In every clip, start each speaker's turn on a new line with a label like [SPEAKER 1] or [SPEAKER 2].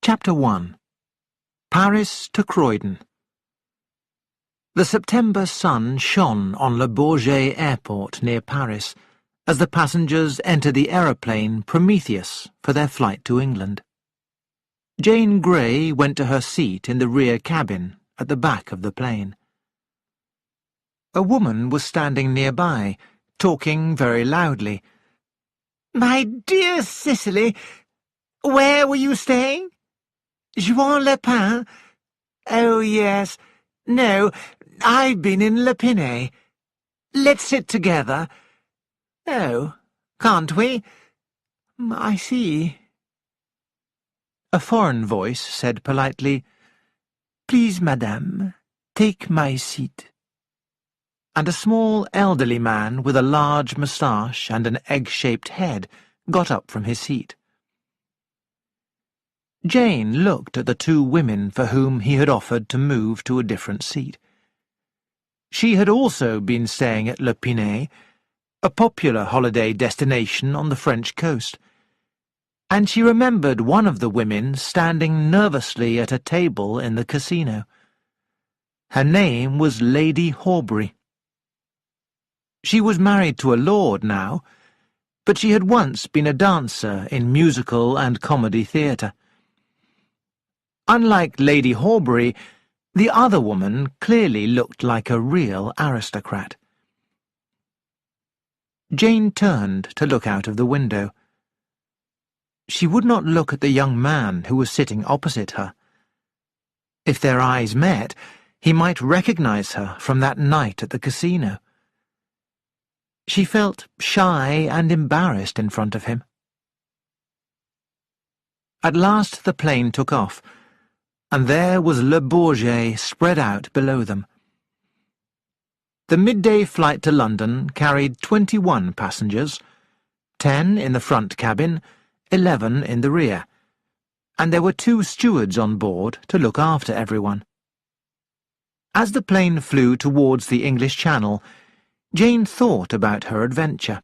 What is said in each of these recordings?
[SPEAKER 1] Chapter 1. Paris to Croydon. The September sun shone on Le Bourget airport near Paris as the passengers entered the aeroplane Prometheus for their flight to England. Jane Grey went to her seat in the rear cabin at the back of the plane. A woman was standing nearby, talking very loudly.
[SPEAKER 2] "My dear Cicely, where were you staying? Juan Le Pin? Oh, yes. No, I've been in Le Pinet. Let's sit together. Oh, can't we? I see."
[SPEAKER 1] A foreign voice said politely, "Please, madame, take my seat." And a small elderly man with a large moustache and an egg-shaped head got up from his seat. Jane looked at the two women for whom he had offered to move to a different seat. She had also been staying at Le Pinet, a popular holiday destination on the French coast, and she remembered one of the women standing nervously at a table in the casino. Her name was Lady Horbury. She was married to a lord now, but she had once been a dancer in musical and comedy theatre. Unlike Lady Horbury, the other woman clearly looked like a real aristocrat. Jane turned to look out of the window. She would not look at the young man who was sitting opposite her. If their eyes met, he might recognize her from that night at the casino. She felt shy and embarrassed in front of him. At last the plane took off, and there was Le Bourget spread out below them. The midday flight to London carried 21 passengers, 10 in the front cabin, 11 in the rear, and there were 2 stewards on board to look after everyone. As the plane flew towards the English Channel, Jane thought about her adventure.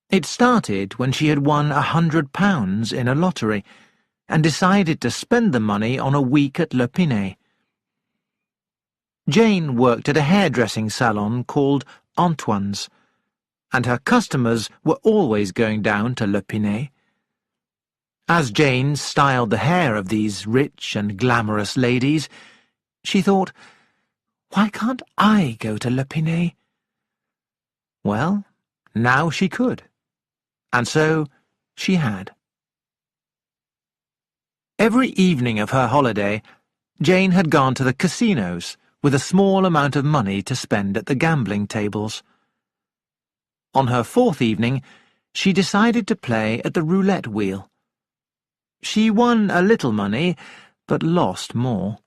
[SPEAKER 1] It started when she had won £100 in a lottery, and decided to spend the money on a week at Le Pinet. Jane worked at a hairdressing salon called Antoine's, and her customers were always going down to Le Pinet. As Jane styled the hair of these rich and glamorous ladies, she thought, "Why can't I go to Le Pinet?" Well, now she could, and so she had. Every evening of her holiday, Jane had gone to the casinos with a small amount of money to spend at the gambling tables. On her 4th evening, she decided to play at the roulette wheel. She won a little money, but lost more.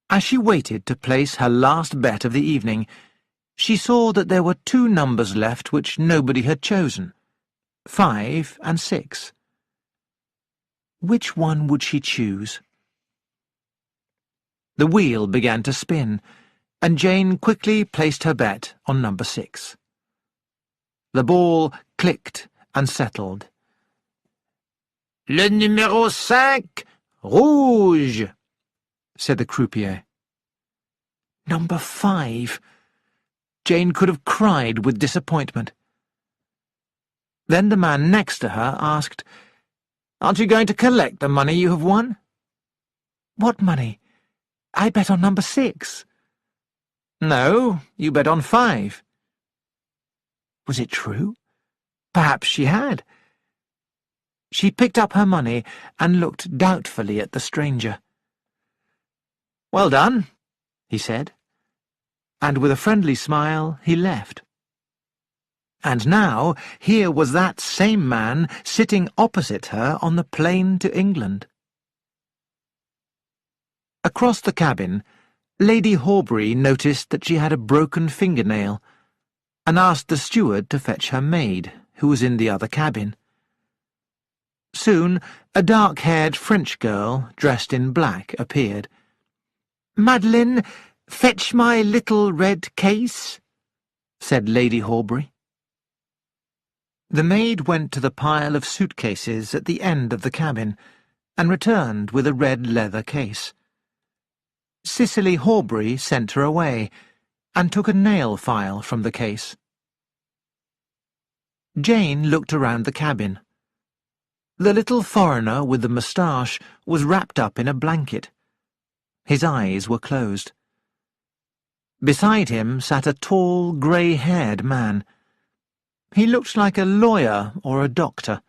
[SPEAKER 1] As she waited to place her last bet of the evening, she saw that there were 2 numbers left which nobody had chosen, 5 and 6. Which one would she choose? The wheel began to spin, and Jane quickly placed her bet on number 6. The ball clicked and settled. "Le numéro 5, rouge," said the croupier. Number 5. Jane could have cried with disappointment. Then the man next to her asked, "Aren't you going to collect the money you have won?" "What money? I bet on number 6. "No, you bet on 5. Was it true? Perhaps she had. She picked up her money and looked doubtfully at the stranger. "Well done," he said, and with a friendly smile he left. And now here was that same man sitting opposite her on the plane to England. Across the cabin, Lady Horbury noticed that she had a broken fingernail, and asked the steward to fetch her maid, who was in the other cabin. Soon a dark-haired French girl, dressed in black, appeared. "Madeleine, fetch my little red case," said Lady Horbury. The maid went to the pile of suitcases at the end of the cabin and returned with a red leather case. Cicely Horbury sent her away and took a nail file from the case. Jane looked around the cabin. The little foreigner with the moustache was wrapped up in a blanket. His eyes were closed. Beside him sat a tall, grey-haired man. He looked like a lawyer or a doctor.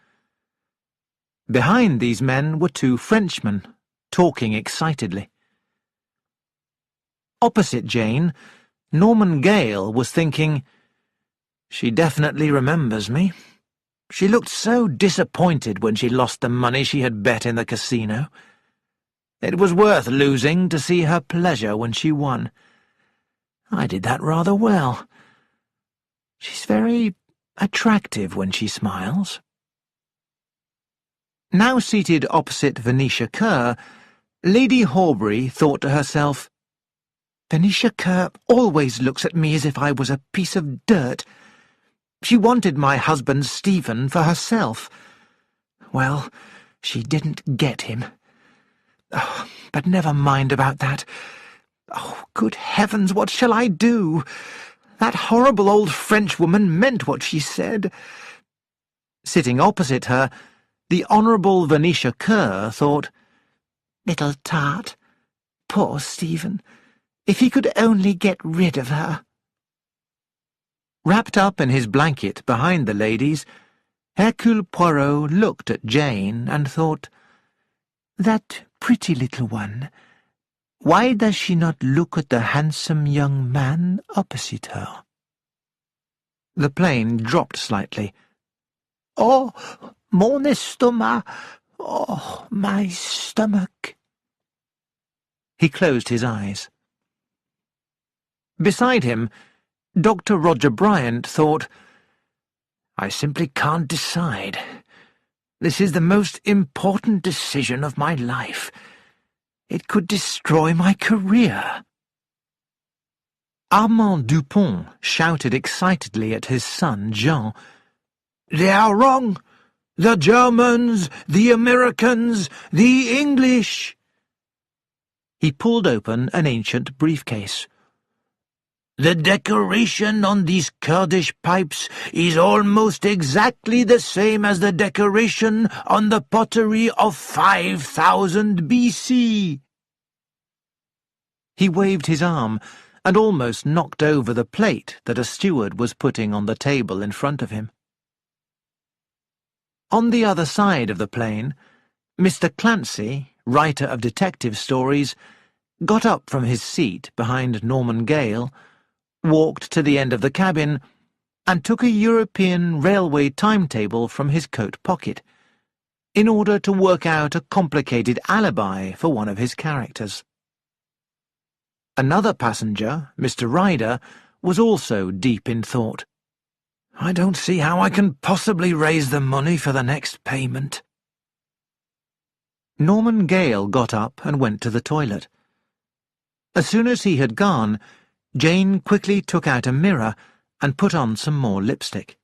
[SPEAKER 1] Behind these men were two Frenchmen, talking excitedly. Opposite Jane, Norman Gale was thinking, "She definitely remembers me. She looked so disappointed when she lost the money she had bet in the casino. It was worth losing to see her pleasure when she won. I did that rather well. She's very attractive when she smiles." Now seated opposite Venetia Kerr, Lady Horbury thought to herself, "Venetia Kerr always looks at me as if I was a piece of dirt. She wanted my husband Stephen for herself. Well, she didn't get him. Oh, but never mind about that. Oh, good heavens, what shall I do? That horrible old Frenchwoman meant what she said." Sitting opposite her, the Honourable Venetia Kerr thought, "Little tart. Poor Stephen. If he could only get rid of her." Wrapped up in his blanket behind the ladies, Hercule Poirot looked at Jane and thought, "That pretty little one. Why does she not look at the handsome young man opposite her?" The plane dropped slightly. "Oh, mon estomac! Oh, my stomach!" He closed his eyes. Beside him, Dr. Roger Bryant thought, "I simply can't decide. This is the most important decision of my life. It could destroy my career." Armand Dupont shouted excitedly at his son, Jean, "They are wrong! The Germans, the Americans, the English!" He pulled open an ancient briefcase. "The decoration on these Kurdish pipes is almost exactly the same as the decoration on the pottery of 5000 BC. He waved his arm and almost knocked over the plate that a steward was putting on the table in front of him. On the other side of the plane, Mr. Clancy, writer of detective stories, got up from his seat behind Norman Gale, walked to the end of the cabin, and took a European railway timetable from his coat pocket, in order to work out a complicated alibi for one of his characters. Another passenger, Mr. Ryder, was also deep in thought. "I don't see how I can possibly raise the money for the next payment." Norman Gale got up and went to the toilet. As soon as he had gone, Jane quickly took out a mirror and put on some more lipstick.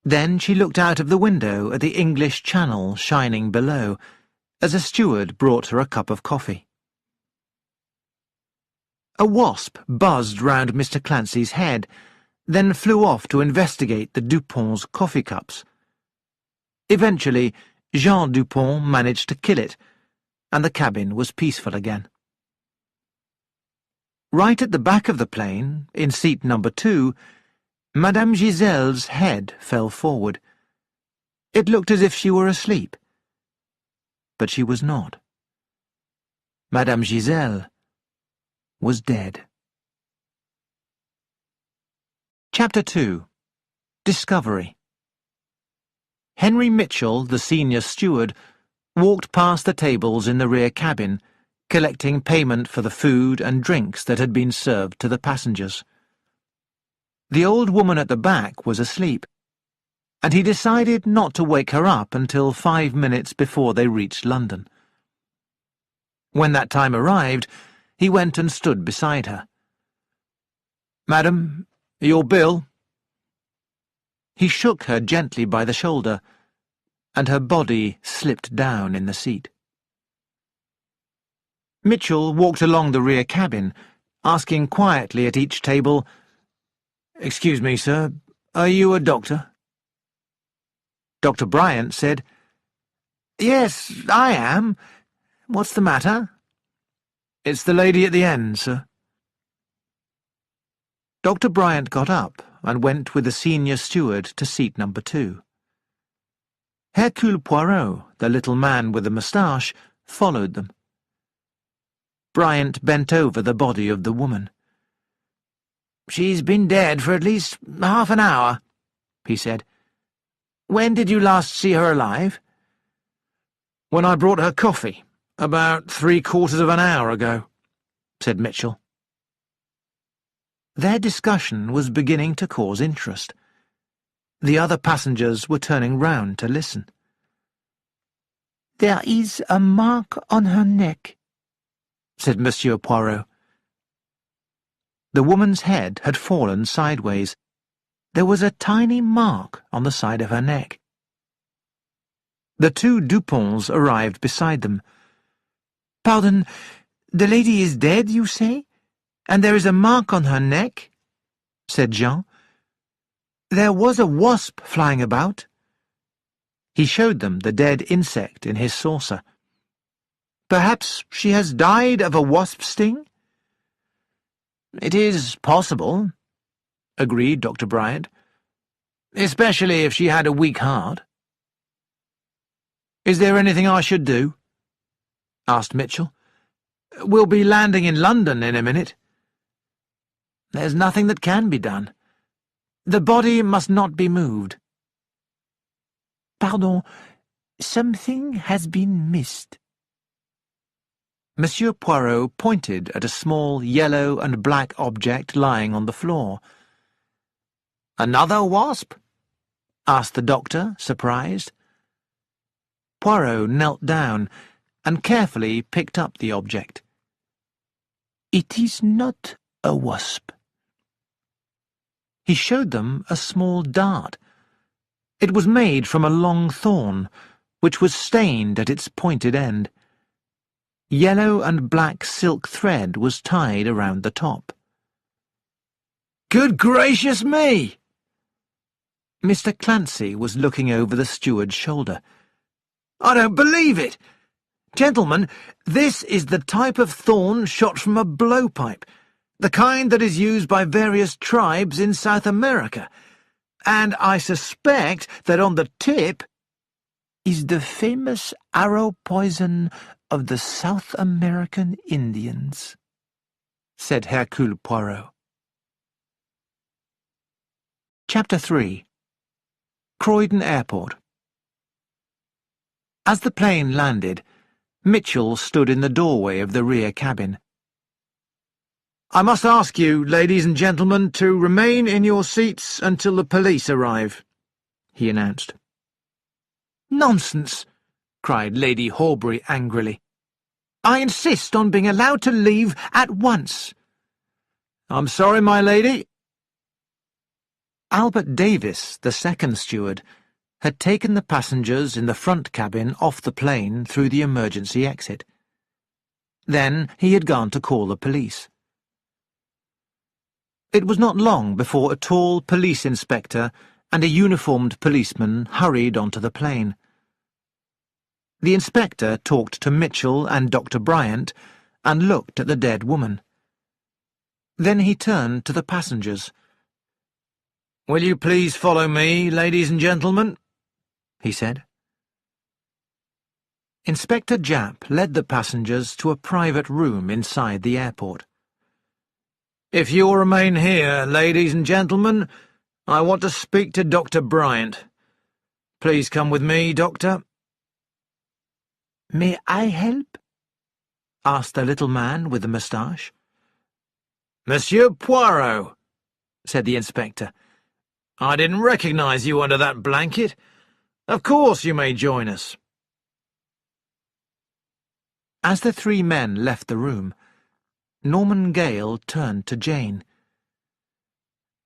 [SPEAKER 1] Then she looked out of the window at the English Channel shining below, as a steward brought her a cup of coffee. A wasp buzzed round Mr. Clancy's head, then flew off to investigate the Duponts' coffee cups. Eventually, Jean Dupont managed to kill it, and the cabin was peaceful again. Right at the back of the plane, in seat number 2, Madame Giselle's head fell forward. It looked as if she were asleep. But she was not. Madame Giselle was dead. Chapter 2. Discovery. Henry Mitchell, the senior steward, walked past the tables in the rear cabin, collecting payment for the food and drinks that had been served to the passengers. The old woman at the back was asleep, and he decided not to wake her up until 5 minutes before they reached London. When that time arrived, he went and stood beside her. "Madam, your bill." He shook her gently by the shoulder, and her body slipped down in the seat. Mitchell walked along the rear cabin, asking quietly at each table, "Excuse me, sir, are you a doctor?" Dr. Bryant said, "Yes, I am. What's the matter?" "It's the lady at the end, sir." Dr. Bryant got up and went with the senior steward to seat number 2. Hercule Poirot, the little man with the moustache, followed them. Bryant bent over the body of the woman. "She's been dead for at least half an hour," he said. "When did you last see her alive?" "When I brought her coffee, about 3/4 of an hour ago," said Mitchell. Their discussion was beginning to cause interest. The other passengers were turning round to listen.
[SPEAKER 2] "There is a mark on her neck," said Monsieur Poirot.
[SPEAKER 1] The woman's head had fallen sideways. There was a tiny mark on the side of her neck. The 2 Duponts arrived beside them.
[SPEAKER 2] "Pardon, the lady is dead, you say? And there is a mark on her neck?" said Jean. "There was a wasp flying about."
[SPEAKER 1] He showed them the dead insect in his saucer.
[SPEAKER 2] "Perhaps she has died of a wasp sting?"
[SPEAKER 1] "It is possible," agreed Dr. Bryant, "especially if she had a weak heart." "Is there anything I should do?" asked Mitchell. "We'll be landing in London in a minute." "There's nothing that can be done. The body must not be moved."
[SPEAKER 2] "Pardon, something has been missed."
[SPEAKER 1] Monsieur Poirot pointed at a small yellow and black object lying on the floor. "Another wasp?" asked the doctor, surprised. Poirot knelt down and carefully picked up the object.
[SPEAKER 2] "It is not a wasp."
[SPEAKER 1] He showed them a small dart. It was made from a long thorn, which was stained at its pointed end. Yellow and black silk thread was tied around the top. "Good gracious me!" Mr. Clancy was looking over the steward's shoulder. "I don't believe it! Gentlemen, this is the type of thorn shot from a blowpipe, the kind that is used by various tribes in South America, and I suspect that on the tip
[SPEAKER 2] is the famous arrow poison of the South American Indians," said Hercule Poirot.
[SPEAKER 1] Chapter 3. Croydon Airport. As the plane landed, Mitchell stood in the doorway of the rear cabin. "I must ask you, ladies and gentlemen, to remain in your seats until the police arrive," he announced.
[SPEAKER 2] "Nonsense!" cried Lady Horbury angrily. "I insist on being allowed to leave at once."
[SPEAKER 1] "I'm sorry, my lady." Albert Davis, the second steward, had taken the passengers in the front cabin off the plane through the emergency exit. Then he had gone to call the police. It was not long before a tall police inspector and a uniformed policeman hurried onto the plane. The inspector talked to Mitchell and Dr. Bryant and looked at the dead woman. Then he turned to the passengers. "Will you please follow me, ladies and gentlemen?" he said. Inspector Japp led the passengers to a private room inside the airport. "If you will remain here, ladies and gentlemen, I want to speak to Dr. Bryant. Please come with me, Doctor."
[SPEAKER 2] "May I help?"
[SPEAKER 1] asked the little man with the moustache.
[SPEAKER 3] "Monsieur Poirot," said the inspector. "I didn't recognize you under that blanket. Of course you may join us."
[SPEAKER 1] As the 3 men left the room, Norman Gale turned to Jane.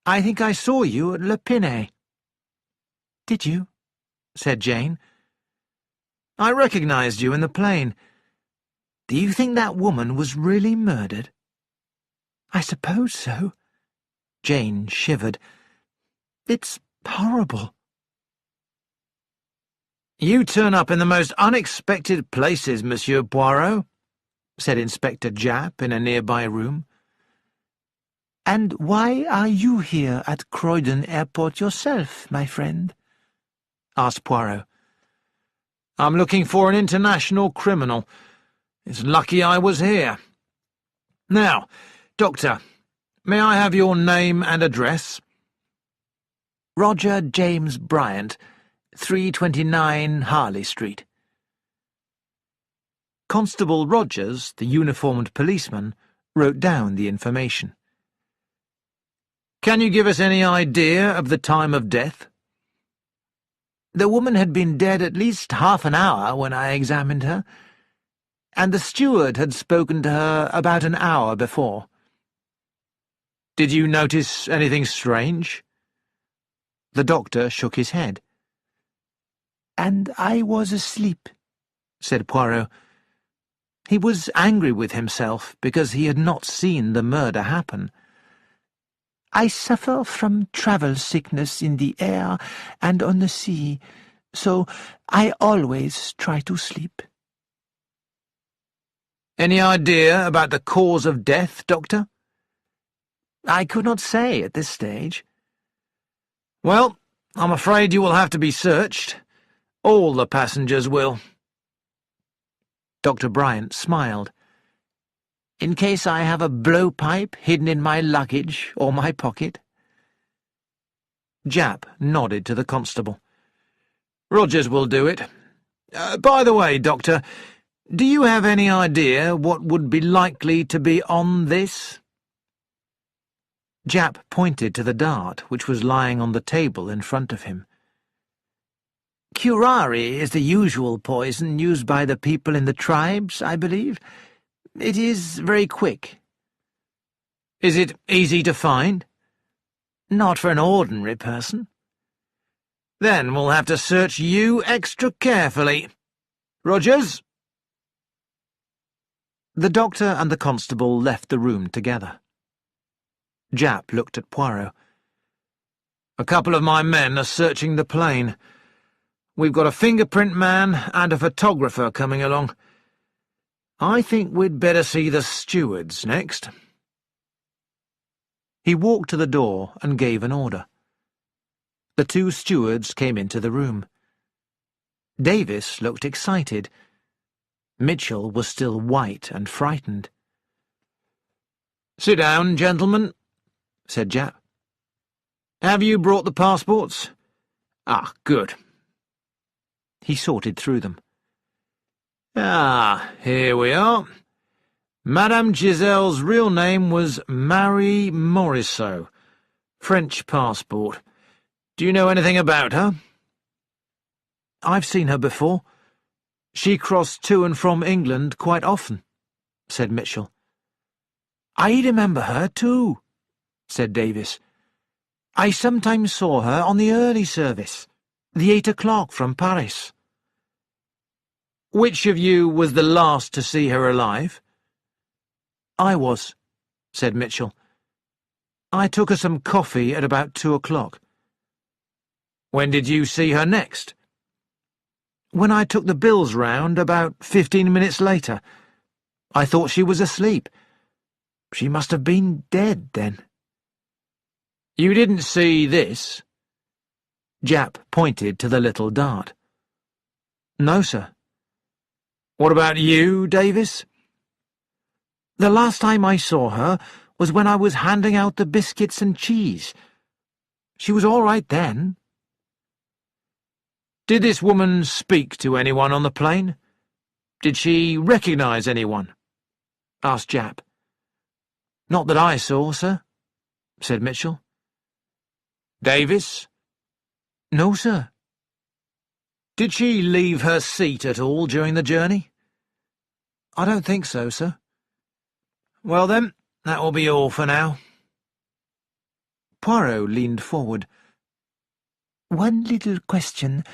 [SPEAKER 2] "I think I saw you at Le Pinet." "Did you?" said Jane.
[SPEAKER 3] I recognized you in the plane.
[SPEAKER 2] "Do you think that woman was really murdered?" "I suppose so." Jane shivered. "It's horrible."
[SPEAKER 3] You turn up in the most unexpected places, Monsieur Poirot," said Inspector Japp in a nearby room.
[SPEAKER 2] "And why are you here at Croydon Airport yourself, my friend?" asked Poirot.
[SPEAKER 3] "I'm looking for an international criminal. It's lucky I was here. Now, Doctor, may I have your name and address?"
[SPEAKER 2] "Roger James Bryant, 329 Harley Street." Constable Rogers, the uniformed policeman, wrote down the information.
[SPEAKER 3] "Can you give us any idea of the time of death?"
[SPEAKER 2] "The woman had been dead at least half an hour when I examined her, and the steward had spoken to her about an hour before."
[SPEAKER 3] "Did you notice anything strange?"
[SPEAKER 2] The doctor shook his head. "And I was asleep," said Poirot. He was angry with himself because he had not seen the murder happen. "I suffer from travel sickness in the air and on the sea, so I always try to sleep."
[SPEAKER 3] "Any idea about the cause of death, Doctor?"
[SPEAKER 2] "I could not say at this stage."
[SPEAKER 3] "Well, I'm afraid you will have to be searched. All the passengers will."
[SPEAKER 2] Dr. Bryant smiled. "In case I have a blowpipe hidden in my luggage or my pocket?"
[SPEAKER 3] Japp nodded to the constable. "Rogers will do it. By the way, Doctor, do you have any idea what would be likely to be on this?"
[SPEAKER 2] Japp pointed to the dart which was lying on the table in front of him. "Curare is the usual poison used by the people in the tribes, I believe. It is very quick."
[SPEAKER 3] "Is it easy to find?"
[SPEAKER 2] "Not for an ordinary person."
[SPEAKER 3] "Then we'll have to search you extra carefully. Rogers?"
[SPEAKER 2] The doctor and the constable left the room together. Japp looked at Poirot.
[SPEAKER 3] "A couple of my men are searching the plane. We've got a fingerprint man and a photographer coming along. I think we'd better see the stewards next."
[SPEAKER 2] He walked to the door and gave an order. The two stewards came into the room. Davis looked excited. Mitchell was still white and frightened.
[SPEAKER 3] "Sit down, gentlemen," said Japp. "Have you brought the passports? Ah, good."
[SPEAKER 2] He sorted through them.
[SPEAKER 3] "Ah, here we are. Madame Giselle's real name was Marie Morisseau. French passport. Do you know anything about her?"
[SPEAKER 2] "I've seen her before. She crossed to and from England quite often," said Mitchell. "I remember her too," said Davis. "I sometimes saw her on the early service, the 8 o'clock from Paris."
[SPEAKER 3] "Which of you was the last to see her alive?"
[SPEAKER 2] "I was," said Mitchell. "I took her some coffee at about 2 o'clock.
[SPEAKER 3] "When did you see her next?"
[SPEAKER 2] "When I took the bills round about 15 minutes later. I thought she was asleep. She must have been dead then."
[SPEAKER 3] "You didn't see this?"
[SPEAKER 2] Japp pointed to the little dart. "No, sir."
[SPEAKER 3] "What about you, Davis?"
[SPEAKER 2] "The last time I saw her was when I was handing out the biscuits and cheese. She was all right then."
[SPEAKER 3] "Did this woman speak to anyone on the plane? Did she recognize anyone?" asked Japp.
[SPEAKER 2] "Not that I saw, sir," said Mitchell.
[SPEAKER 3] "Davis?"
[SPEAKER 2] "No, sir."
[SPEAKER 3] "Did she leave her seat at all during the journey?"
[SPEAKER 2] "I don't think so, sir."
[SPEAKER 3] "Well then, that will be all for now."
[SPEAKER 2] Poirot leaned forward. One little question.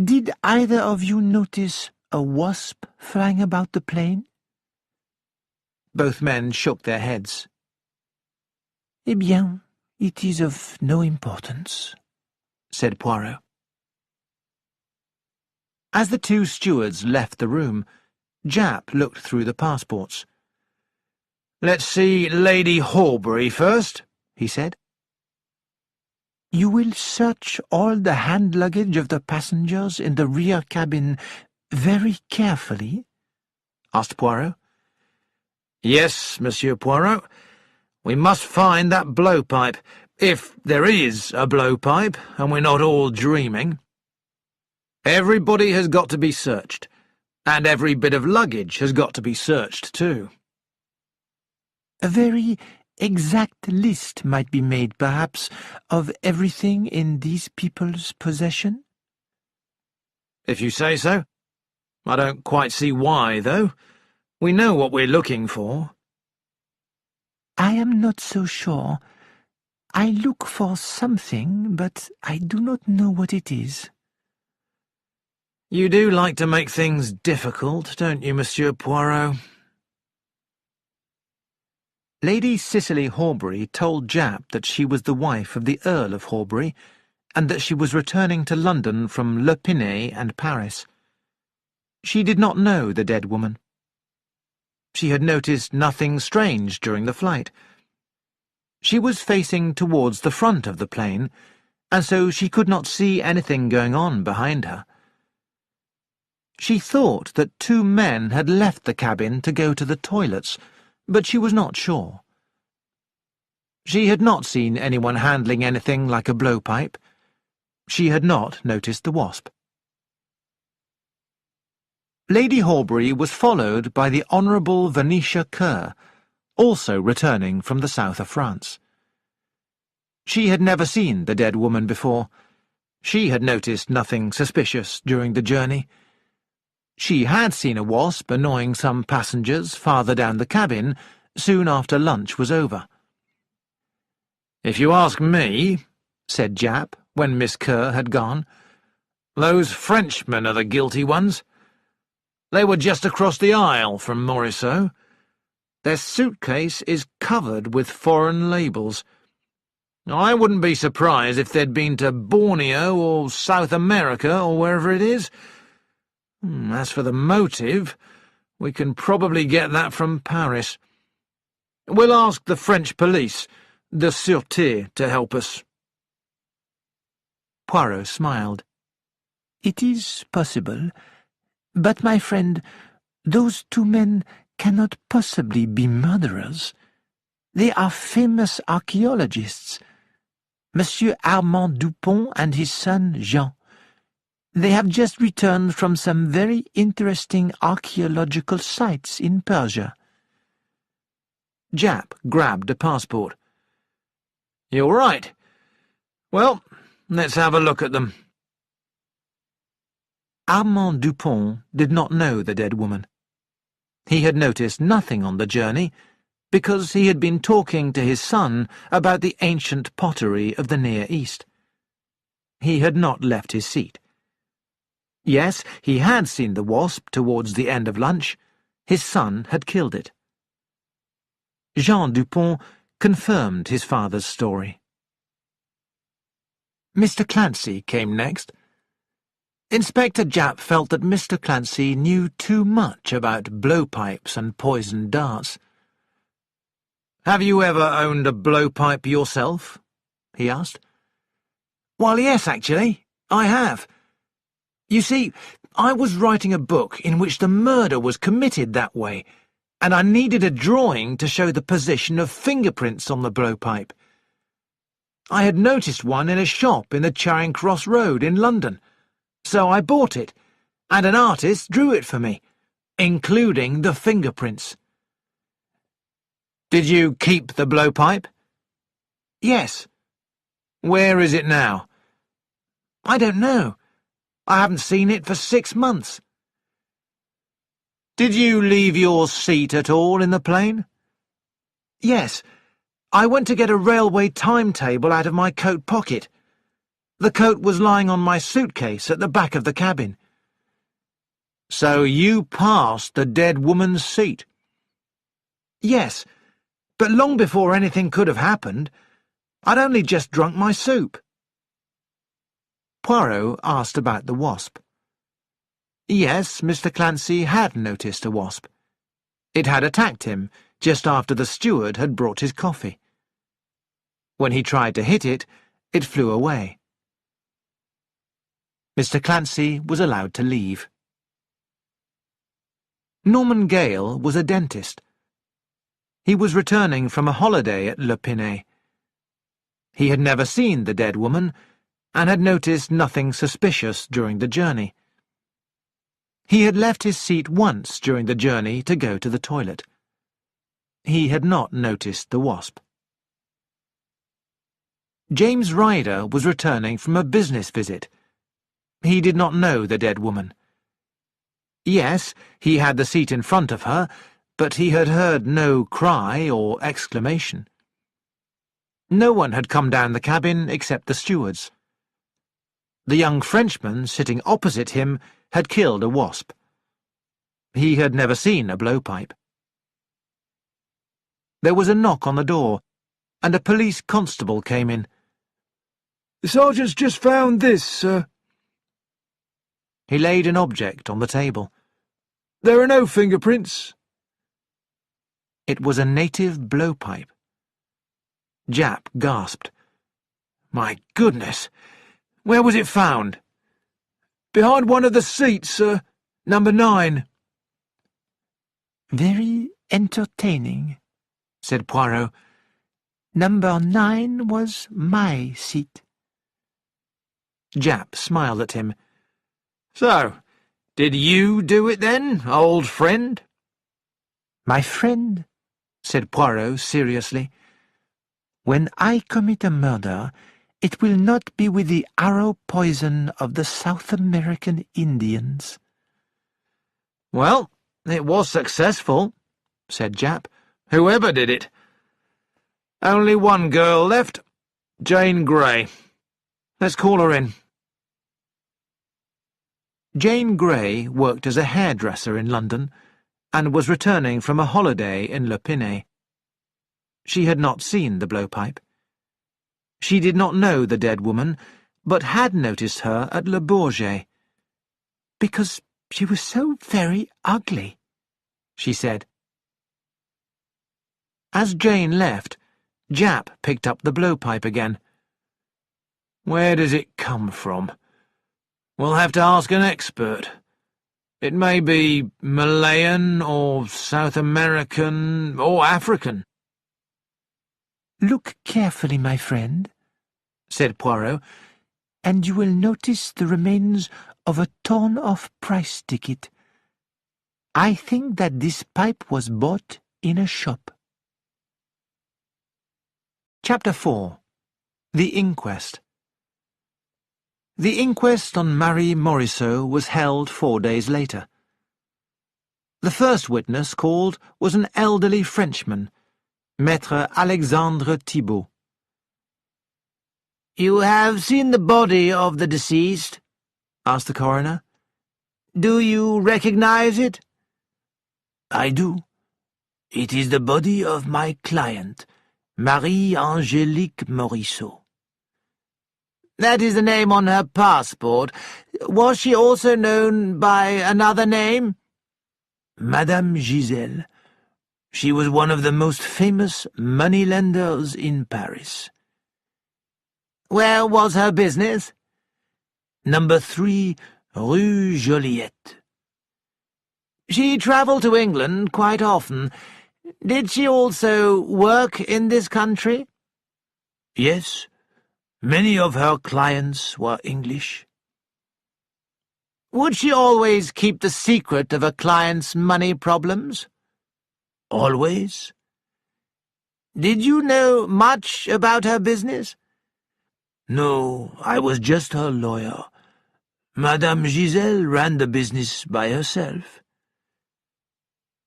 [SPEAKER 2] Did either of you notice a wasp flying about the plane?
[SPEAKER 3] Both men shook their heads.
[SPEAKER 2] Eh bien, it is of no importance, said Poirot.
[SPEAKER 3] As the two stewards left the room, Japp looked through the passports. "Let's see Lady Horbury first," he said.
[SPEAKER 2] You will search all the hand luggage of the passengers in the rear cabin very carefully?
[SPEAKER 3] Asked Poirot. "Yes, Monsieur Poirot. We must find that blowpipe, if there is a blowpipe, and we're not all dreaming. Everybody has got to be searched, and every bit of luggage has got to be searched too."
[SPEAKER 2] A very exact list might be made, perhaps, of everything in these people's possession?
[SPEAKER 3] If you say so. I don't quite see why, though. We know what we're looking for.
[SPEAKER 2] I am not so sure. I look for something, but I do not know what it is.
[SPEAKER 3] You do like to make things difficult, don't you, Monsieur Poirot?
[SPEAKER 1] Lady Cicely Horbury told Japp that she was the wife of the Earl of Horbury, and that she was returning to London from Le Pinet and Paris. She did not know the dead woman. She had noticed nothing strange during the flight. She was facing towards the front of the plane, and so she could not see anything going on behind her. She thought that two men had left the cabin to go to the toilets, but she was not sure. She had not seen anyone handling anything like a blowpipe. She had not noticed the wasp. Lady Horbury was followed by the Honourable Venetia Kerr, also returning from the south of France. She had never seen the dead woman before. She had noticed nothing suspicious during the journey. She had seen a wasp annoying some passengers farther down the cabin soon after lunch was over.
[SPEAKER 3] "If you ask me," said Japp, when Miss Kerr had gone, "those Frenchmen are the guilty ones. They were just across the aisle from Morisot. Their suitcase is covered with foreign labels. I wouldn't be surprised if they'd been to Borneo or South America or wherever it is. As for the motive, we can probably get that from Paris. We'll ask the French police, the Sûreté, to help us."
[SPEAKER 1] Poirot smiled.
[SPEAKER 2] It is possible. But, my friend, those two men cannot possibly be murderers. They are famous archaeologists. Monsieur Armand Dupont and his son Jean. They have just returned from some very interesting archaeological sites in Persia.
[SPEAKER 3] Japp grabbed a passport. "You're right. Well, let's have a look at them."
[SPEAKER 1] Armand Dupont did not know the dead woman. He had noticed nothing on the journey, because he had been talking to his son about the ancient pottery of the Near East. He had not left his seat. Yes, he had seen the wasp towards the end of lunch. His son had killed it. Jean Dupont confirmed his father's story. Mr. Clancy came next. Inspector Japp felt that Mr. Clancy knew too much about blowpipes and poisoned darts.
[SPEAKER 3] "Have you ever owned a blowpipe yourself?" he asked.
[SPEAKER 1] "Well, yes, actually, I have. You see, I was writing a book in which the murder was committed that way, and I needed a drawing to show the position of fingerprints on the blowpipe. I had noticed one in a shop in the Charing Cross Road in London, so I bought it, and an artist drew it for me, including the fingerprints."
[SPEAKER 3] "Did you keep the blowpipe?"
[SPEAKER 1] "Yes."
[SPEAKER 3] "Where is it now?"
[SPEAKER 1] "I don't know. I haven't seen it for 6 months."
[SPEAKER 3] "Did you leave your seat at all in the plane?"
[SPEAKER 1] "Yes. I went to get a railway timetable out of my coat pocket.
[SPEAKER 3] The coat was lying on my suitcase at the back of the cabin." "So you passed the dead woman's seat?" "Yes, but long before anything could have happened. I'd only just drunk my soup." Poirot asked about the wasp. Yes, Mr. Clancy had noticed a wasp. It had attacked him just after the steward had brought his coffee. When he tried to hit it, it flew away. Mr. Clancy was allowed to leave. Norman Gale was a dentist. He was returning from a holiday at Le Pinet. He had never seen the dead woman and had noticed nothing suspicious during the journey. He had left his seat once during the journey to go to the toilet. He had not noticed the wasp. James Ryder was returning from a business visit. He did not know the dead woman. Yes, he had the seat in front of her, but he had heard no cry or exclamation. No one had come down the cabin except the stewards. The young Frenchman sitting opposite him had killed a wasp. He had never seen a blowpipe. There was a knock on the door, and a police constable came in.
[SPEAKER 4] "The sergeant's just found this, sir."
[SPEAKER 3] He laid an object on the table.
[SPEAKER 4] "There are no fingerprints."
[SPEAKER 3] It was a native blowpipe. Japp gasped. "My goodness! Where was it found?"
[SPEAKER 4] "Behind one of the seats, sir. Number 9.
[SPEAKER 2] "Very entertaining," said Poirot. "Number 9 was my seat."
[SPEAKER 3] Japp smiled at him. "So, did you do it then, old friend?"
[SPEAKER 2] "My friend," said Poirot seriously, "when I commit a murder, it will not be with the arrow poison of the South American Indians."
[SPEAKER 3] "Well, it was successful," said Japp. "Whoever did it. Only one girl left, Jane Grey. Let's call her in." Jane Grey worked as a hairdresser in London and was returning from a holiday in Le Pinet. She had not seen the blowpipe. She did not know the dead woman, but had noticed her at Le Bourget.
[SPEAKER 2] "Because she was so very ugly," she said.
[SPEAKER 3] As Jane left, Japp picked up the blowpipe again. "Where does it come from? We'll have to ask an expert. It may be Malayan or South American or African."
[SPEAKER 2] "Look carefully, my friend," said Poirot, "and you will notice the remains of a torn-off price ticket. I think that this pipe was bought in a shop."
[SPEAKER 3] Chapter 4. The Inquest. The inquest on Marie Morisseau was held 4 days later. The first witness called was an elderly Frenchman, Maître Alexandre Thibault.
[SPEAKER 1] "You have seen the body of the deceased?" asked the coroner. "Do you recognize it?"
[SPEAKER 2] "I do. It is the body of my client, Marie-Angélique Morisseau."
[SPEAKER 1] "That is the name on her passport. Was she also known by another name?"
[SPEAKER 2] "Madame Giselle. She was one of the most famous moneylenders in Paris."
[SPEAKER 1] "Where was her business?"
[SPEAKER 2] Number 3, Rue Joliette."
[SPEAKER 1] "She travelled to England quite often. Did she also work in this country?"
[SPEAKER 2] "Yes. Many of her clients were English."
[SPEAKER 1] "Would she always keep the secret of a client's money problems?"
[SPEAKER 2] "Always."
[SPEAKER 1] "Did you know much about her business?"
[SPEAKER 2] "No, I was just her lawyer. Madame Giselle ran the business by herself."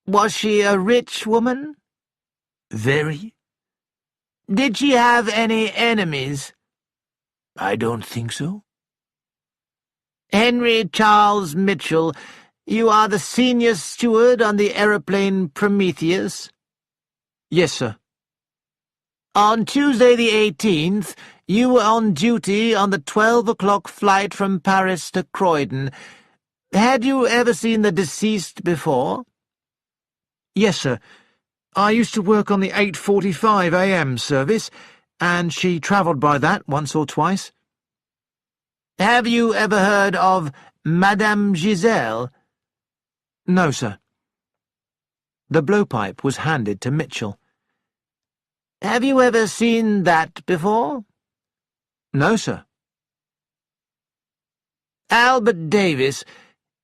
[SPEAKER 1] "Was she a rich woman?"
[SPEAKER 2] "Very."
[SPEAKER 1] "Did she have any enemies?"
[SPEAKER 2] I don't think so.
[SPEAKER 1] Henry Charles Mitchell, you are the senior steward on the aeroplane Prometheus?
[SPEAKER 3] Yes, sir.
[SPEAKER 1] On Tuesday the 18th, you were on duty on the 12 o'clock flight from Paris to Croydon. Had you ever seen the deceased before?
[SPEAKER 3] Yes, sir. I used to work on the 8:45 a.m. service, and she travelled by that once or twice.
[SPEAKER 1] Have you ever heard of Madame Giselle?
[SPEAKER 3] No, sir. The blowpipe was handed to Mitchell.
[SPEAKER 1] Have you ever seen that before?
[SPEAKER 3] No, sir.
[SPEAKER 1] Albert Davis,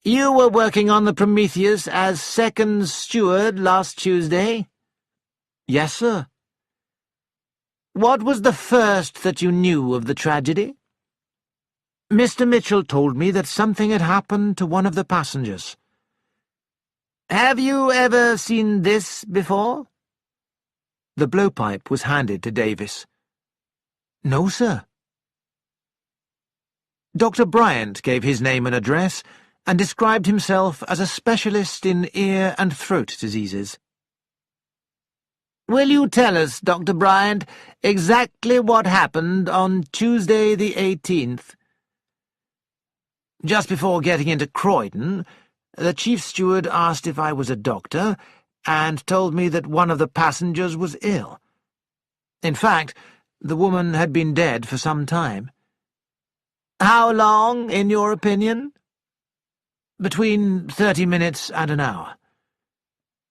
[SPEAKER 1] you were working on the Prometheus as second steward last Tuesday?
[SPEAKER 3] Yes, sir.
[SPEAKER 1] What was the first that you knew of the tragedy?
[SPEAKER 3] Mr. Mitchell told me that something had happened to one of the passengers.
[SPEAKER 1] Have you ever seen this before?
[SPEAKER 3] The blowpipe was handed to Davis. No, sir. Dr. Bryant gave his name and address and described himself as a specialist in ear and throat diseases.
[SPEAKER 1] Will you tell us, Dr. Bryant, exactly what happened on Tuesday the 18th?
[SPEAKER 3] Just before getting into Croydon, the chief steward asked if I was a doctor and told me that one of the passengers was ill. In fact, the woman had been dead for some time.
[SPEAKER 1] How long, in your opinion?
[SPEAKER 3] Between 30 minutes and an hour.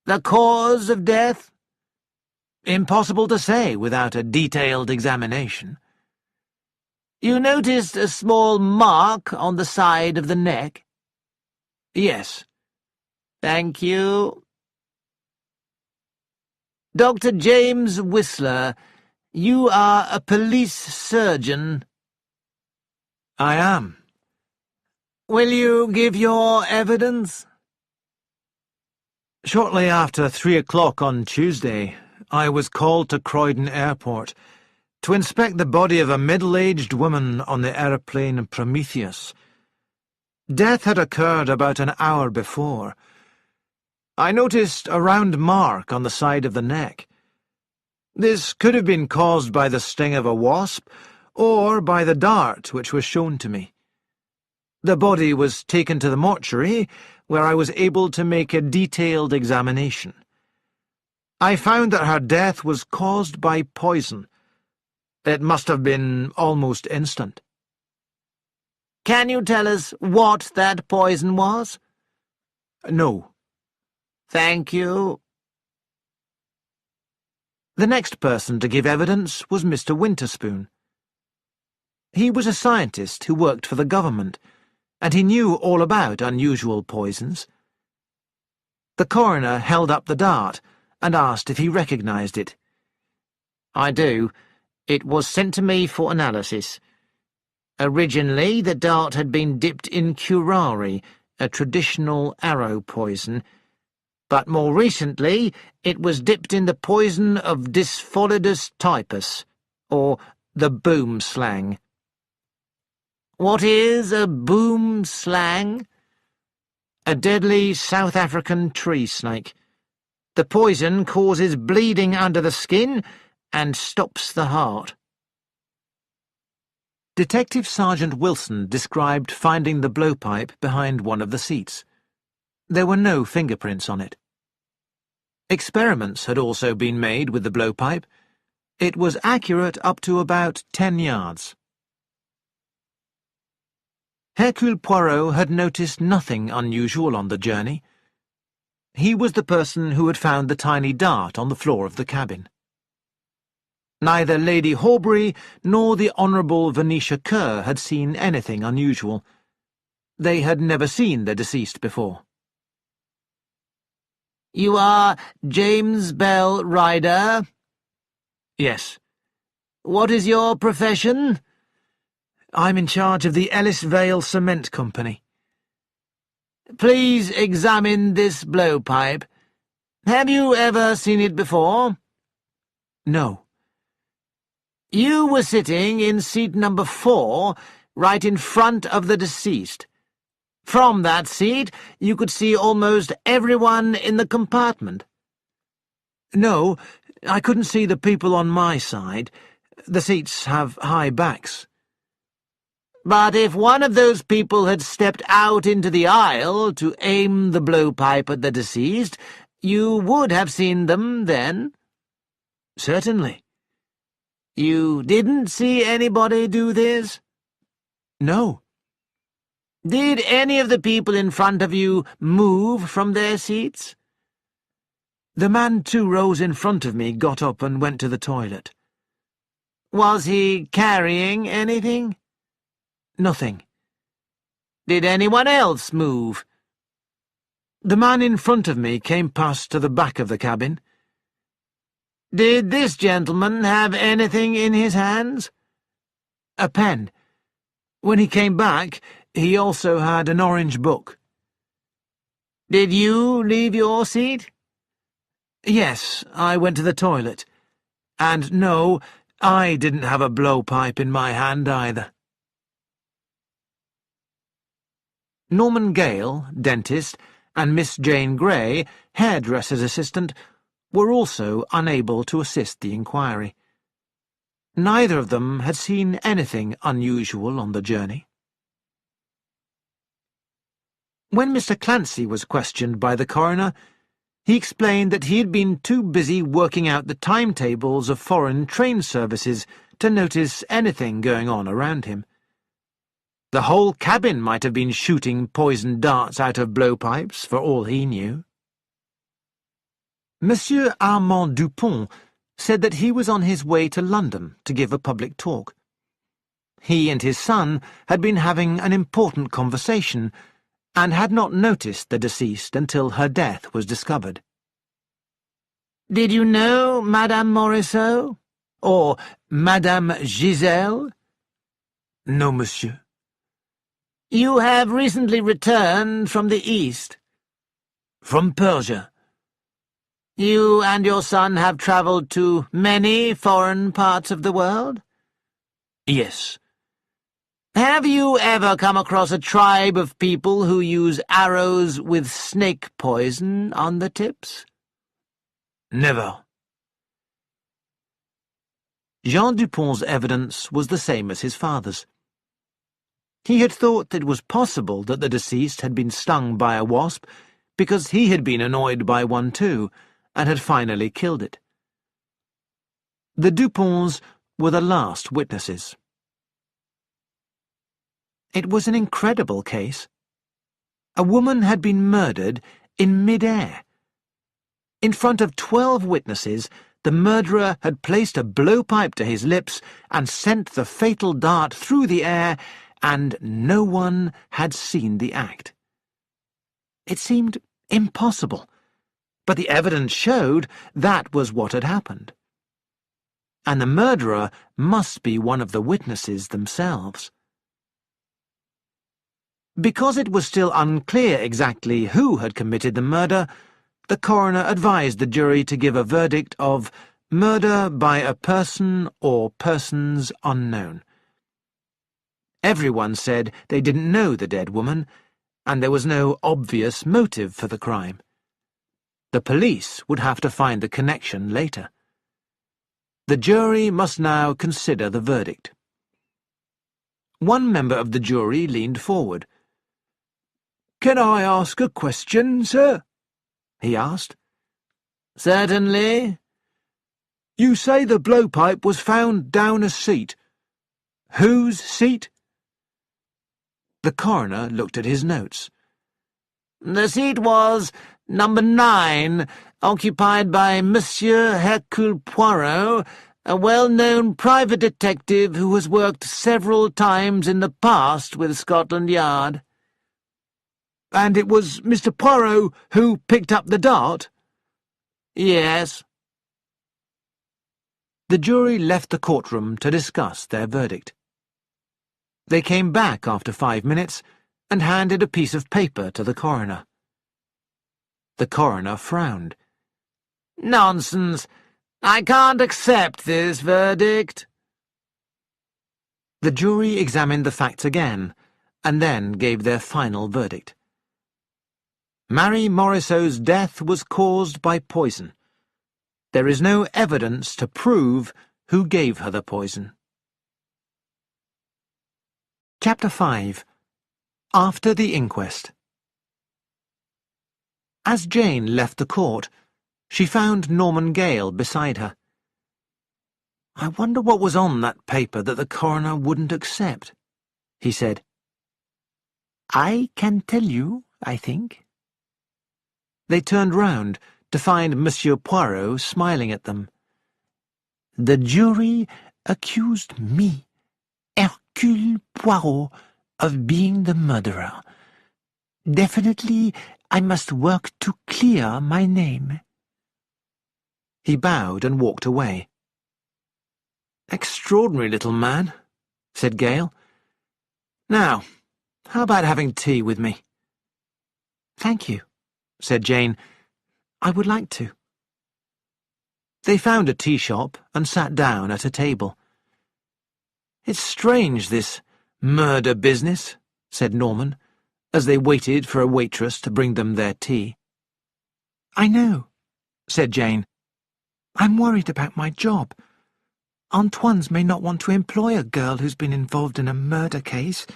[SPEAKER 1] The cause of death?
[SPEAKER 3] Impossible to say without a detailed examination.
[SPEAKER 1] You noticed a small mark on the side of the neck?
[SPEAKER 3] Yes.
[SPEAKER 1] Thank you. Dr. James Whistler, you are a police surgeon.
[SPEAKER 3] I am.
[SPEAKER 1] Will you give your evidence?
[SPEAKER 3] Shortly after 3 o'clock on Tuesday, I was called to Croydon Airport to inspect the body of a middle-aged woman on the aeroplane Prometheus. Death had occurred about an hour before. I noticed a round mark on the side of the neck. This could have been caused by the sting of a wasp or by the dart which was shown to me. The body was taken to the mortuary, where I was able to make a detailed examination. I found that her death was caused by poison. It must have been almost instant.
[SPEAKER 1] Can you tell us what that poison was?
[SPEAKER 3] No.
[SPEAKER 1] Thank you.
[SPEAKER 3] The next person to give evidence was Mr. Winterspoon. He was a scientist who worked for the government, and he knew all about unusual poisons. The coroner held up the dart and asked if he recognized it.
[SPEAKER 1] I do. It was sent to me for analysis. Originally, the dart had been dipped in curare, a traditional arrow poison, but more recently it was dipped in the poison of Dyspholidus typus, or the boom slang. What is a boom slang? A deadly South African tree snake. The poison causes bleeding under the skin and stops the heart.
[SPEAKER 3] Detective Sergeant Wilson described finding the blowpipe behind one of the seats. There were no fingerprints on it. Experiments had also been made with the blowpipe. It was accurate up to about 10 yards. Hercule Poirot had noticed nothing unusual on the journey. He was the person who had found the tiny dart on the floor of the cabin. Neither Lady Horbury nor the Honourable Venetia Kerr had seen anything unusual. They had never seen the deceased before.
[SPEAKER 1] You are James Bell Ryder?
[SPEAKER 3] Yes.
[SPEAKER 1] What is your profession?
[SPEAKER 3] I'm in charge of the Ellis Vale Cement Company.
[SPEAKER 1] Please examine this blowpipe. — Have you ever seen it before?
[SPEAKER 3] No. You were sitting in seat number 4, right in front of the deceased. From that seat, you could see almost everyone in the compartment.
[SPEAKER 2] No, I couldn't see the people on my side. The seats have high backs.
[SPEAKER 3] But if one of those people had stepped out into the aisle to aim the blowpipe at the deceased, you would have seen them then?
[SPEAKER 2] Certainly.
[SPEAKER 3] You didn't see anybody do this?
[SPEAKER 2] No.
[SPEAKER 3] Did any of the people in front of you move from their seats?
[SPEAKER 2] The man 2 rows in front of me got up and went to the toilet.
[SPEAKER 3] Was he carrying anything?
[SPEAKER 2] Nothing.
[SPEAKER 3] Did anyone else move?
[SPEAKER 2] The man in front of me came past to the back of the cabin.
[SPEAKER 3] Did this gentleman have anything in his hands?
[SPEAKER 2] A pen. When he came back, he also had an orange book.
[SPEAKER 3] Did you leave your seat?
[SPEAKER 2] Yes, I went to the toilet. And no, I didn't have a blowpipe in my hand either. Norman Gale, dentist, and Miss Jane Grey, hairdresser's assistant, were also unable to assist the inquiry. Neither of them had seen anything unusual on the journey. When Mr. Clancy was questioned by the coroner, he explained that he had been too busy working out the timetables of foreign train services to notice anything going on around him. The whole cabin might have been shooting poisoned darts out of blowpipes, for all he knew. Monsieur Armand Dupont said that he was on his way to London to give a public talk. He and his son had been having an important conversation and had not noticed the deceased until her death was discovered.
[SPEAKER 3] Did you know Madame Morisseau? Or Madame Giselle?
[SPEAKER 2] No, monsieur.
[SPEAKER 3] You have recently returned from the East.
[SPEAKER 2] From Persia.
[SPEAKER 3] You and your son have travelled to many foreign parts of the world?
[SPEAKER 2] Yes.
[SPEAKER 3] Have you ever come across a tribe of people who use arrows with snake poison on the tips?
[SPEAKER 2] Never. Jean Dupont's evidence was the same as his father's. He had thought it was possible that the deceased had been stung by a wasp because he had been annoyed by one too, and had finally killed it. The Duponts were the last witnesses. It was an incredible case. A woman had been murdered in mid-air. In front of 12 witnesses, the murderer had placed a blowpipe to his lips and sent the fatal dart through the air, and no one had seen the act. It seemed impossible, but the evidence showed that was what had happened. And the murderer must be one of the witnesses themselves. Because it was still unclear exactly who had committed the murder, the coroner advised the jury to give a verdict of murder by a person or persons unknown. Everyone said they didn't know the dead woman, and there was no obvious motive for the crime. The police would have to find the connection later. The jury must now consider the verdict. One member of the jury leaned forward.
[SPEAKER 4] "Can I ask a question, sir?"
[SPEAKER 2] he asked.
[SPEAKER 3] Certainly.
[SPEAKER 4] You say the blowpipe was found down a seat. Whose seat?
[SPEAKER 2] The coroner looked at his notes.
[SPEAKER 3] The seat was number 9, occupied by Monsieur Hercule Poirot, a well-known private detective who has worked several times in the past with Scotland Yard.
[SPEAKER 4] And it was Mr. Poirot who picked up the dart?
[SPEAKER 3] Yes.
[SPEAKER 2] The jury left the courtroom to discuss their verdict. They came back after 5 minutes and handed a piece of paper to the coroner. The coroner frowned.
[SPEAKER 3] Nonsense. I can't accept this verdict.
[SPEAKER 2] The jury examined the facts again, and then gave their final verdict. Mary Morisot's death was caused by poison. There is no evidence to prove who gave her the poison. Chapter 5. After the Inquest. As Jane left the court, she found Norman Gale beside her. "I wonder what was on that paper that the coroner wouldn't accept," he said. "I can tell you, I think." They turned round to find Monsieur Poirot smiling at them. "The jury accused me, Hercule Poirot, of being the murderer. Definitely I must work to clear my name." He bowed and walked away. "Extraordinary little man," said Gale. "Now, how about having tea with me?" "Thank you," said Jane. "I would like to." They found a tea shop and sat down at a table. "It's strange, this murder business," said Norman, as they waited for a waitress to bring them their tea. "I know," said Jane. "I'm worried about my job. Antoine's may not want to employ a girl who's been involved in a murder case.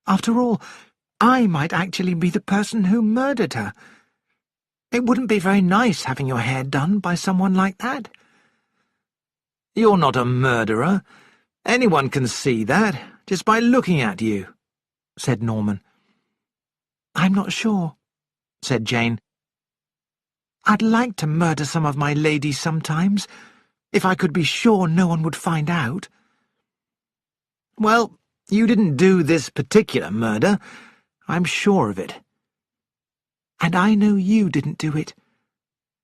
[SPEAKER 2] After all, I might actually be the person who murdered her. It wouldn't be very nice having your hair done by someone like that." "You're not a murderer. Anyone can see that, just by looking at you," said Norman. "I'm not sure," said Jane. "I'd like to murder some of my ladies sometimes, if I could be sure no one would find out." "Well, you didn't do this particular murder. I'm sure of it." "And I know you didn't do it.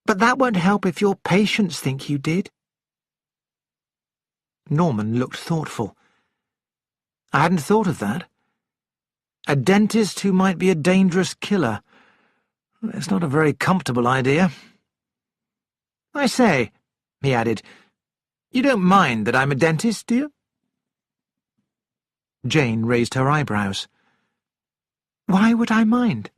[SPEAKER 2] But that won't help if your patients think you did." Norman looked thoughtful. "I hadn't thought of that. A dentist who might be a dangerous killer. It's not a very comfortable idea. I say," he added, "you don't mind that I'm a dentist, do you?" Jane raised her eyebrows. "Why would I mind?"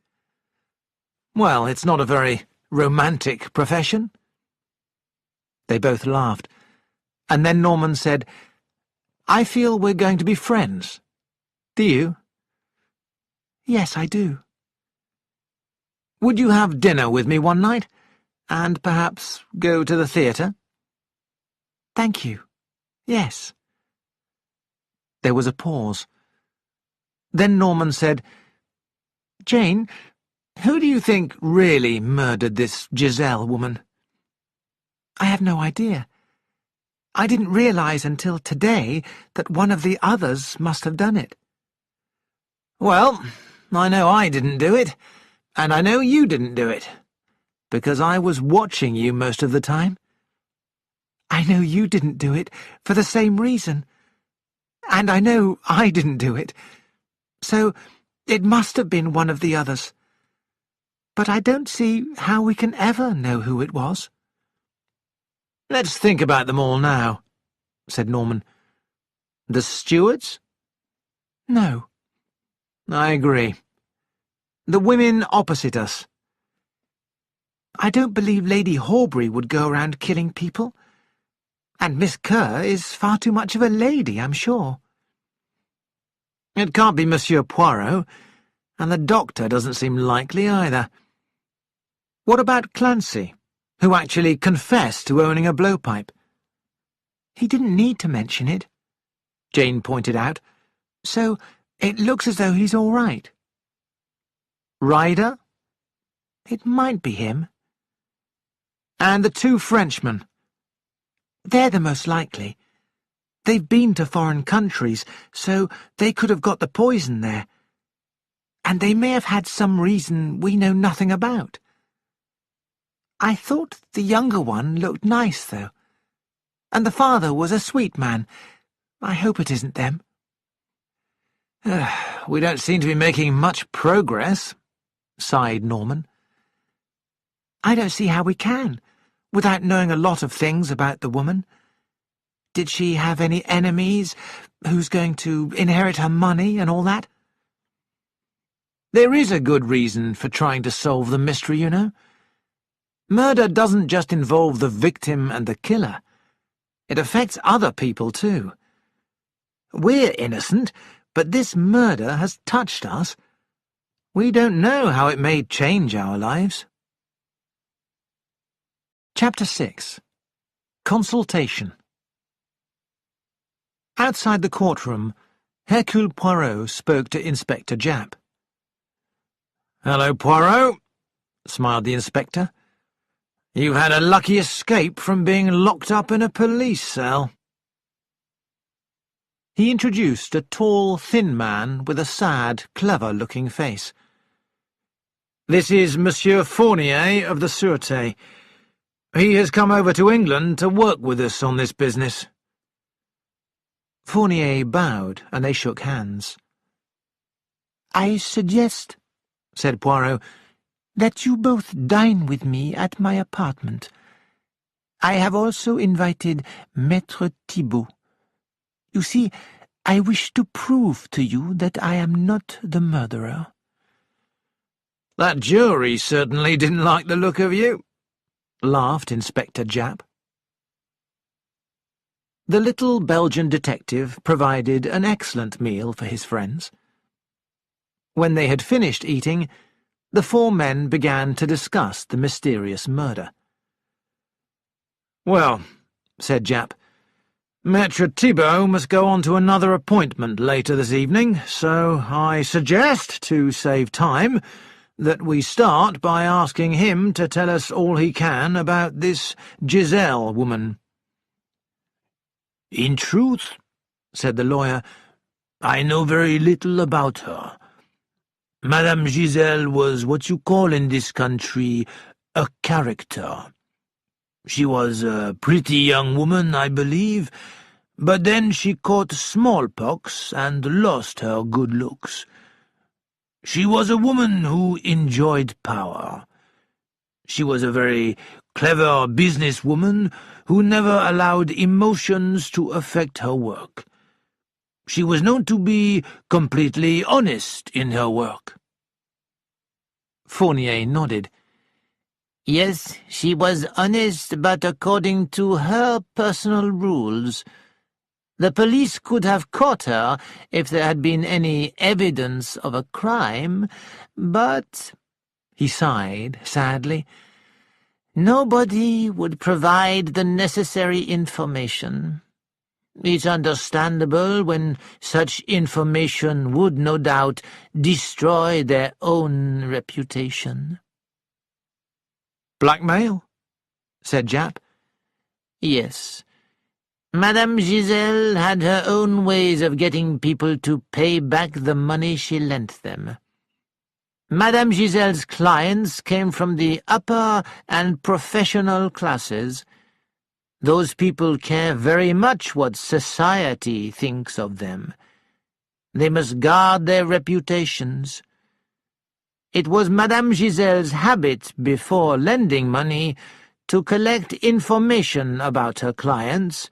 [SPEAKER 2] "Well, it's not a very romantic profession." They both laughed, and then Norman said, "I feel we're going to be friends. Do you?" "Yes, I do." "Would you have dinner with me one night, and perhaps go to the theatre?" "Thank you. Yes." There was a pause. Then Norman said, "Jane, who do you think really murdered this Giselle woman?" "I have no idea. I didn't realize until today that one of the others must have done it." "Well, I know I didn't do it, and I know you didn't do it, because I was watching you most of the time." "I know you didn't do it for the same reason. And I know I didn't do it. So it must have been one of the others. But I don't see how we can ever know who it was." "Let's think about them all now," said Norman. "The stewards?" "No." "I agree. The women opposite us?" "I don't believe Lady Horbury would go around killing people. And Miss Kerr is far too much of a lady, I'm sure." "It can't be Monsieur Poirot, and the doctor doesn't seem likely either. What about Clancy, who actually confessed to owning a blowpipe?" "He didn't need to mention it," Jane pointed out, "so it looks as though he's all right." "Ryder?" "It might be him." "And the two Frenchmen?" "They're the most likely. They've been to foreign countries, so they could have got the poison there. And they may have had some reason we know nothing about. I thought the younger one looked nice, though. And the father was a sweet man. I hope it isn't them." "We don't seem to be making much progress," sighed Norman. "I don't see how we can, without knowing a lot of things about the woman. Did she have any enemies? Who's going to inherit her money and all that?
[SPEAKER 3] There is a good reason for trying to solve the mystery, you know. Murder doesn't just involve the victim and the killer. It affects other people too. We're innocent, but this murder has touched us. We don't know how it may change our lives.
[SPEAKER 2] Chapter 6. Consultation. Outside the courtroom, Hercule Poirot spoke to Inspector Japp.
[SPEAKER 3] "Hello, Poirot," smiled the inspector. "You've had a lucky escape from being locked up in a police cell."
[SPEAKER 2] He introduced a tall, thin man with a sad, clever-looking face.
[SPEAKER 3] "This is Monsieur Fournier of the Sûreté. He has come over to England to work with us on this business."
[SPEAKER 2] Fournier bowed, and they shook hands. "I suggest," said Poirot, "that you both dine with me at my apartment. I have also invited Maître Thibault. You see, I wish to prove to you that I am not the murderer."
[SPEAKER 3] "That jury certainly didn't like the look of you," laughed Inspector Japp.
[SPEAKER 2] The little Belgian detective provided an excellent meal for his friends. When they had finished eating, the four men began to discuss the mysterious murder.
[SPEAKER 3] "Well," said Japp, "Maître Thibault must go on to another appointment later this evening, so I suggest, to save time, that we start by asking him to tell us all he can about this Giselle woman."
[SPEAKER 1] "In truth," said the lawyer, "I know very little about her. Madame Giselle was what you call in this country a character. She was a pretty young woman, I believe, but then she caught smallpox and lost her good looks. She was a woman who enjoyed power. She was a very clever businesswoman who never allowed emotions to affect her work. She was known to be completely honest in her work."
[SPEAKER 2] Fournier nodded.
[SPEAKER 5] "Yes, she was honest, but according to her personal rules. The police could have caught her if there had been any evidence of a crime, but," he sighed sadly, "nobody would provide the necessary information. It's understandable when such information would no doubt destroy their own reputation."
[SPEAKER 2] "Blackmail?" said Japp.
[SPEAKER 5] "Yes. Madame Giselle had her own ways of getting people to pay back the money she lent them. Madame Giselle's clients came from the upper and professional classes. Those people care very much what society thinks of them. They must guard their reputations. It was Madame Giselle's habit, before lending money, to collect information about her clients,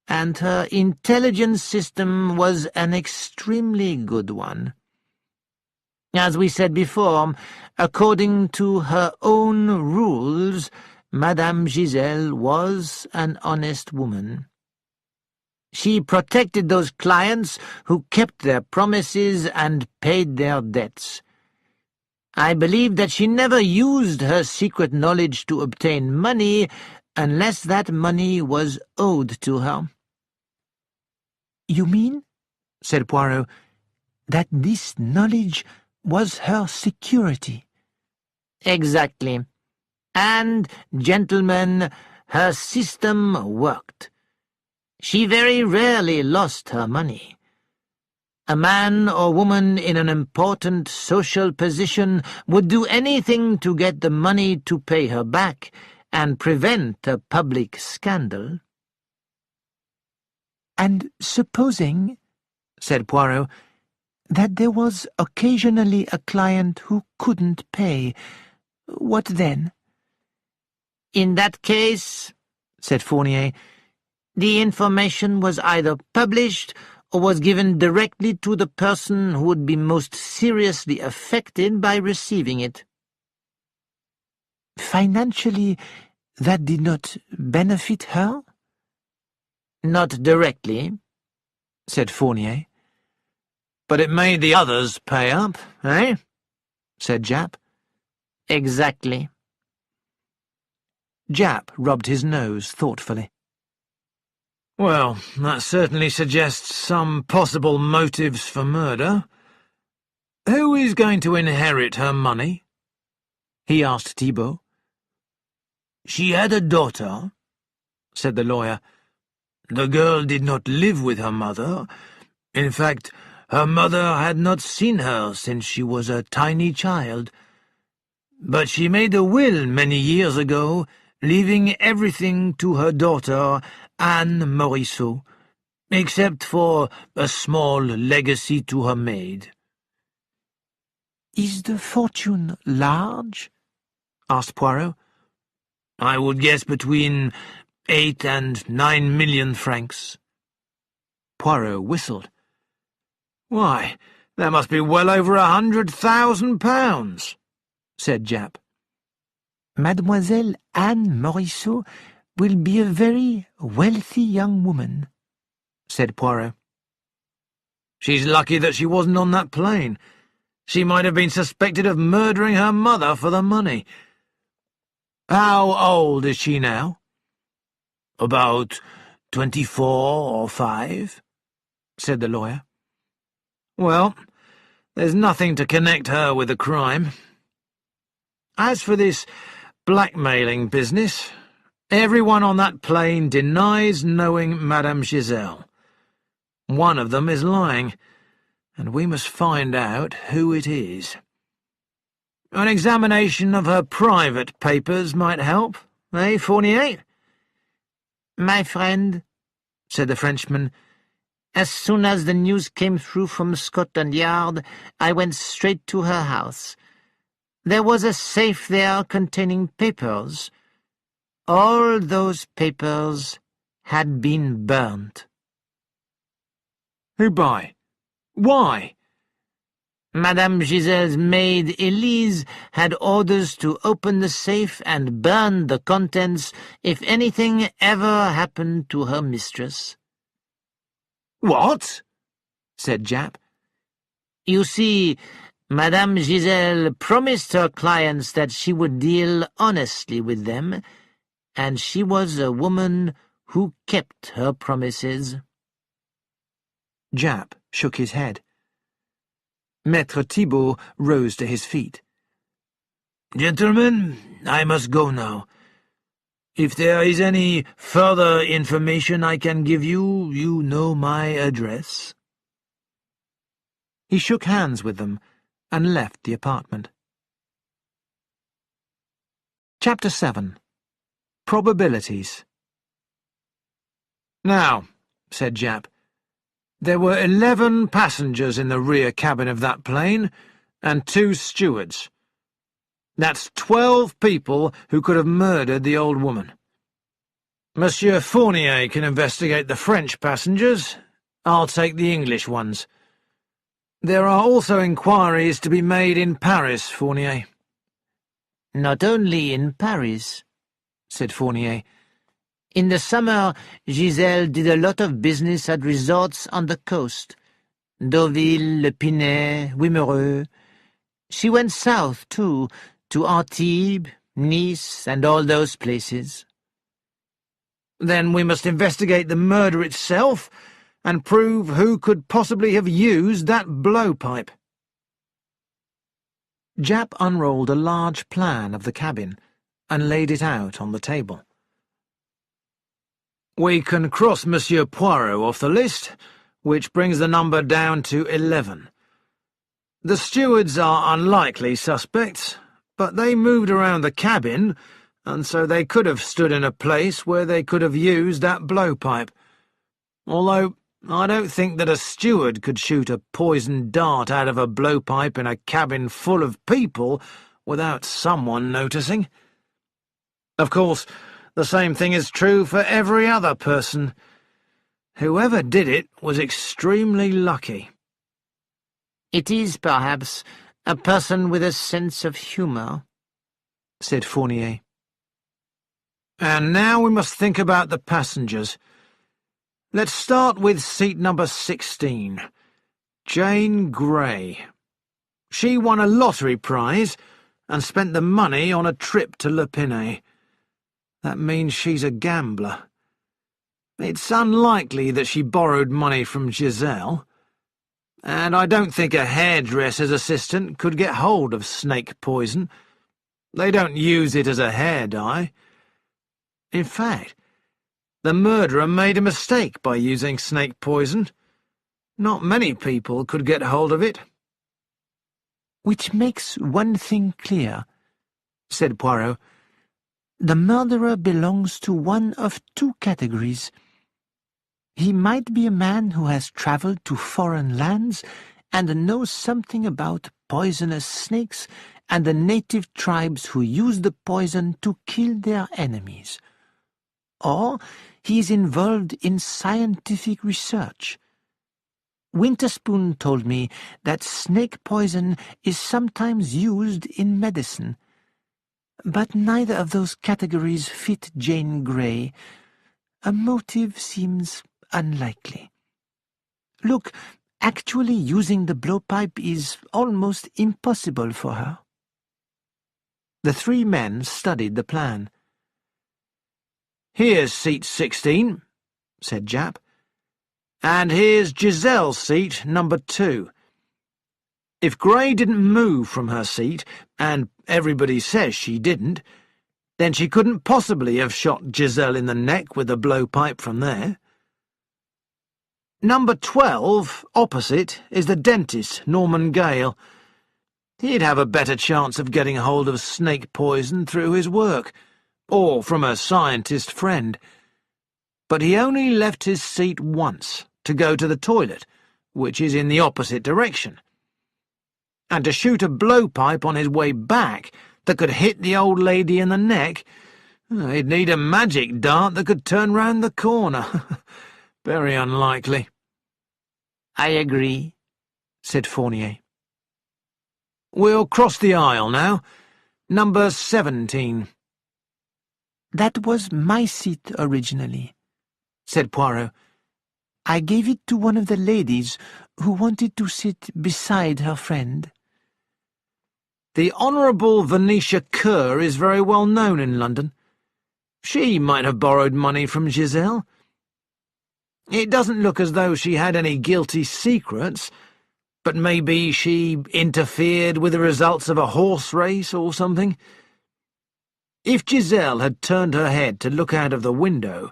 [SPEAKER 5] and her intelligence system was an extremely good one. As we said before, according to her own rules, Madame Giselle was an honest woman. She protected those clients who kept their promises and paid their debts. I believe that she never used her secret knowledge to obtain money unless that money was owed to her."
[SPEAKER 2] "You mean," said Poirot, "that this knowledge was her security?"
[SPEAKER 5] "Exactly. And, gentlemen, her system worked. She very rarely lost her money. A man or woman in an important social position would do anything to get the money to pay her back and prevent a public scandal."
[SPEAKER 2] "And supposing," said Poirot, "that there was occasionally a client who couldn't pay, what then?"
[SPEAKER 5] "In that case," said Fournier, "the information was either published was given directly to the person who would be most seriously affected by receiving it.
[SPEAKER 2] Financially, that did not benefit her?
[SPEAKER 5] Not directly,
[SPEAKER 2] said Fournier.
[SPEAKER 3] But it made the others pay up, eh?
[SPEAKER 2] Said Japp.
[SPEAKER 5] exactly.
[SPEAKER 2] Japp rubbed his nose thoughtfully.
[SPEAKER 3] Well, that certainly suggests some possible motives for murder. Who is going to inherit her money?
[SPEAKER 2] He asked Thibault.
[SPEAKER 3] She had a daughter, said the lawyer. The girl did not live with her mother. In fact, her mother had not seen her since she was a tiny child. But she made a will many years ago, leaving everything to her daughter, Anne Morisot, except for a small legacy to her maid.
[SPEAKER 2] Is the fortune large? Asked Poirot.
[SPEAKER 3] I would guess between 8 and 9 million francs.
[SPEAKER 2] Poirot whistled.
[SPEAKER 3] Why, that must be well over £100,000, said Japp.
[SPEAKER 2] Mademoiselle Anne Morisot will be a very wealthy young woman, said Poirot.
[SPEAKER 3] She's lucky that she wasn't on that plane. She might have been suspected of murdering her mother for the money. How old is she now? About 24 or 5, said the lawyer. Well, there's nothing to connect her with the crime. As for this blackmailing business, everyone on that plane denies knowing Madame Giselle. One of them is lying, and we must find out who it is. An examination of her private papers might help, eh, Fournier?
[SPEAKER 5] My friend, said the Frenchman, as soon as the news came through from Scotland Yard, I went straight to her house. There was a safe there containing papers. All those papers had been burnt.
[SPEAKER 3] Who by? Why?
[SPEAKER 5] Madame Giselle's maid Elise had orders to open the safe and burn the contents if anything ever happened to her mistress.
[SPEAKER 3] What?
[SPEAKER 2] said Japp.
[SPEAKER 5] You see, Madame Giselle promised her clients that she would deal honestly with them, and she was a woman who kept her promises.
[SPEAKER 2] Japp shook his head. Maître Thibault rose to his feet.
[SPEAKER 3] Gentlemen, I must go now. If there is any further information I can give you, you know my address.
[SPEAKER 2] He shook hands with them and left the apartment. Chapter 7. Probabilities.
[SPEAKER 3] Now, said Japp, there were 11 passengers in the rear cabin of that plane, and 2 stewards. That's 12 people who could have murdered the old woman. Monsieur Fournier can investigate the French passengers. I'll take the English ones. There are also inquiries to be made in Paris, Fournier.
[SPEAKER 5] Not only in Paris,
[SPEAKER 2] said Fournier.
[SPEAKER 5] In the summer, Giselle did a lot of business at resorts on the coast. Deauville, Le Pinet, Wimereux. She went south, too, to Antibes, Nice, and all those places.
[SPEAKER 3] Then we must investigate the murder itself and prove who could possibly have used that blowpipe.
[SPEAKER 2] Japp unrolled a large plan of the cabin and laid it out on the table.
[SPEAKER 3] We can cross Monsieur Poirot off the list, which brings the number down to 11. The stewards are unlikely suspects, but they moved around the cabin, and so they could have stood in a place where they could have used that blowpipe. Although I don't think that a steward could shoot a poisoned dart out of a blowpipe in a cabin full of people without someone noticing. Of course, the same thing is true for every other person. Whoever did it was extremely lucky.
[SPEAKER 5] It is, perhaps, a person with a sense of humour,
[SPEAKER 2] said Fournier.
[SPEAKER 3] And now we must think about the passengers. Let's start with seat number 16, Jane Grey. She won a lottery prize and spent the money on a trip to Le Pinay. That means she's a gambler. It's unlikely that she borrowed money from Giselle, and I don't think a hairdresser's assistant could get hold of snake poison. They don't use it as a hair dye. In fact, the murderer made a mistake by using snake poison. Not many people could get hold of it.
[SPEAKER 2] Which makes one thing clear, said Poirot. The murderer belongs to one of two categories. He might be a man who has travelled to foreign lands and knows something about poisonous snakes and the native tribes who use the poison to kill their enemies. Or he is involved in scientific research. Winterspoon told me that snake poison is sometimes used in medicine. But neither of those categories fit Jane Grey. A motive seems unlikely. Look, actually using the blowpipe is almost impossible for her. The three men studied the plan.
[SPEAKER 3] Here's seat 16, said Japp. And here's Giselle's seat, number 2. If Grey didn't move from her seat, and everybody says she didn't, then she couldn't possibly have shot Giselle in the neck with a blowpipe from there. Number 12, opposite, is the dentist, Norman Gale. He'd have a better chance of getting hold of snake poison through his work, or from a scientist friend. But he only left his seat once, to go to the toilet, which is in the opposite direction. And to shoot a blowpipe on his way back that could hit the old lady in the neck, he'd need a magic dart that could turn round the corner. Very unlikely.
[SPEAKER 5] I agree,
[SPEAKER 2] said Fournier.
[SPEAKER 3] We'll cross the aisle now. Number 17.
[SPEAKER 2] That was my seat originally, said Poirot. I gave it to one of the ladies who wanted to sit beside her friend.
[SPEAKER 3] The Honourable Venetia Kerr is very well known in London. She might have borrowed money from Giselle. It doesn't look as though she had any guilty secrets, but maybe she interfered with the results of a horse race or something. If Giselle had turned her head to look out of the window,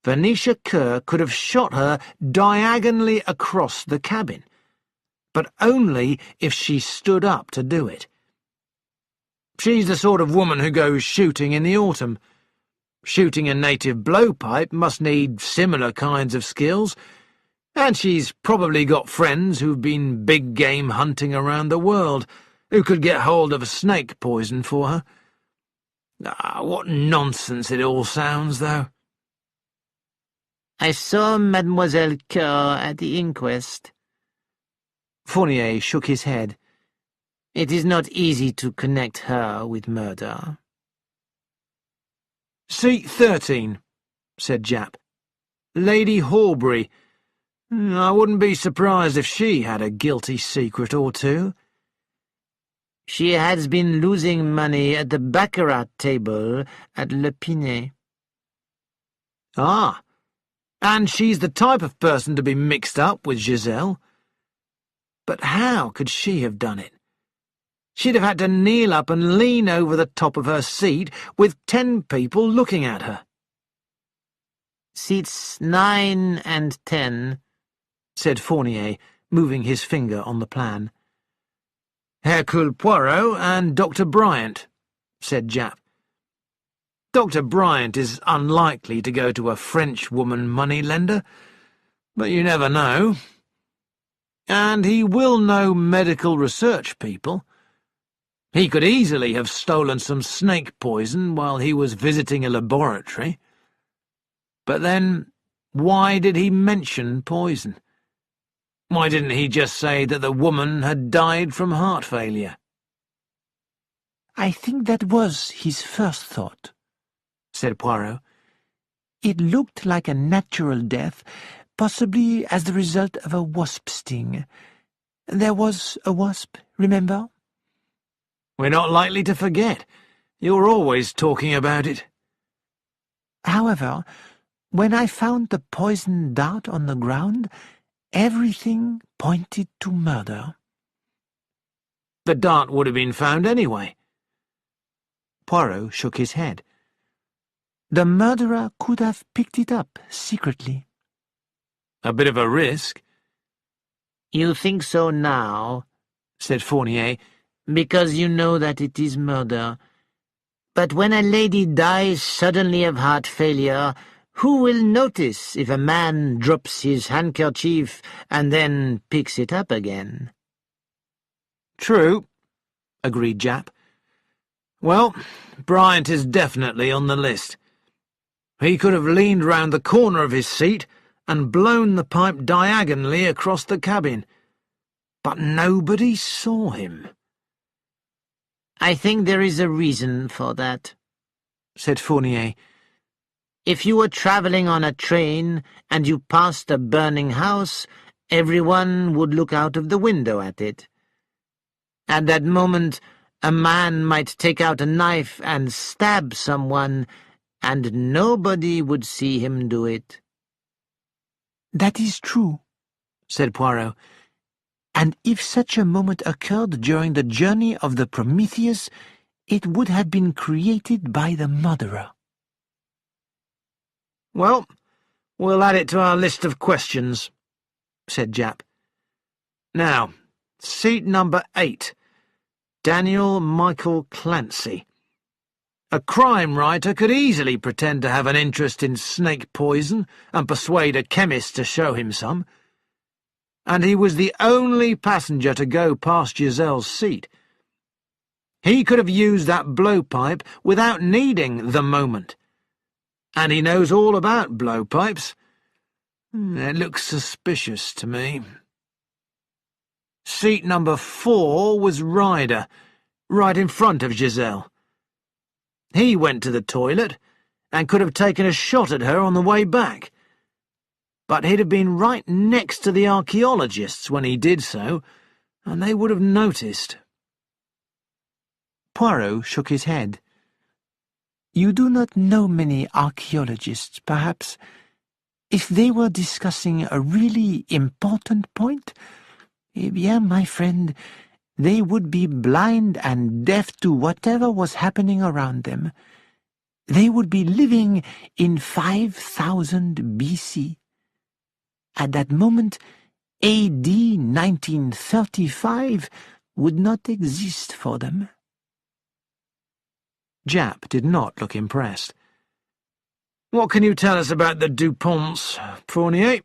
[SPEAKER 3] Venetia Kerr could have shot her diagonally across the cabin, but only if she stood up to do it. She's the sort of woman who goes shooting in the autumn. Shooting a native blowpipe must need similar kinds of skills, and she's probably got friends who've been big game hunting around the world, who could get hold of snake poison for her. What nonsense it all sounds, though.
[SPEAKER 5] I saw Mademoiselle Kerr at the inquest.
[SPEAKER 2] Fournier shook his head.
[SPEAKER 5] It is not easy to connect her with murder.
[SPEAKER 3] Seat 13, said Japp. Lady Horbury. I wouldn't be surprised if she had a guilty secret or two.
[SPEAKER 5] She has been losing money at the baccarat table at Le Pinay.
[SPEAKER 3] Ah, and she's the type of person to be mixed up with Giselle. But how could she have done it? She'd have had to kneel up and lean over the top of her seat with 10 people looking at her.
[SPEAKER 5] Seats 9 and 10,
[SPEAKER 2] said Fournier, moving his finger on the plan.
[SPEAKER 3] Hercule Poirot and Dr. Bryant, said Japp. Dr. Bryant is unlikely to go to a Frenchwoman moneylender, but you never know. And he will know medical research people. He could easily have stolen some snake poison while he was visiting a laboratory. But then Why did he mention poison? Why didn't he just say that the woman had died from heart failure?
[SPEAKER 2] "I think that was his first thought," said Poirot. "It looked like a natural death, possibly as the result of a wasp sting. There was a wasp, remember?"
[SPEAKER 3] We're not likely to forget. You're always talking about it.
[SPEAKER 2] "However, when I found the poisoned dart on the ground, everything pointed to murder."
[SPEAKER 3] The dart would have been found anyway.
[SPEAKER 2] Poirot shook his head. "The murderer could have picked it up secretly."
[SPEAKER 3] A bit of a risk.
[SPEAKER 5] "You think so now,"
[SPEAKER 3] said Fournier.
[SPEAKER 5] "because you know that it is murder. But when a lady dies suddenly of heart failure, who will notice if a man drops his handkerchief and then picks it up again?"
[SPEAKER 3] True, agreed Japp. Well, Bryant is definitely on the list. He could have leaned round the corner of his seat and blown the pipe diagonally across the cabin. But nobody saw him.
[SPEAKER 5] "I think there is a reason for that,"
[SPEAKER 3] said Fournier.
[SPEAKER 5] "If you were travelling on a train and you passed a burning house, everyone would look out of the window at it. At that moment, a man might take out a knife and stab someone, and nobody would see him do it."
[SPEAKER 2] "That is true," said Poirot. "And if such a moment occurred during the journey of the Prometheus, it would have been created by the murderer."
[SPEAKER 3] Well, we'll add it to our list of questions, said Japp. Now, seat number 8. Daniel Michael Clancy. A crime writer could easily pretend to have an interest in snake poison and persuade a chemist to show him some. And he was the only passenger to go past Giselle's seat. He could have used that blowpipe without needing the moment. And he knows all about blowpipes. It looks suspicious to me. Seat number 4 was Ryder, right in front of Giselle. He went to the toilet and could have taken a shot at her on the way back. But he'd have been right next to the archaeologists when he did so, and they would have noticed.
[SPEAKER 2] Poirot shook his head. "You do not know many archaeologists, perhaps. If they were discussing a really important point, eh bien, my friend, they would be blind and deaf to whatever was happening around them. They would be living in 5000 BC. At that moment, AD 1935 would not exist for them."
[SPEAKER 3] Japp did not look impressed. What can you tell us about the Duponts, Fournier?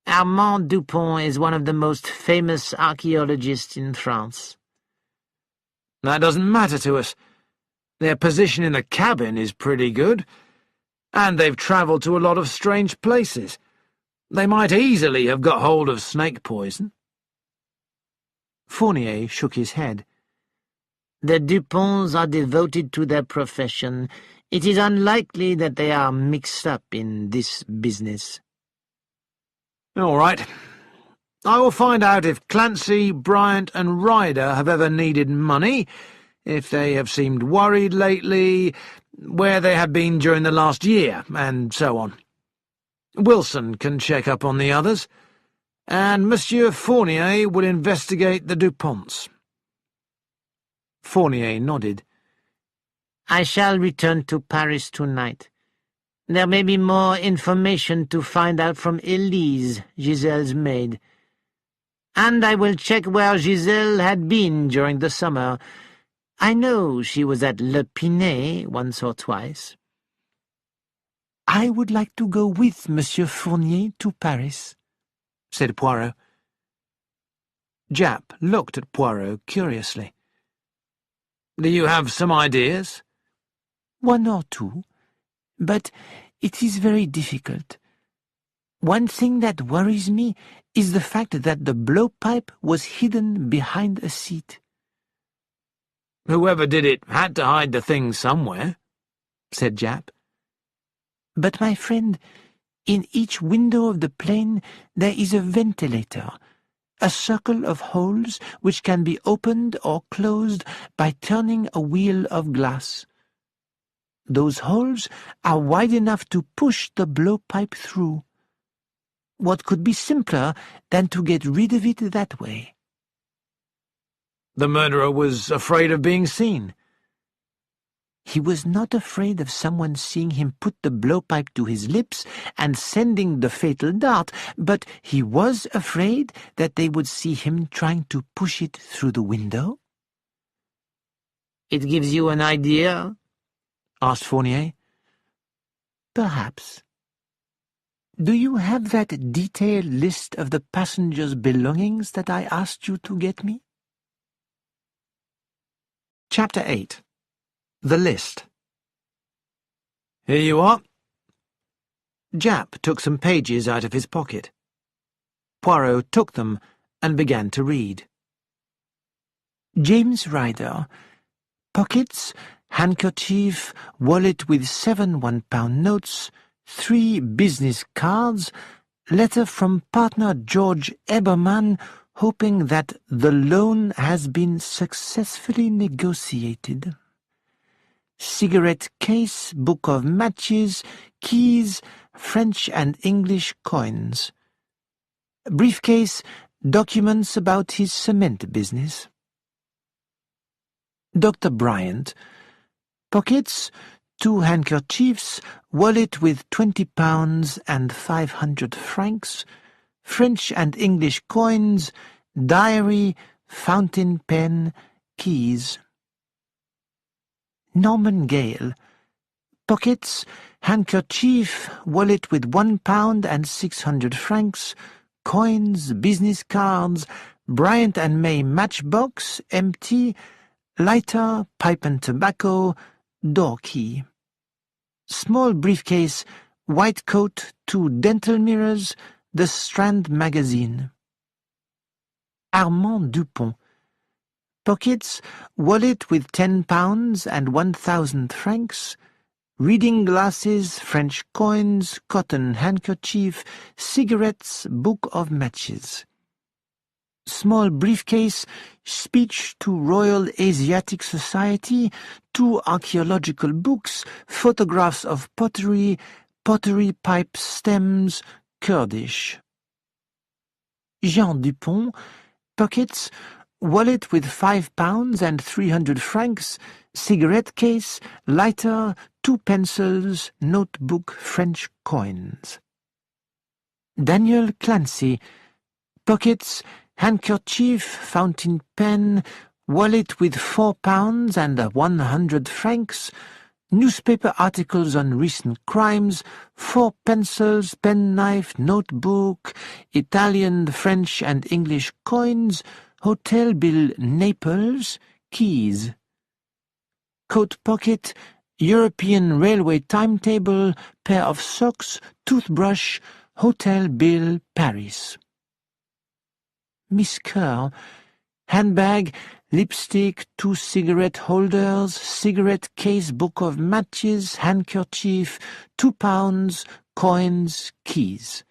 [SPEAKER 5] Armand Dupont is one of the most famous archaeologists in France.
[SPEAKER 3] That doesn't matter to us. Their position in the cabin is pretty good, and they've travelled to a lot of strange places. They might easily have got hold of snake poison.
[SPEAKER 2] Fournier shook his head.
[SPEAKER 5] The Duponts are devoted to their profession. It is unlikely that they are mixed up in this business.
[SPEAKER 3] All right. I will find out if Clancy, Bryant and Ryder have ever needed money, if they have seemed worried lately, where they have been during the last year, and so on. Wilson can check up on the others, and Monsieur Fournier will investigate the Duponts.
[SPEAKER 2] Fournier nodded.
[SPEAKER 5] I shall return to Paris tonight. There may be more information to find out from Elise, Giselle's maid. And I will check where Giselle had been during the summer. I know she was at Le Pinet once or twice.
[SPEAKER 2] "I would like to go with Monsieur Fournier to Paris," said Poirot.
[SPEAKER 3] Japp looked at Poirot curiously. Do you have some ideas?
[SPEAKER 2] "One or two. But
[SPEAKER 5] It is very difficult. One thing that worries me is the fact that the blowpipe was hidden behind a seat.
[SPEAKER 3] Whoever did it had to hide the thing somewhere, said Japp.
[SPEAKER 5] But, my friend, in each window of the plane there is a ventilator, a circle of holes which can be opened or closed by turning a wheel of glass. Those holes are wide enough to push the blowpipe through. What could be simpler than to get rid of it that way?
[SPEAKER 3] The murderer was afraid of being seen.
[SPEAKER 5] He was not afraid of someone seeing him put the blowpipe to his lips and sending the fatal dart, but he was afraid that they would see him trying to push it through the window.
[SPEAKER 2] "It gives you an idea?"
[SPEAKER 5] asked Fournier. "Perhaps. Do you have that detailed list of the passengers' belongings that I asked you to get me?"
[SPEAKER 1] Chapter 8. The List.
[SPEAKER 3] Here you are.
[SPEAKER 1] Japp took some pages out of his pocket. Poirot took them and began to read.
[SPEAKER 5] James Ryder. Pockets, handkerchief, wallet with 7 £1 notes, 3 business cards, letter from partner George Eberman hoping that the loan has been successfully negotiated. Cigarette case, book of matches, keys, French and English coins. Briefcase, documents about his cement business. Dr. Bryant. Pockets, 2 handkerchiefs, wallet with £20 and 500 francs, French and English coins, diary, fountain pen, keys. Norman Gale. Pockets, handkerchief, wallet with £1 and 600 francs, coins, business cards, Bryant and May matchbox, empty, lighter, pipe and tobacco, door key. Small briefcase, white coat, 2 dental mirrors, The Strand magazine. Armand Dupont. Pockets, wallet with £10 and 1,000 francs, reading glasses, French coins, cotton handkerchief, cigarettes, book of matches. Small briefcase, speech to Royal Asiatic Society, 2 archaeological books, photographs of pottery, pottery pipe stems, Kurdish. Jean Dupont. Pockets, wallet with £5 and 300 francs, cigarette case, lighter, 2 pencils, notebook, French coins. Daniel Clancy. Pockets, handkerchief, fountain pen, wallet with £4 and 100 francs, newspaper articles on recent crimes, 4 pencils, penknife, notebook, Italian, French and English coins, hotel bill Naples, keys. Coat pocket, European railway timetable, pair of socks, toothbrush, hotel bill Paris. Miss Kerr. Handbag, lipstick, 2 cigarette holders, cigarette case, book of matches, handkerchief, £2, coins, keys.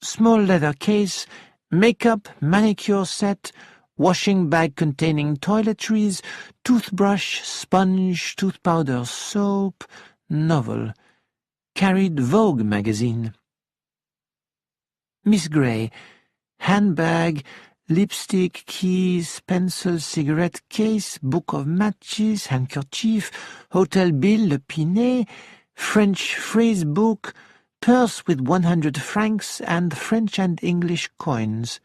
[SPEAKER 5] Small leather case, makeup, manicure set, washing bag containing toiletries, toothbrush, sponge, tooth powder, soap, novel. Carried Vogue magazine. Miss Gray. Handbag, lipstick, keys, pencil, cigarette case, book of matches, handkerchief, hotel bill Le Pinet, French phrase book, purse with 100 francs and French and English coins.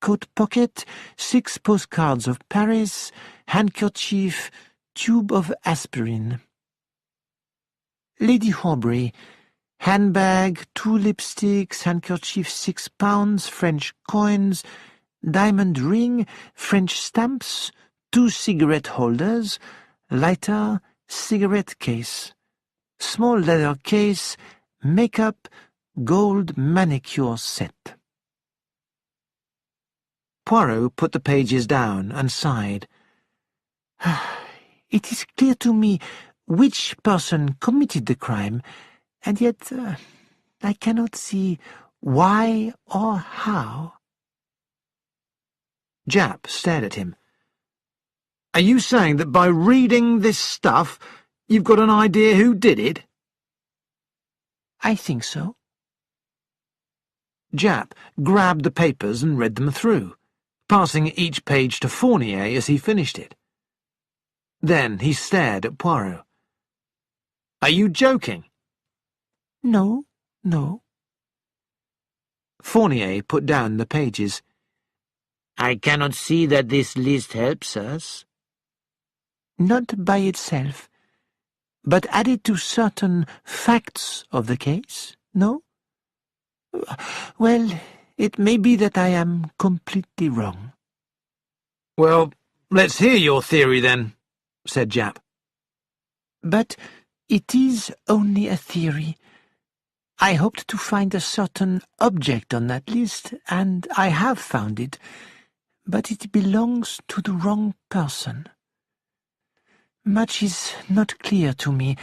[SPEAKER 5] Coat pocket, 6 postcards of Paris, handkerchief, tube of aspirin. Lady Horbury. Handbag, 2 lipsticks, handkerchief, £6, French coins, diamond ring, French stamps, 2 cigarette holders, lighter, cigarette case.
[SPEAKER 2] small leather case, makeup, gold manicure set. Poirot put the pages down and sighed. It is clear to me which person committed the crime, and yet I cannot see why or how.
[SPEAKER 3] Japp stared at him. Are you saying that by reading this stuff, you've got an idea who did it?
[SPEAKER 2] I think so.
[SPEAKER 3] Japp grabbed the papers and read them through, passing each page to Fournier as he finished it. Then he stared at Poirot. Are you joking?
[SPEAKER 2] No, no.
[SPEAKER 3] Fournier put down the pages.
[SPEAKER 5] I cannot see that this list helps us.
[SPEAKER 2] Not by itself, but added to certain facts of the case, no? Well, it may be that I am completely wrong.
[SPEAKER 3] Well, let's hear your theory then, said Japp.
[SPEAKER 2] But it is only a theory. I hoped to find a certain object on that list, and I have found it, but it belongs to the wrong person. Much is not clear to me,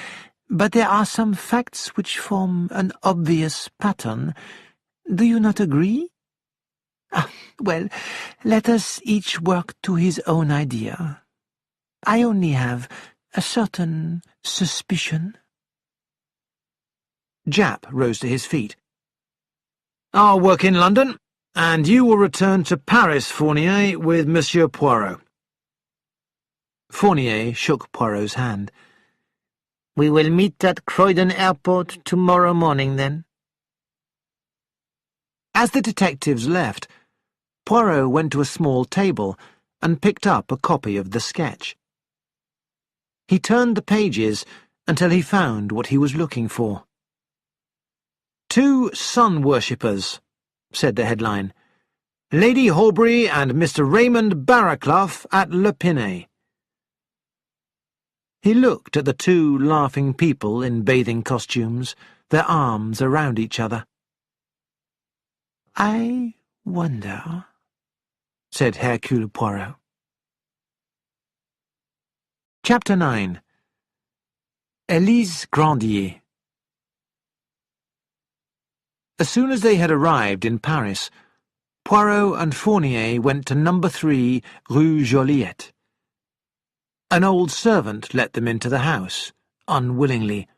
[SPEAKER 2] but there are some facts which form an obvious pattern. Do you not agree? Well, let us each work to his own idea. I only have a certain suspicion.
[SPEAKER 3] Japp rose to his feet. I'll work in London, and you will return to Paris, Fournier, with Monsieur Poirot. Fournier shook Poirot's hand.
[SPEAKER 5] We will meet at Croydon Airport tomorrow morning, then.
[SPEAKER 3] As the detectives left, Poirot went to a small table and picked up a copy of the sketch. He turned the pages until he found what he was looking for. "Two sun-worshippers," said the headline. "Lady Horbury and Mr. Raymond Barraclough at Le Pinet." He looked at the two laughing people in bathing costumes, their arms around each other.
[SPEAKER 2] I wonder,
[SPEAKER 3] said Hercule Poirot. Chapter 9. Élise Grandier. As soon as they had arrived in Paris, Poirot and Fournier went to number 3 Rue Joliette. An old servant let them into the house, unwillingly.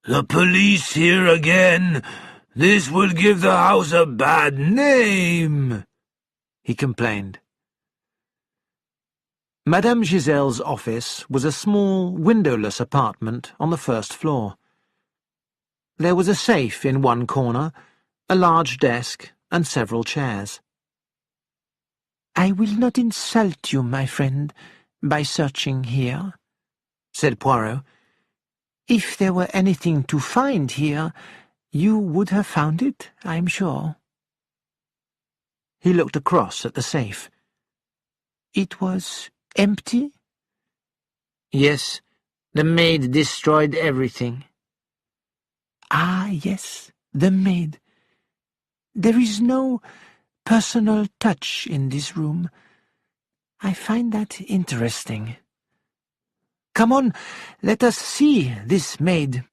[SPEAKER 6] "The police here again! This will give the house a bad name,"
[SPEAKER 3] he complained. Madame Giselle's office was a small, windowless apartment on the first floor. There was a safe in one corner, a large desk, and several chairs.
[SPEAKER 2] I will not insult you, my friend, by searching here,
[SPEAKER 3] said Poirot.
[SPEAKER 2] If there were anything to find here, you would have found it, I am sure.
[SPEAKER 3] He looked across at the safe.
[SPEAKER 2] It was empty?
[SPEAKER 5] Yes, the maid destroyed everything.
[SPEAKER 2] Ah, yes, the maid. There is no personal touch in this room. I find that interesting. Come on, let us see this maid.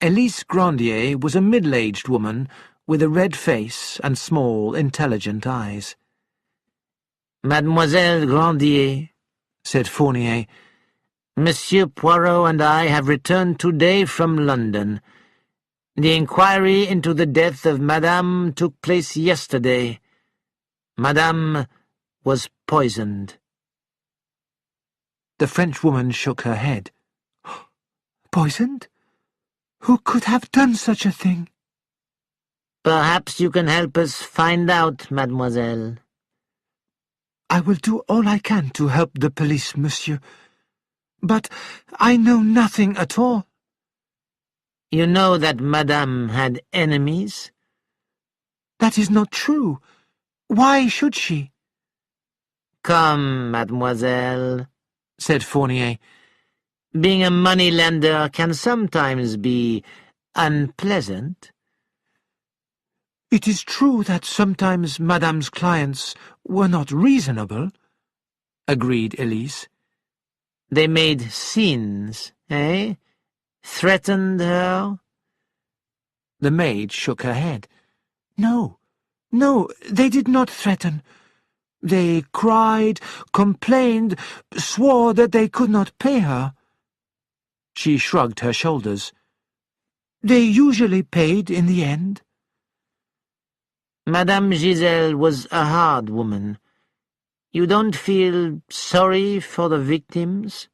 [SPEAKER 3] Élise Grandier was a middle-aged woman with a red face and small, intelligent eyes.
[SPEAKER 5] Mademoiselle Grandier,
[SPEAKER 3] said Fournier,
[SPEAKER 5] Monsieur Poirot and I have returned today from London. The inquiry into the death of Madame took place yesterday. Madame was poisoned.
[SPEAKER 3] The Frenchwoman shook her head.
[SPEAKER 2] Poisoned? Who could have done such a thing?
[SPEAKER 5] Perhaps you can help us find out, mademoiselle.
[SPEAKER 2] I will do all I can to help the police, monsieur. But I know nothing at all.
[SPEAKER 5] You know that Madame had enemies?
[SPEAKER 2] That is not true. Why should she?
[SPEAKER 5] Come, mademoiselle,
[SPEAKER 3] said Fournier.
[SPEAKER 5] Being a money-lender can sometimes be unpleasant.
[SPEAKER 2] It is true that sometimes Madame's clients were not reasonable, agreed Elise.
[SPEAKER 5] They made scenes, eh? Threatened her?
[SPEAKER 2] The maid shook her head. No, they did not threaten. They cried, complained, swore that they could not pay her. She shrugged her shoulders. They usually paid in the end.
[SPEAKER 5] Madame Giselle was a hard woman. You don't feel sorry for the victims?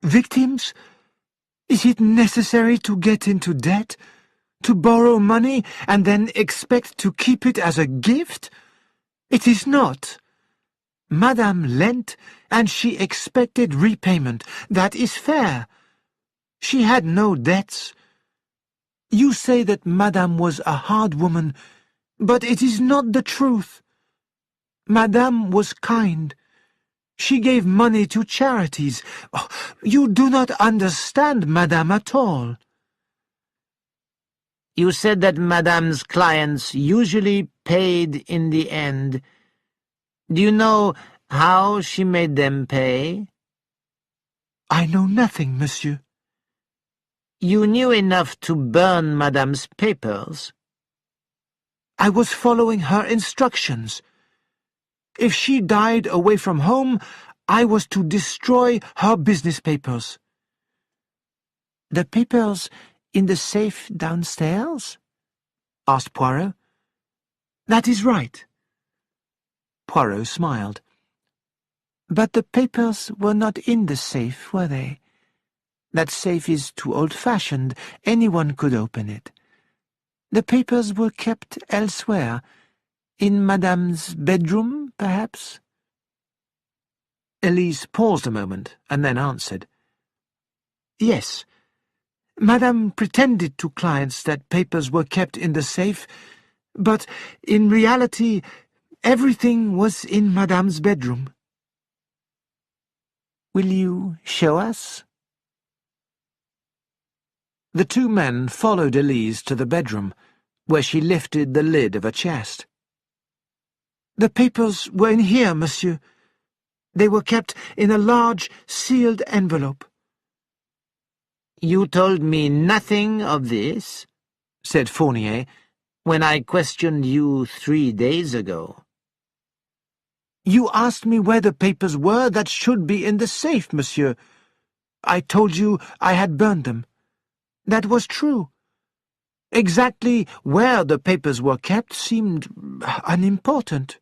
[SPEAKER 2] Victims? Is it necessary to get into debt? To borrow money and then expect to keep it as a gift? It is not. Madame lent, and she expected repayment. That is fair. She had no debts. You say that Madame was a hard woman, but it is not the truth. Madame was kind. She gave money to charities. Oh, you do not understand Madame at all.
[SPEAKER 5] You said that Madame's clients usually paid in the end. Do you know how she made them pay?
[SPEAKER 2] I know nothing, monsieur.
[SPEAKER 5] You knew enough to burn Madame's papers.
[SPEAKER 2] I was following her instructions. If she died away from home, I was to destroy her business papers. The papers in the safe downstairs? Asked Poirot. That is right. Poirot smiled. But the papers were not in the safe, were they? That safe is too old-fashioned. Anyone could open it. The papers were kept elsewhere. In Madame's bedroom, perhaps? Elise paused a moment and then answered. Yes. Madame pretended to clients that papers were kept in the safe, but in reality everything was in Madame's bedroom. Will you show us? The two men followed Elise to the bedroom, where she lifted the lid of a chest. The papers were in here, monsieur. They were kept in a large, sealed envelope.
[SPEAKER 5] You told me nothing of this, said Fournier, when I questioned you 3 days ago.
[SPEAKER 2] You asked me where the papers were that should be in the safe, monsieur. I told you I had burned them. That was true. Exactly where the papers were kept seemed unimportant.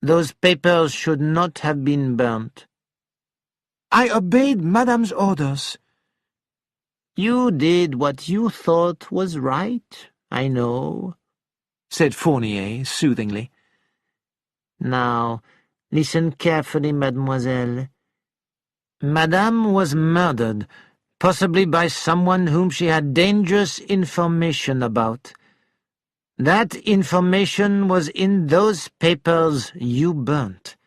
[SPEAKER 5] Those papers should not have been burnt.
[SPEAKER 2] I obeyed Madame's orders.
[SPEAKER 5] You did what you thought was right, I know,
[SPEAKER 2] said Fournier soothingly.
[SPEAKER 5] Now, listen carefully, mademoiselle. Madame was murdered, possibly by someone whom she had dangerous information about. That information was in those papers you burnt.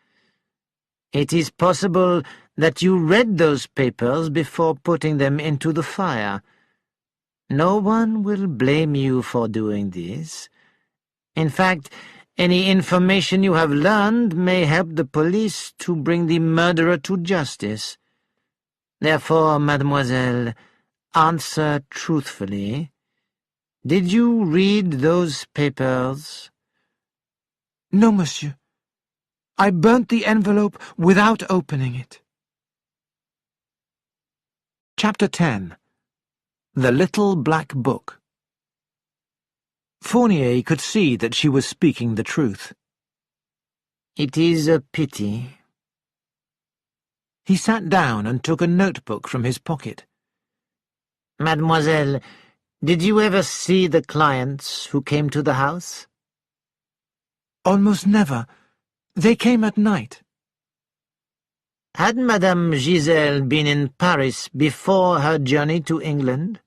[SPEAKER 5] It is possible that you read those papers before putting them into the fire. No one will blame you for doing this. In fact, any information you have learned may help the police to bring the murderer to justice. Therefore, mademoiselle, answer truthfully. Did you read those papers?
[SPEAKER 2] No, monsieur. I burnt the envelope without opening it. Chapter 10. The Little Black Book. Fournier could see that she was speaking the truth.
[SPEAKER 5] It is a pity.
[SPEAKER 2] He sat down and took a notebook from his pocket.
[SPEAKER 5] Mademoiselle, did you ever see the clients who came to the house?
[SPEAKER 2] Almost never. They came at night.
[SPEAKER 5] Had Madame Giselle been in Paris before her journey to England?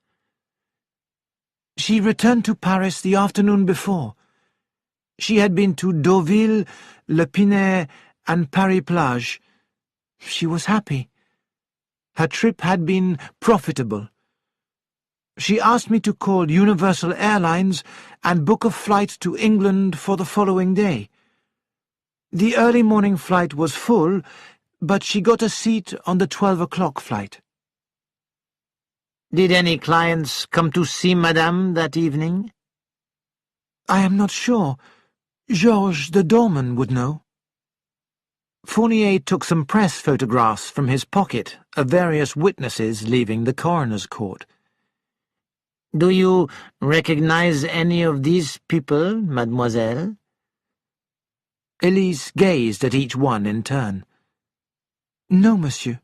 [SPEAKER 2] She returned to Paris the afternoon before. She had been to Deauville, Le Pinet, and Paris-Plage. She was happy. Her trip had been profitable. She asked me to call Universal Airlines and book a flight to England for the following day. The early morning flight was full, but she got a seat on the 12 o'clock flight.
[SPEAKER 5] Did any clients come to see Madame that evening?
[SPEAKER 2] I am not sure. Georges the doorman would know. Fournier took some press photographs from his pocket of various witnesses leaving the coroner's court.
[SPEAKER 5] Do you recognize any of these people, mademoiselle?
[SPEAKER 2] Elise gazed at each one in turn. No, monsieur.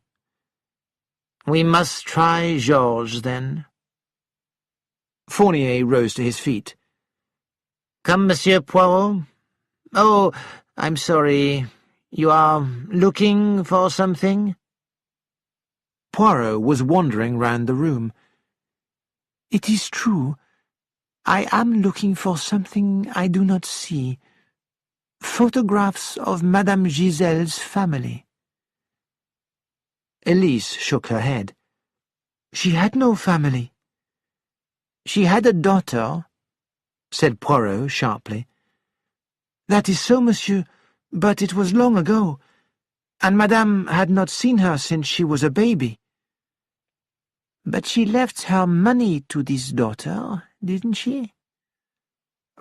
[SPEAKER 5] We must try Georges, then.
[SPEAKER 2] Fournier rose to his feet.
[SPEAKER 5] Come, Monsieur Poirot. Oh, I'm sorry. You are looking for something?
[SPEAKER 2] Poirot was wandering round the room. It is true. I am looking for something I do not see. Photographs of Madame Giselle's family. Elise shook her head. She had no family. She had a daughter, said Poirot sharply. That is so, monsieur, but it was long ago, and Madame had not seen her since she was a baby. But she left her money to this daughter, didn't she?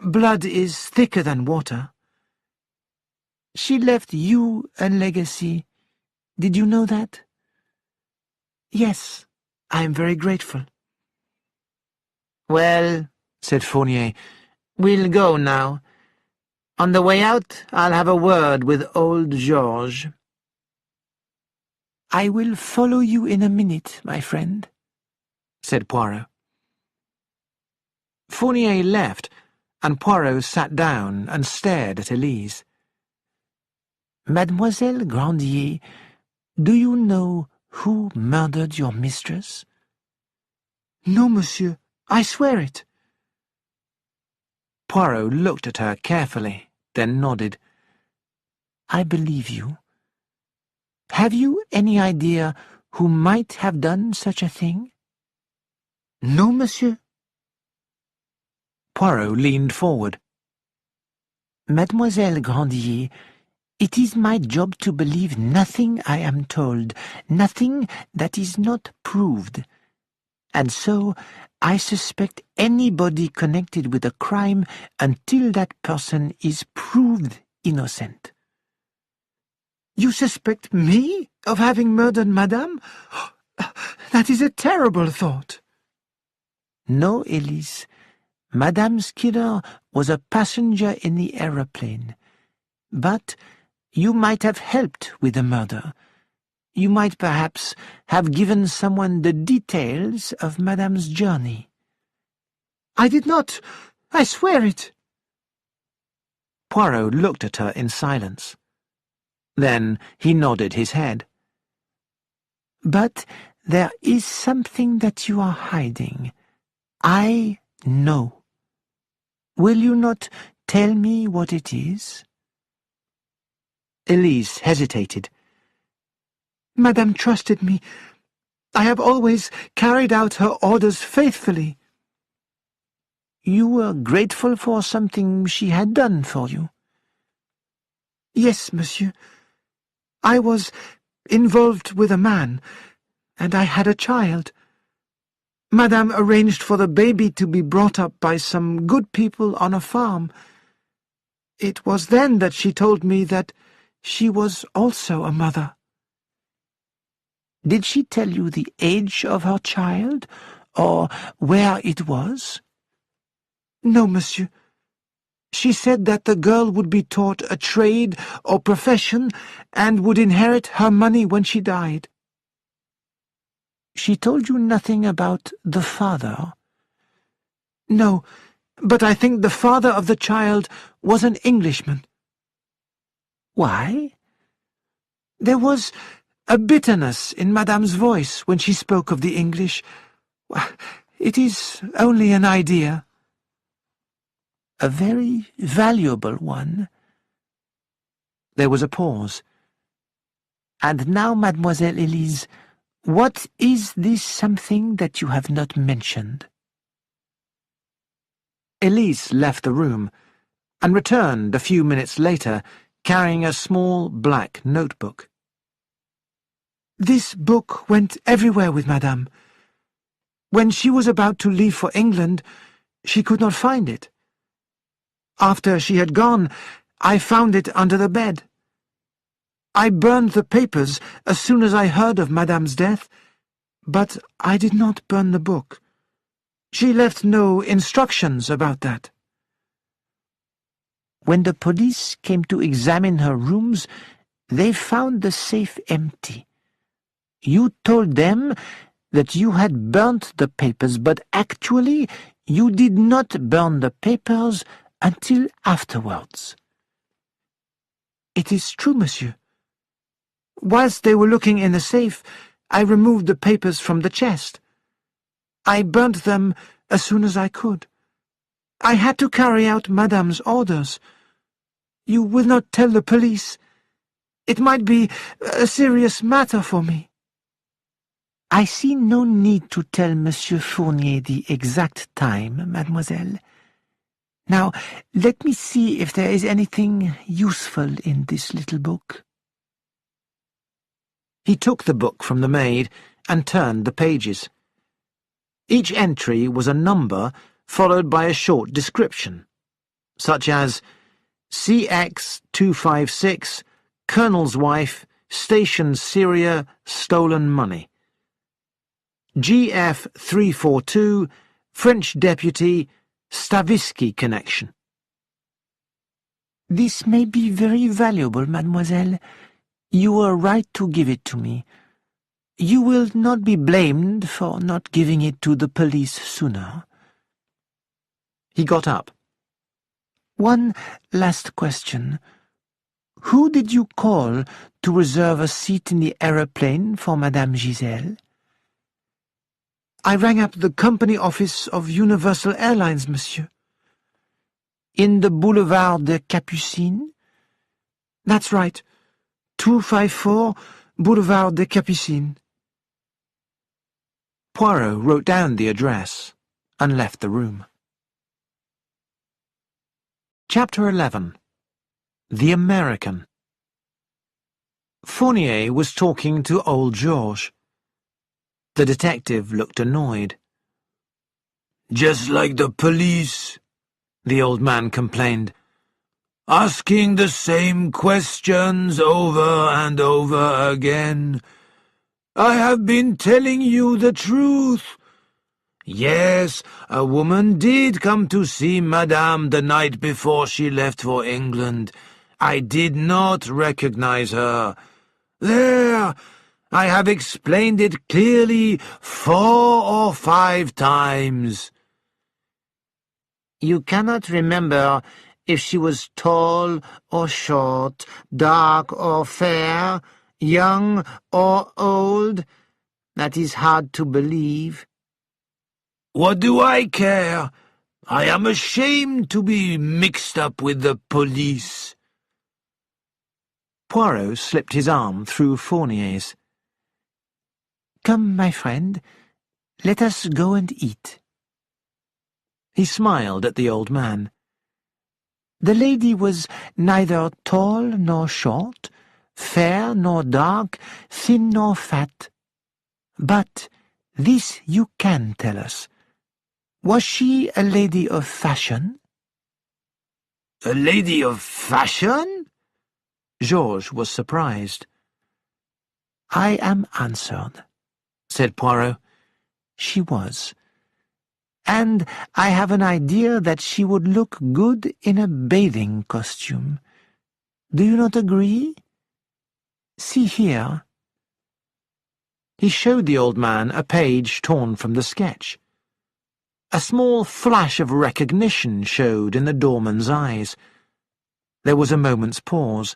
[SPEAKER 2] Blood is thicker than water. She left you a legacy. Did you know that? Yes, I am very grateful.
[SPEAKER 5] Well,
[SPEAKER 2] said Fournier,
[SPEAKER 5] we'll go now. On the way out, I'll have a word with old Georges.
[SPEAKER 2] I will follow you in a minute, my friend, said Poirot. Fournier left, and Poirot sat down and stared at Elise. Mademoiselle Grandier, do you know who murdered your mistress? No, monsieur, I swear it. Poirot looked at her carefully, then nodded. I believe you. Have you any idea who might have done such a thing? No, monsieur. Poirot leaned forward. Mademoiselle Grandier, it is my job to believe nothing I am told, nothing that is not proved. And so I suspect anybody connected with a crime until that person is proved innocent. You suspect me of having murdered Madame? That is a terrible thought. No, Elise. Madame's killer was a passenger in the aeroplane. But you might have helped with the murder. You might perhaps have given someone the details of Madame's journey. I did not. I swear it. Poirot looked at her in silence. Then he nodded his head. But there is something that you are hiding. I know. Will you not tell me what it is? Elise hesitated. Madame trusted me. I have always carried out her orders faithfully. You were grateful for something she had done for you? Yes, monsieur. I was involved with a man, and I had a child. Madame arranged for the baby to be brought up by some good people on a farm. It was then that she told me that she was also a mother. Did she tell you the age of her child, or where it was? No, monsieur. She said that the girl would be taught a trade or profession and would inherit her money when she died. She told you nothing about the father? No, but I think the father of the child was an Englishman. Why? There was a bitterness in Madame's voice when she spoke of the English. It is only an idea. A very valuable one. There was a pause. And now, Mademoiselle Elise,
[SPEAKER 5] What is this something that you have not mentioned?
[SPEAKER 2] Elise left the room and returned a few minutes later carrying a small black notebook.
[SPEAKER 4] This book went everywhere with Madame. When she was about to leave for England, she could not find it. After she had gone, I found it under the bed. I burned the papers as soon as I heard of Madame's death, but I did not burn the book. She left no instructions about that.
[SPEAKER 5] When the police came to examine her rooms, they found the safe empty. You told them that you had burnt the papers, but actually you did not burn the papers until afterwards.
[SPEAKER 4] It is true, monsieur. Whilst they were looking in the safe, I removed the papers from the chest. I burnt them as soon as I could. I had to carry out Madame's orders. You will not tell the police. It might be a serious matter for me.
[SPEAKER 5] I see no need to tell Monsieur Fournier the exact time, mademoiselle. Now, let me see if there is anything useful in this little book.
[SPEAKER 2] He took the book from the maid and turned the pages. Each entry was a number followed by a short description, such as CX-256, Colonel's wife, Station Syria, stolen money. GF-342, French deputy, Stavisky connection.
[SPEAKER 5] This may be very valuable, mademoiselle. You were right to give it to me. You will not be blamed for not giving it to the police sooner.
[SPEAKER 2] He got up.
[SPEAKER 5] One last question. Who did you call to reserve a seat in the aeroplane for Madame Giselle?
[SPEAKER 4] I rang up the company office of Universal Airlines, monsieur.
[SPEAKER 5] In the Boulevard des Capucines?
[SPEAKER 4] That's right. 254 Boulevard des Capucines.
[SPEAKER 2] Poirot wrote down the address and left the room. Chapter 11. The American. Fournier was talking to old Georges. The detective looked annoyed.
[SPEAKER 6] "Just like the police," the old man complained. "Asking the same questions over and over again. I have been telling you the truth. Yes, a woman did come to see Madame the night before she left for England. I did not recognize her. There, I have explained it clearly 4 or 5 times.
[SPEAKER 5] You cannot remember if she was tall or short, dark or fair, young or old? That is hard to believe."
[SPEAKER 6] What do I care? I am ashamed to be mixed up with the police.
[SPEAKER 2] Poirot slipped his arm through Fournier's.
[SPEAKER 5] "Come, my friend, let us go and eat."
[SPEAKER 2] He smiled at the old man.
[SPEAKER 5] The lady was neither tall nor short, fair nor dark, thin nor fat. But this you can tell us. Was she a lady of fashion?
[SPEAKER 6] A lady of fashion?
[SPEAKER 2] Georges was surprised.
[SPEAKER 5] "I am answered," said Poirot. "She was. And I have an idea that she would look good in a bathing costume. Do you not agree? See here."
[SPEAKER 2] He showed the old man a page torn from the sketch. A small flash of recognition showed in the doorman's eyes. There was a moment's pause.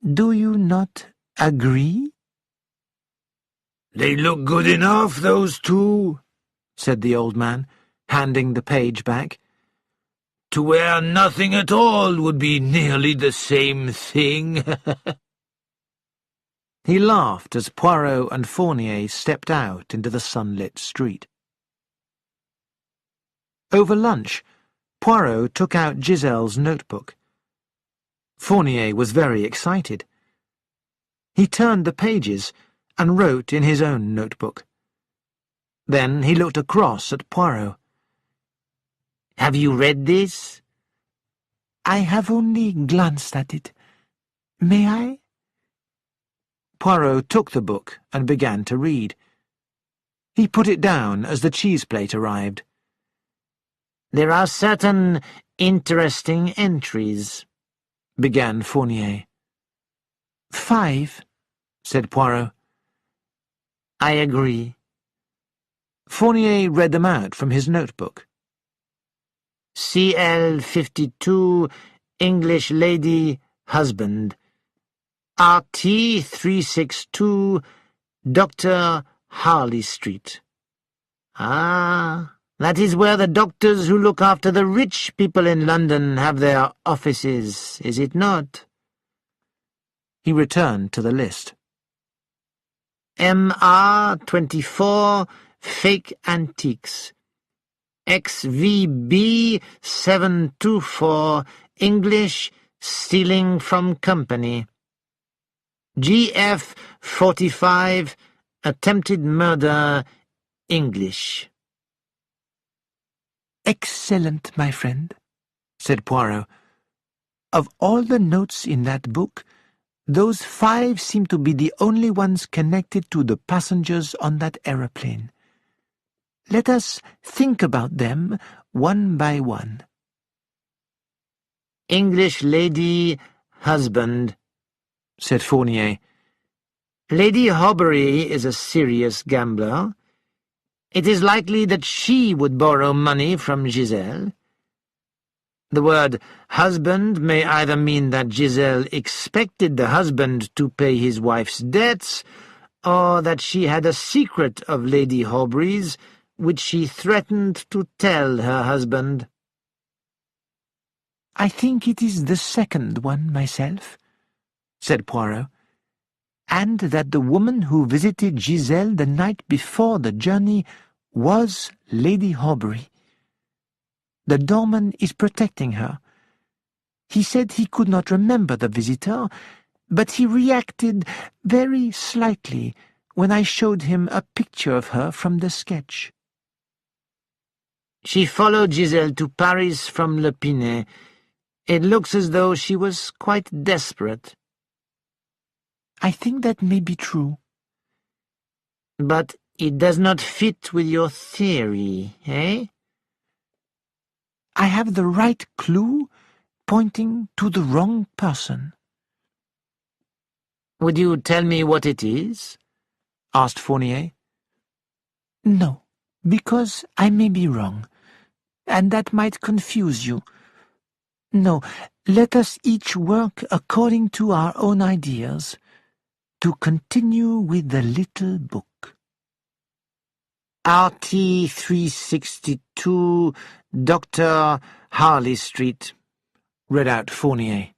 [SPEAKER 5] "Do you not agree?"
[SPEAKER 6] They look good enough, those two,
[SPEAKER 2] said the old man, handing the page back.
[SPEAKER 6] To wear nothing at all would be nearly the same thing.
[SPEAKER 2] He laughed as Poirot and Fournier stepped out into the sunlit street. Over lunch, Poirot took out Giselle's notebook. Fournier was very excited. He turned the pages and wrote in his own notebook. Then he looked across at Poirot.
[SPEAKER 5] "Have you read this?"
[SPEAKER 4] "I have only glanced at it. May I?"
[SPEAKER 2] Poirot took the book and began to read. He put it down as the cheese plate arrived.
[SPEAKER 5] "There are certain interesting entries,"
[SPEAKER 2] began Fournier.
[SPEAKER 4] 5,
[SPEAKER 2] said Poirot.
[SPEAKER 5] "I agree."
[SPEAKER 2] Fournier read them out from his notebook.
[SPEAKER 5] CL 52, English lady, husband. RT 362, Dr. Harley Street. Ah, that is where the doctors who look after the rich people in London have their offices, is it not?
[SPEAKER 2] He returned to the list.
[SPEAKER 5] MR 24, Fake Antiques. XVB 724, English, Stealing from Company. GF 45, Attempted Murder, English.
[SPEAKER 4] "Excellent, my friend," said Poirot. "Of all the notes in that book, those 5 seem to be the only ones connected to the passengers on that aeroplane. Let us think about them one by one."
[SPEAKER 5] English lady, husband,
[SPEAKER 2] said Fournier.
[SPEAKER 5] Lady Horbury is a serious gambler. It is likely that she would borrow money from Giselle. The word husband may either mean that Giselle expected the husband to pay his wife's debts, or that she had a secret of Lady Horbury's which she threatened to tell her husband.
[SPEAKER 4] "I think it is the second one myself," said Poirot, "and that the woman who visited Giselle the night before the journey was Lady Horbury. The doorman is protecting her. He said he could not remember the visitor, but he reacted very slightly when I showed him a picture of her from the sketch."
[SPEAKER 5] She followed Giselle to Paris from Le Pinet. It looks as though she was quite desperate.
[SPEAKER 4] "I think that may be true."
[SPEAKER 5] "But it does not fit with your theory, eh?"
[SPEAKER 4] "I have the right clue pointing to the wrong person."
[SPEAKER 5] "Would you tell me what it is?"
[SPEAKER 2] asked Fournier.
[SPEAKER 4] "No, because I may be wrong, and that might confuse you. No, let us each work according to our own ideas. To continue with the little book.
[SPEAKER 5] RT 362, Dr. Harley Street,
[SPEAKER 2] read out Fournier.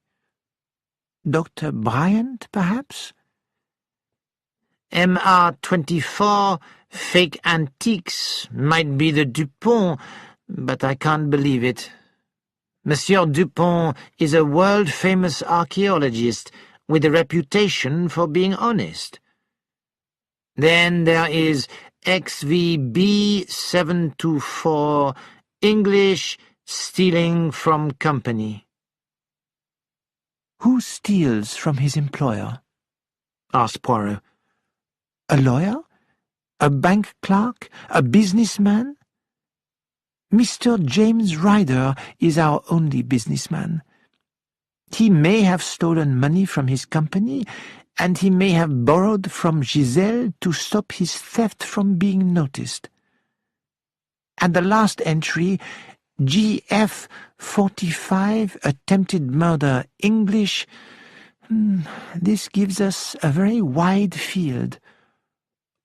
[SPEAKER 4] Dr. Bryant, perhaps?
[SPEAKER 5] MR 24, Fake Antiques, might be the Dupont, but I can't believe it. Monsieur Dupont is a world-famous archaeologist with a reputation for being honest. Then there is XVB 724, English, Stealing from Company.
[SPEAKER 4] Who steals from his employer?
[SPEAKER 2] asked Poirot.
[SPEAKER 4] A lawyer? A bank clerk? A businessman? Mr. James Ryder is our only businessman. He may have stolen money from his company, and he may have borrowed from Giselle to stop his theft from being noticed. And the last entry, GF 45, Attempted Murder, English, this gives us a very wide field.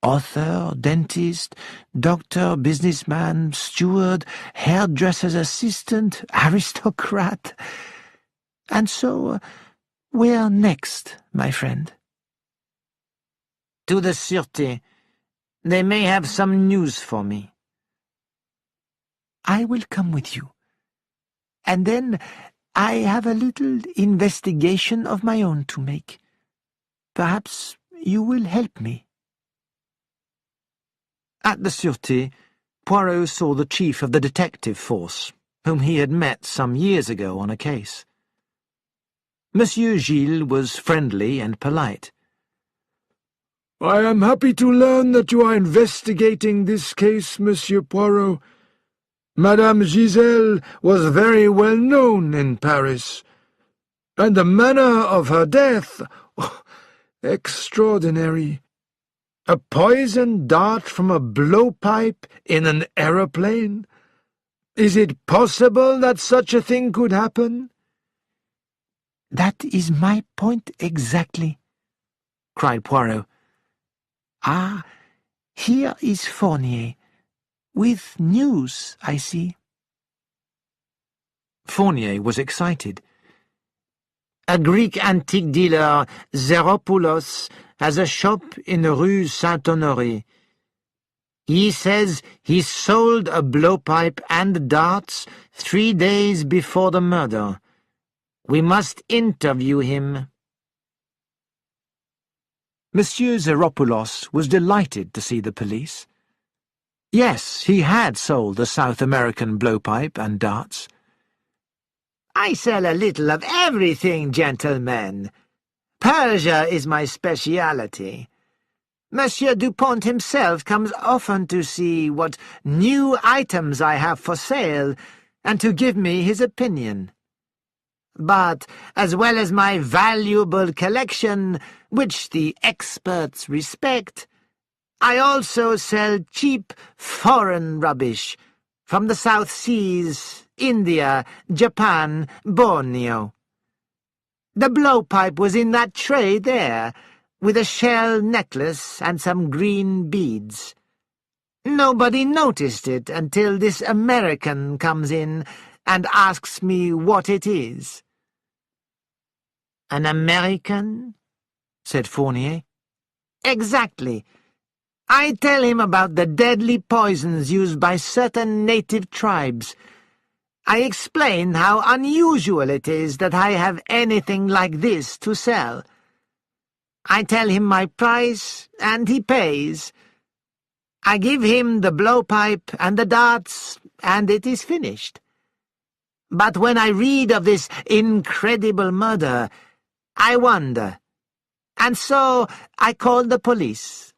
[SPEAKER 4] Author, dentist, doctor, businessman, steward, hairdresser's assistant, aristocrat. And so, where next, my friend?
[SPEAKER 5] To the Sûreté. They may have some news for me.
[SPEAKER 4] I will come with you. And then I have a little investigation of my own to make. Perhaps you will help me.
[SPEAKER 2] At the Sûreté, Poirot saw the chief of the detective force, whom he had met some years ago on a case. Monsieur Gilles was friendly and polite.
[SPEAKER 6] "I am happy to learn that you are investigating this case, Monsieur Poirot. Madame Giselle was very well known in Paris, and the manner of her death, extraordinary. A poisoned dart from a blowpipe in an aeroplane? Is it possible that such a thing could happen?"
[SPEAKER 4] That is my point exactly, cried Poirot. Ah, here is Fournier. With news, I see.
[SPEAKER 2] Fournier was excited.
[SPEAKER 5] A Greek antique dealer, Zeropoulos, has a shop in the Rue Saint-Honoré. He says he sold a blowpipe and darts 3 days before the murder. We must interview him.
[SPEAKER 2] Monsieur Zeropoulos was delighted to see the police. Yes, he had sold the South American blowpipe and darts.
[SPEAKER 5] I sell a little of everything, gentlemen. Persia is my speciality. Monsieur Dupont himself comes often to see what new items I have for sale, and to give me his opinion. But, as well as my valuable collection, which the experts respect, I also sell cheap foreign rubbish from the South Seas, India, Japan, Borneo. The blowpipe was in that tray there, with a shell necklace and some green beads. Nobody noticed it until this American comes in and asks me what it is. An American?
[SPEAKER 2] Said Fournier.
[SPEAKER 5] Exactly. I tell him about the deadly poisons used by certain native tribes. I explain how unusual it is that I have anything like this to sell. I tell him my price, and he pays. I give him the blowpipe and the darts, and it is finished. But when I read of this incredible murder, I wonder, and so I call the police.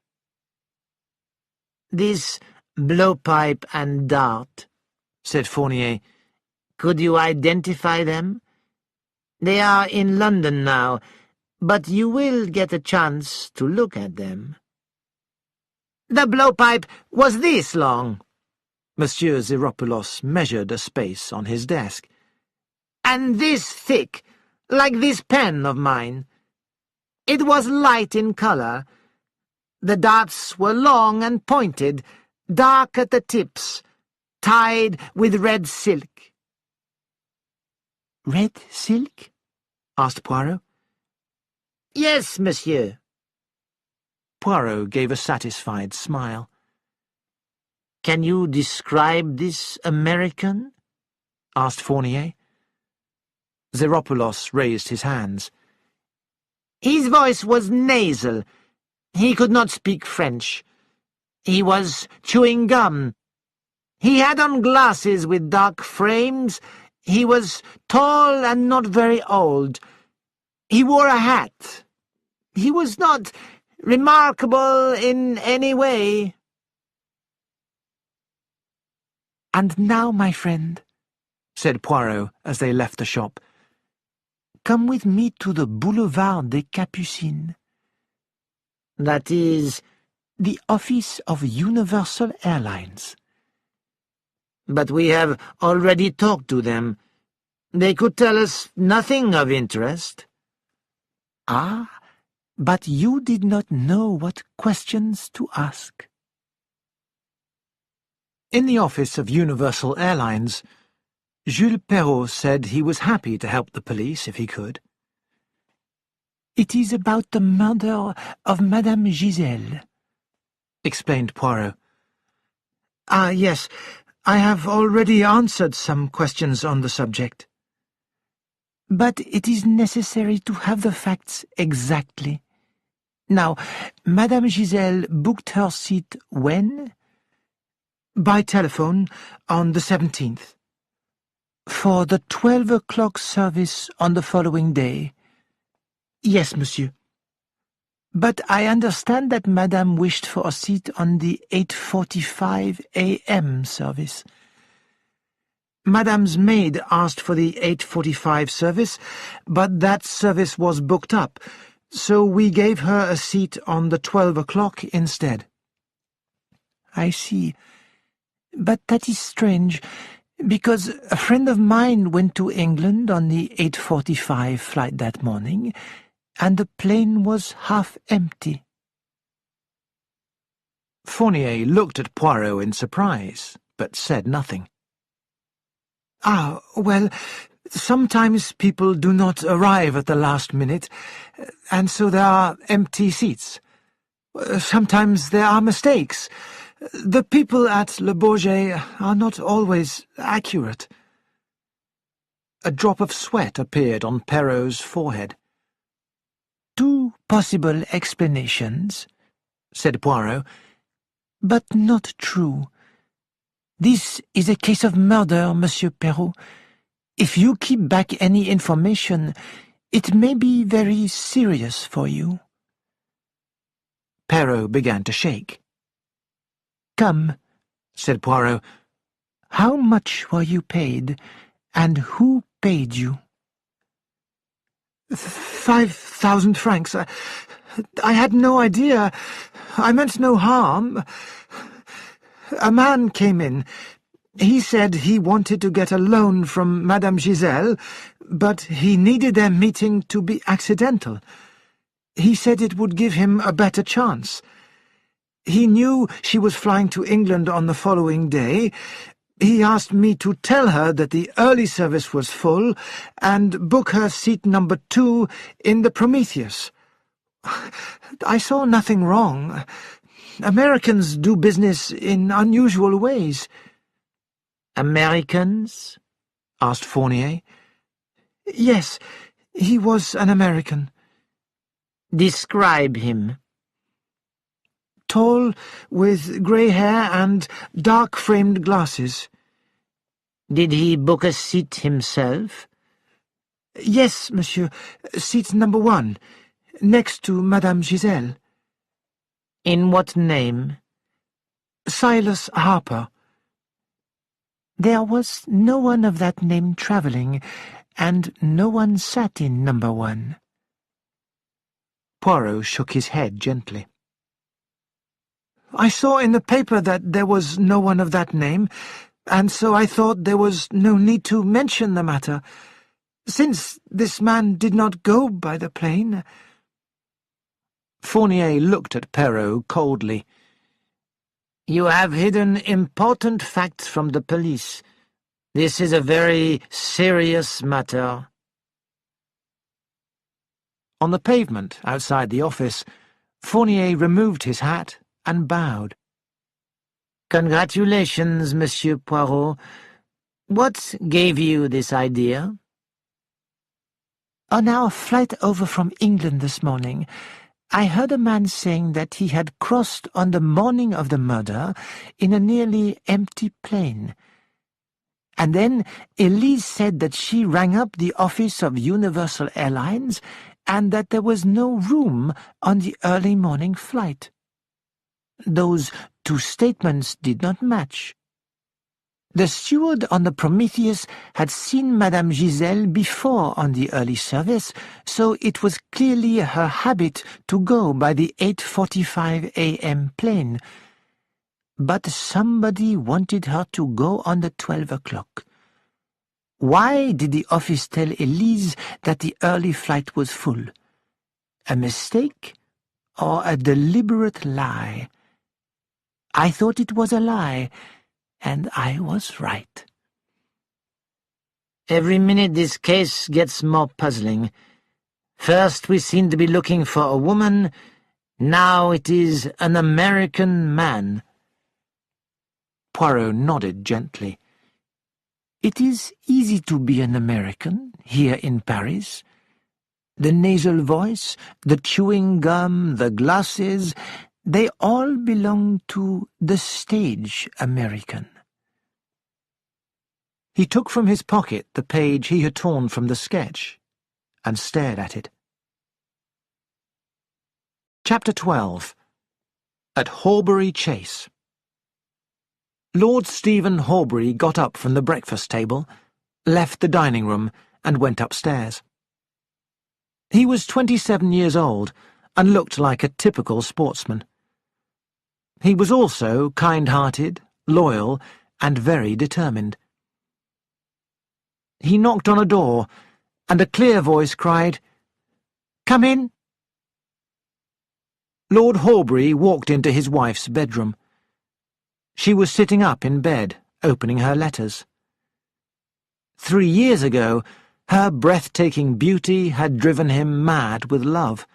[SPEAKER 5] This blowpipe and dart, said Fournier. Could you identify them? They are in London now, but you will get a chance to look at them. The blowpipe was this long.
[SPEAKER 2] Monsieur Zeropoulos measured a space on his desk.
[SPEAKER 5] And this thick, like this pen of mine. It was light in colour. The darts were long and pointed, dark at the tips, tied with red silk.
[SPEAKER 4] Red silk? Asked Poirot.
[SPEAKER 5] Yes, monsieur.
[SPEAKER 2] Poirot gave a satisfied smile.
[SPEAKER 5] Can you describe this American?
[SPEAKER 2] Asked Fournier. Zeropoulos raised his hands.
[SPEAKER 5] His voice was nasal. He could not speak French. He was chewing gum. He had on glasses with dark frames. He was tall and not very old. He wore a hat. He was not remarkable in any way.
[SPEAKER 4] And now, my friend,
[SPEAKER 2] said Poirot as they left the shop,
[SPEAKER 4] come with me to the Boulevard des Capucines.
[SPEAKER 5] That is
[SPEAKER 4] the office of Universal Airlines.
[SPEAKER 5] But we have already talked to them. They could tell us nothing of interest.
[SPEAKER 4] Ah, but you did not know what questions to ask.
[SPEAKER 2] In the office of Universal Airlines, Jules Perrault said he was happy to help the police if he could.
[SPEAKER 4] It is about the murder of Madame Giselle," explained Poirot. "Ah, yes. I have already answered some questions on the subject." "But it is necessary to have the facts exactly. Now, Madame Giselle booked her seat when?" "By telephone on the 17th. "For the 12 o'clock service on the following day?" "Yes, monsieur." "But I understand that Madame wished for a seat on the 8:45 a.m. service." "Madame's maid asked for the 8:45 service, but that service was booked up, so we gave her a seat on the 12 o'clock instead." "I see. But that is strange, because a friend of mine went to England on the 8:45 flight that morning, and the plane was half empty."
[SPEAKER 2] Fournier looked at Poirot in surprise, but said nothing.
[SPEAKER 4] "Ah, well, sometimes people do not arrive at the last minute, and so there are empty seats. Sometimes there are mistakes. The people at Le Bourget are not always accurate."
[SPEAKER 2] A drop of sweat appeared on Perrault's forehead.
[SPEAKER 4] "Two possible explanations," said Poirot, "but not true. This is a case of murder, Monsieur Perrault. If you keep back any information, it may be very serious for you."
[SPEAKER 2] Perrault began to shake.
[SPEAKER 4] "Come," said Poirot. "How much were you paid, and who paid you?" 5,000 francs. I had no idea. I meant no harm. A man came in. He said he wanted to get a loan from Madame Giselle, but he needed their meeting to be accidental. He said it would give him a better chance. He knew she was flying to England on the following day. He asked me to tell her that the early service was full and book her seat number 2 in the Prometheus. I saw nothing wrong. Americans do business in unusual ways."
[SPEAKER 5] "Americans?"
[SPEAKER 2] asked Fournier.
[SPEAKER 4] "Yes, he was an American."
[SPEAKER 5] "Describe him."
[SPEAKER 4] "Tall, with grey hair and dark-framed glasses."
[SPEAKER 5] "Did he book a seat himself?"
[SPEAKER 4] "Yes, monsieur. Seat number 1, next to Madame Giselle."
[SPEAKER 5] "In what name?"
[SPEAKER 4] "Silas Harper." "There was no one of that name travelling, and no one sat in number 1.
[SPEAKER 2] Poirot shook his head gently.
[SPEAKER 4] "I saw in the paper that there was no one of that name, and so I thought there was no need to mention the matter, since this man did not go by the plane."
[SPEAKER 2] Fournier looked at Perrault coldly.
[SPEAKER 5] "You have hidden important facts from the police. This is a very serious matter."
[SPEAKER 2] On the pavement outside the office, Fournier removed his hat and bowed.
[SPEAKER 5] "Congratulations, Monsieur Poirot. What gave you this idea?"
[SPEAKER 4] "On our flight over from England this morning, I heard a man saying that he had crossed on the morning of the murder in a nearly empty plane. And then Elise said that she rang up the office of Universal Airlines and that there was no room on the early morning flight. Those two statements did not match. The steward on the Prometheus had seen Madame Giselle before on the early service, so it was clearly her habit to go by the 8:45 a.m. plane. But somebody wanted her to go on the 12 o'clock. Why did the office tell Elise that the early flight was full? A mistake or a deliberate lie? I thought it was a lie, and I was right.
[SPEAKER 5] Every minute this case gets more puzzling. First we seem to be looking for a woman, now it is an American man."
[SPEAKER 2] Poirot nodded gently. "It is easy to be an American, here in Paris. The nasal voice, the chewing gum, the glasses, they all belong to the stage American." He took from his pocket the page he had torn from the sketch and stared at it. Chapter 12. At Horbury Chase. Lord Stephen Horbury got up from the breakfast table, left the dining room, and went upstairs. He was 27 years old and looked like a typical sportsman. He was also kind-hearted, loyal, and very determined. He knocked on a door, and a clear voice cried, "Come in." Lord Horbury walked into his wife's bedroom. She was sitting up in bed, opening her letters. 3 years ago, her breathtaking beauty had driven him mad with love.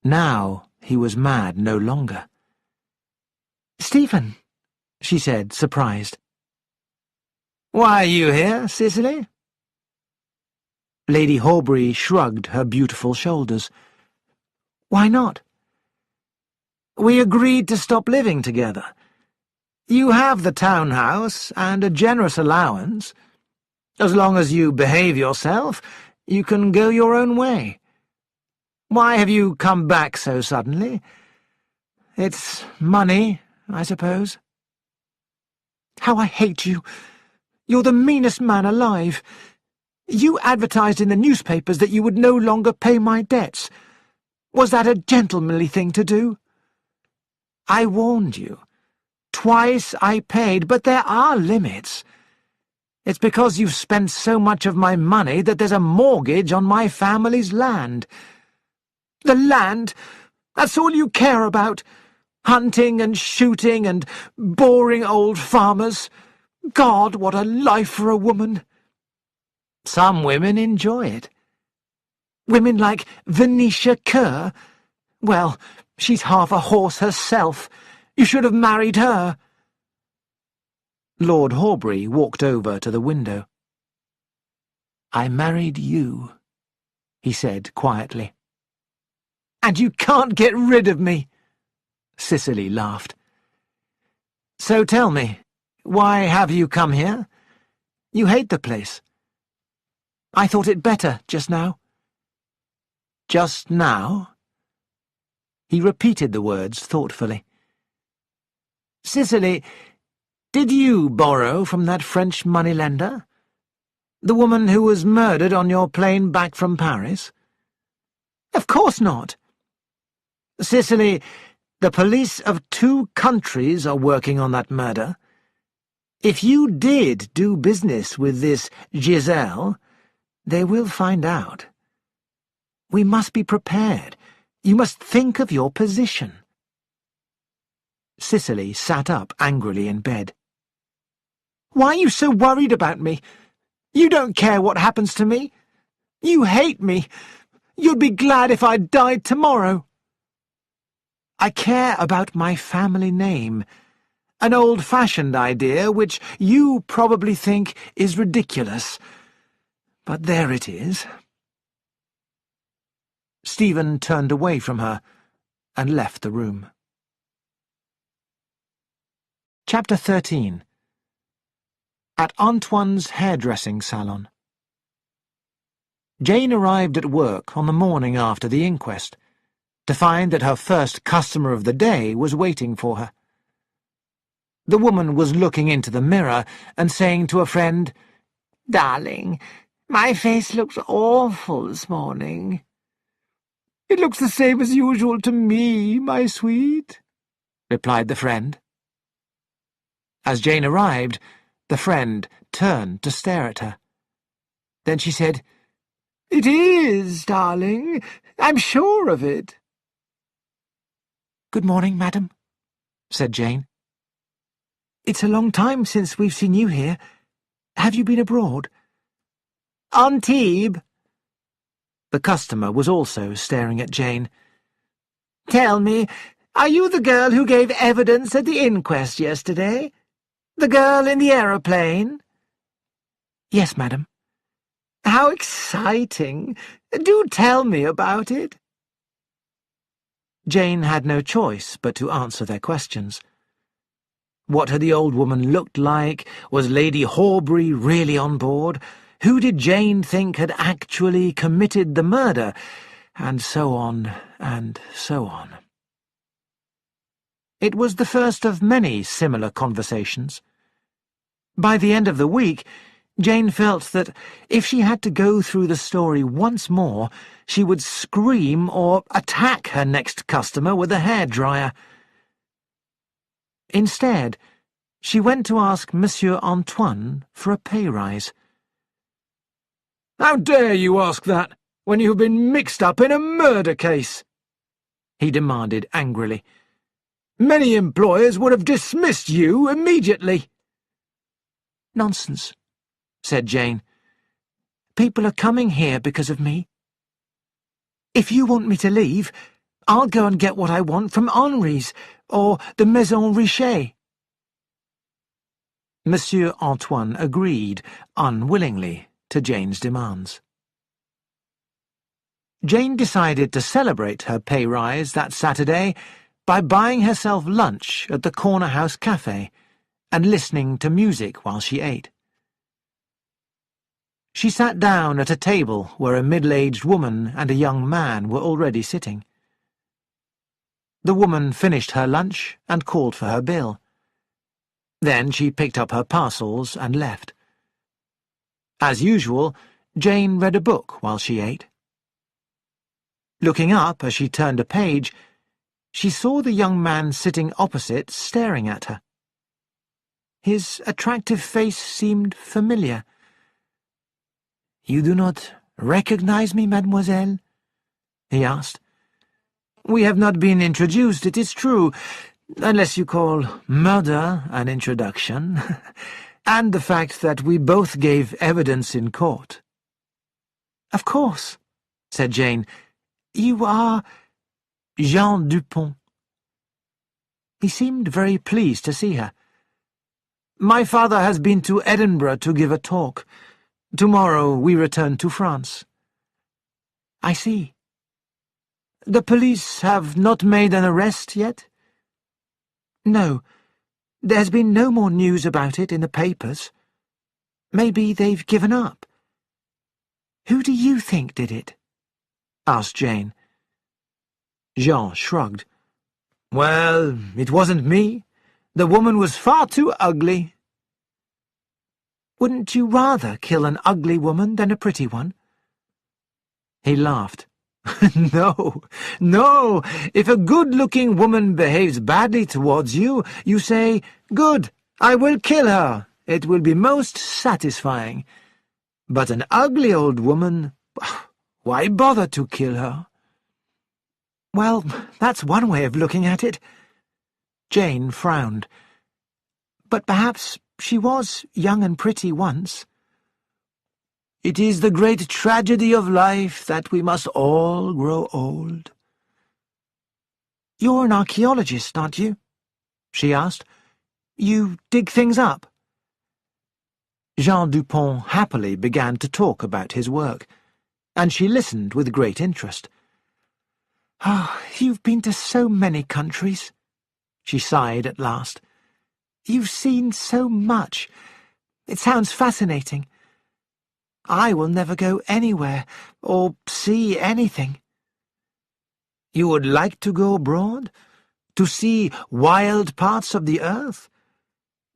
[SPEAKER 2] Now he was mad no longer.
[SPEAKER 4] "Stephen," she said, surprised.
[SPEAKER 3] "Why are you here, Cicely?"
[SPEAKER 2] Lady Horbury shrugged her beautiful shoulders.
[SPEAKER 4] "Why not?"
[SPEAKER 3] "We agreed to stop living together. You have the townhouse and a generous allowance. As long as you behave yourself, you can go your own way. Why have you come back so suddenly? It's money, I suppose."
[SPEAKER 4] "How I hate you! You're the meanest man alive. You advertised in the newspapers that you would no longer pay my debts. Was that a gentlemanly thing to do?"
[SPEAKER 3] "I warned you.
[SPEAKER 4] Twice I paid, but there are limits.
[SPEAKER 3] It's because you've spent so much of my money that there's a mortgage on my family's land."
[SPEAKER 4] "The land? That's all you care about? Hunting and shooting and boring old farmers? God, what a life for a woman!"
[SPEAKER 3] "Some women enjoy it."
[SPEAKER 4] "Women like Venetia Kerr? Well, she's half a horse herself. You should have married her."
[SPEAKER 2] Lord Horbury walked over to the window. "I married you," he said quietly.
[SPEAKER 4] "And you can't get rid of me,"
[SPEAKER 2] Cicely laughed.
[SPEAKER 3] "So tell me, why have you come here? You hate the place."
[SPEAKER 4] "I thought it better just now."
[SPEAKER 2] "Just now?" He repeated the words thoughtfully.
[SPEAKER 3] "Cicely, did you borrow from that French moneylender? The woman who was murdered on your plane back from Paris?"
[SPEAKER 4] "Of course not."
[SPEAKER 3] "Cicely, the police of 2 countries are working on that murder. If you did do business with this Giselle, they will find out. We must be prepared. You must think of your position."
[SPEAKER 2] Cicely sat up angrily in bed.
[SPEAKER 4] "Why are you so worried about me? You don't care what happens to me. You hate me. You'd be glad if I died tomorrow."
[SPEAKER 3] "I care about my family name, an old-fashioned idea which you probably think is ridiculous. But there it is."
[SPEAKER 2] Stephen turned away from her and left the room. Chapter 13. At Antoine's hairdressing salon. Jane arrived at work on the morning after the inquest, to find that her first customer of the day was waiting for her. The woman was looking into the mirror and saying to a friend,
[SPEAKER 5] "Darling, my face looks awful this morning."
[SPEAKER 4] "It looks the same as usual to me, my sweet," replied the friend.
[SPEAKER 2] As Jane arrived, the friend turned to stare at her.
[SPEAKER 4] Then she said, "It is, darling. I'm sure of it."
[SPEAKER 2] "Good morning, madam," said Jane.
[SPEAKER 4] "It's a long time since we've seen you here. Have you been abroad?"
[SPEAKER 5] "Antibes."
[SPEAKER 2] The customer was also staring at Jane. "Tell me, are you the girl who gave evidence at the inquest yesterday? The girl in the aeroplane?"
[SPEAKER 4] "Yes, madam."
[SPEAKER 2] "How exciting! Do tell me about it." Jane had no choice but to answer their questions. What had the old woman looked like? Was Lady Horbury really on board? Who did Jane think had actually committed the murder? And so on, and so on. It was the first of many similar conversations. By the end of the week, Jane felt that if she had to go through the story once more, she would scream or attack her next customer with a hairdryer. Instead, she went to ask Monsieur Antoine for a pay rise.
[SPEAKER 3] "How dare you ask that, when you have been mixed up in a murder case?" he demanded angrily. "Many employers would have dismissed you immediately."
[SPEAKER 4] "Nonsense," said Jane. "People are coming here because of me. If you want me to leave, I'll go and get what I want from Henri's or the Maison Richer."
[SPEAKER 2] Monsieur Antoine agreed, unwillingly, to Jane's demands. Jane decided to celebrate her pay rise that Saturday by buying herself lunch at the corner house cafe and listening to music while she ate. She sat down at a table where a middle-aged woman and a young man were already sitting. The woman finished her lunch and called for her bill. Then she picked up her parcels and left. As usual, Jane read a book while she ate. Looking up as she turned a page, she saw the young man sitting opposite staring at her. His attractive face seemed familiar. "You do not recognize me, mademoiselle?" he asked. "We have not been introduced, it is true, unless you call murder an introduction, and the fact that we both gave evidence in court."
[SPEAKER 4] "Of course," said Jane. "You are—"
[SPEAKER 2] Jean Dupont.
[SPEAKER 4] He seemed very pleased to see her.
[SPEAKER 3] "My father has been to Edinburgh to give a talk. Tomorrow we return to France."
[SPEAKER 4] "I see."
[SPEAKER 3] "The police have not made an arrest yet?"
[SPEAKER 4] "No. There's been no more news about it in the papers. Maybe they've given up." "Who do you think did it?" asked Jane.
[SPEAKER 3] Jean shrugged. "Well, it wasn't me. The woman was far too ugly."
[SPEAKER 4] "Wouldn't you rather kill an ugly woman than a pretty one?"
[SPEAKER 3] He laughed. No, no. If a good-looking woman behaves badly towards you, you say, 'Good, I will kill her. It will be most satisfying.' But an ugly old woman, why bother to kill her?"
[SPEAKER 4] "Well, that's one way of looking at it."
[SPEAKER 2] Jane frowned.
[SPEAKER 4] "But perhaps she was young and pretty once."
[SPEAKER 3] "It is the great tragedy of life that we must all grow old."
[SPEAKER 4] "You're an archaeologist, aren't you?" she asked. "You dig things up?"
[SPEAKER 2] Jean Dupont happily began to talk about his work, and she listened with great interest.
[SPEAKER 4] "Oh, you've been to so many countries," she sighed at last. "You've seen so much. It sounds fascinating. I will never go anywhere or see anything."
[SPEAKER 3] "You would like to go abroad? To see wild parts of the earth?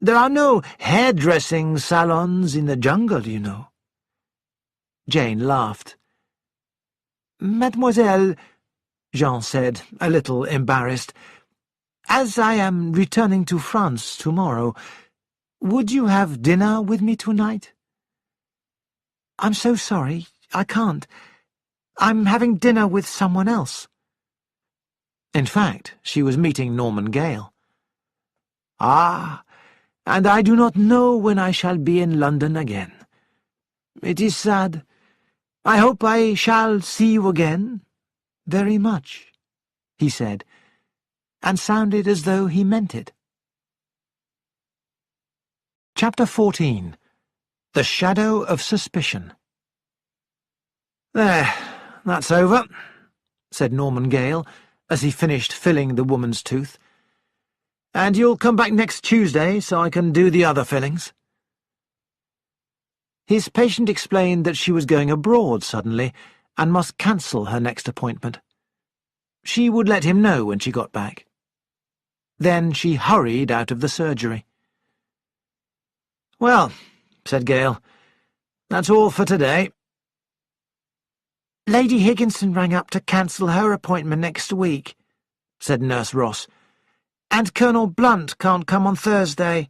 [SPEAKER 3] There are no hairdressing salons in the jungle, you know."
[SPEAKER 2] Jane laughed.
[SPEAKER 4] "Mademoiselle," Jean said, a little embarrassed, "as I am returning to France tomorrow, would you have dinner with me tonight?" "I'm so sorry, I can't. I'm having dinner with someone else."
[SPEAKER 2] In fact, she was meeting Norman Gale.
[SPEAKER 3] "Ah, and I do not know when I shall be in London again. It is sad.
[SPEAKER 4] I hope I shall see you again, very much," he said, and sounded as though he meant it.
[SPEAKER 1] Chapter 14. The Shadow of Suspicion. "There, that's over," said Norman Gale, as he finished filling the woman's tooth. "And you'll come back next Tuesday so I can do the other fillings." His patient explained that she was going abroad suddenly and must cancel her next appointment. She would let him know when she got back. Then she hurried out of the surgery. "Well," said Gale, "that's all for today."
[SPEAKER 4] "Lady Higginson rang up to cancel her appointment next week," said Nurse Ross, "and Colonel Blunt can't come on Thursday."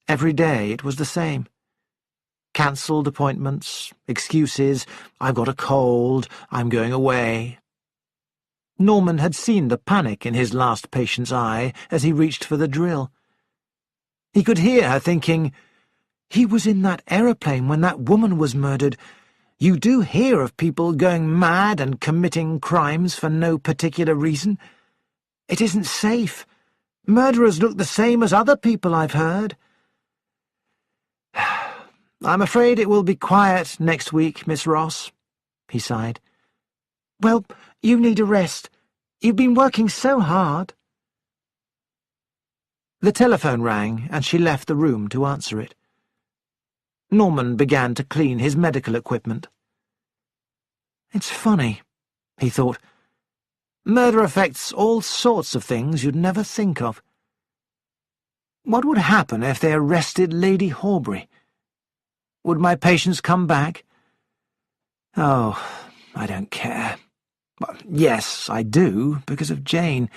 [SPEAKER 4] Every day it was the same. Cancelled appointments, excuses, "I've got a cold, I'm going away." Norman had seen the panic in his last patient's eye as he reached for the drill. He could hear her thinking, "He was in that aeroplane when that woman was murdered. You do hear of people going mad and committing crimes for no particular reason. It isn't safe. Murderers look the same as other people, I've heard." "I'm afraid it will be quiet next week, Miss Ross," he sighed. "Well, you need a rest. You've been working so hard."
[SPEAKER 1] The telephone rang, and she left the room to answer it. Norman began to clean his medical equipment. "It's funny," he thought. "Murder affects all sorts of things you'd never think of. What would happen if they arrested Lady Horbury? Would my patients come back? Oh, I don't care. Well, yes, I do, because of Jane.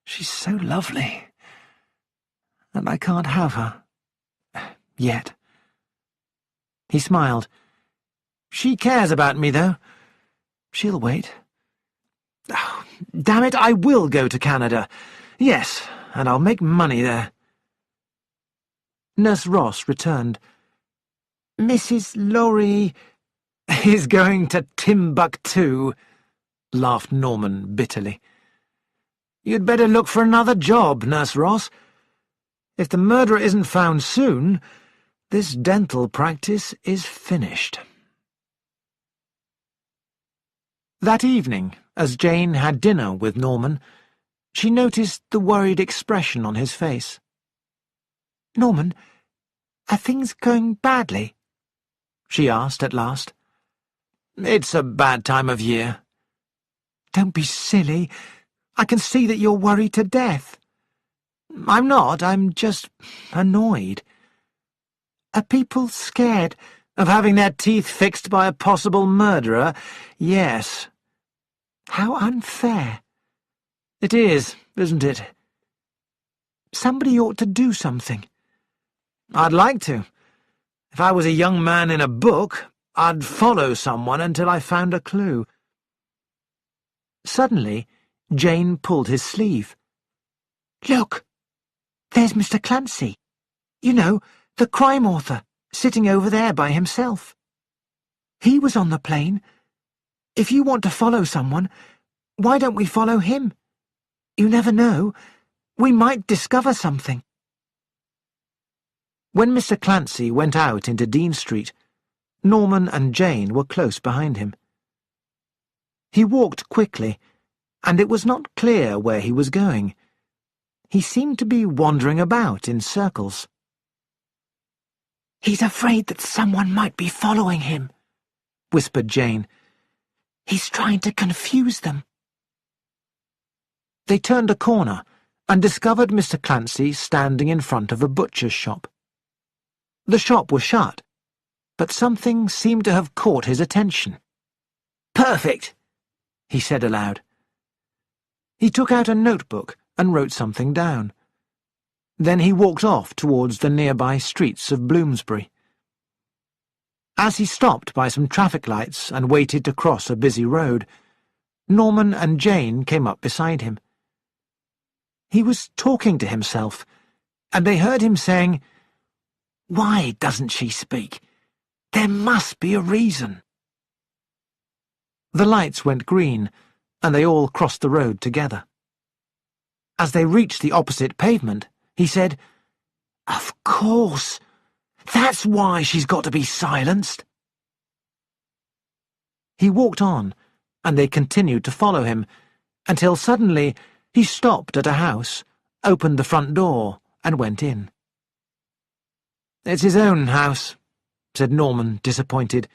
[SPEAKER 1] She's so lovely. And I can't have her. Yet." He smiled. "She cares about me, though. She'll wait. Oh, damn it, I will go to Canada. Yes, and I'll make money there." Nurse Ross returned.
[SPEAKER 4] "Mrs. Laurie
[SPEAKER 1] "Is going to Timbuktu," laughed Norman bitterly. "You'd better look for another job, Nurse Ross. If the murderer isn't found soon, this dental practice is finished." That evening, as Jane had dinner with Norman, she noticed the worried expression on his face.
[SPEAKER 4] "Norman, are things going badly?"
[SPEAKER 1] she asked at last. "It's a bad time of year."
[SPEAKER 4] "Don't be silly. I can see that you're worried to death."
[SPEAKER 1] "I'm not, I'm just annoyed."
[SPEAKER 4] "Are people scared?"
[SPEAKER 1] "Of having their teeth fixed by a possible murderer? Yes."
[SPEAKER 4] "How unfair."
[SPEAKER 1] "It is, isn't it?"
[SPEAKER 4] "Somebody ought to do something."
[SPEAKER 1] "I'd like to. If I was a young man in a book, I'd follow someone until I found a clue." Suddenly, Jane pulled his sleeve.
[SPEAKER 4] "Look! There's Mr. Clancy. You know, the crime author, sitting over there by himself. He was on the plane. If you want to follow someone, why don't we follow him? You never know. We might discover something."
[SPEAKER 1] When Mr. Clancy went out into Dean Street, Norman and Jane were close behind him. He walked quickly, and it was not clear where he was going. He seemed to be wandering about in circles.
[SPEAKER 4] "He's afraid that someone might be following him," whispered Jane. "He's trying to confuse them."
[SPEAKER 1] They turned a corner and discovered Mr. Clancy standing in front of a butcher's shop. The shop was shut, but something seemed to have caught his attention. "Perfect," he said aloud. He took out a notebook and wrote something down. Then he walked off towards the nearby streets of Bloomsbury. As he stopped by some traffic lights and waited to cross a busy road, Norman and Jane came up beside him. He was talking to himself, and they heard him saying, "Why doesn't she speak?
[SPEAKER 2] There must be a reason.
[SPEAKER 1] The lights went green, and they all crossed the road together. As they reached the opposite pavement, he said, "Of course! That's why she's got to be silenced." He walked on, and they continued to follow him, until suddenly he stopped at a house, opened the front door, and went in. "It's his own house," said Norman, disappointed.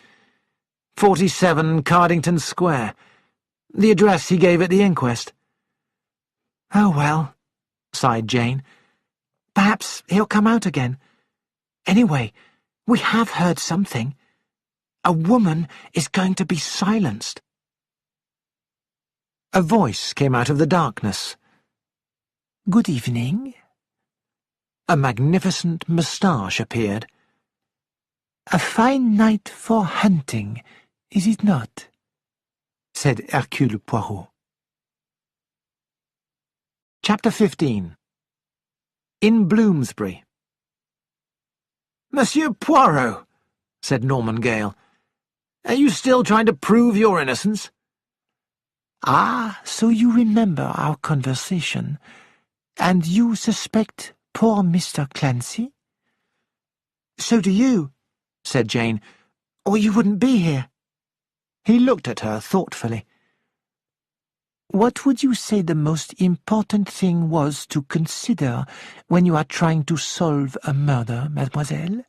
[SPEAKER 1] 47 Cardington Square. The address he gave at the inquest.
[SPEAKER 2] "Oh, well," sighed Jane. "Perhaps he'll come out again. Anyway, we have heard something. A woman is going to be silenced."
[SPEAKER 1] A voice came out of the darkness.
[SPEAKER 2] "Good evening."
[SPEAKER 1] A magnificent moustache appeared.
[SPEAKER 2] "A fine night for hunting, is it not?" said Hercule Poirot.
[SPEAKER 1] Chapter 15. In Bloomsbury. "Monsieur Poirot," said Norman Gale, "are you still trying to prove your innocence?"
[SPEAKER 2] "Ah, so you remember our conversation, and you suspect poor Mr. Clancy?" "So do you," said Jane, "or you wouldn't be here."
[SPEAKER 1] He looked at her thoughtfully.
[SPEAKER 2] "What would you say the most important thing was to consider when you are trying to solve a murder, mademoiselle?"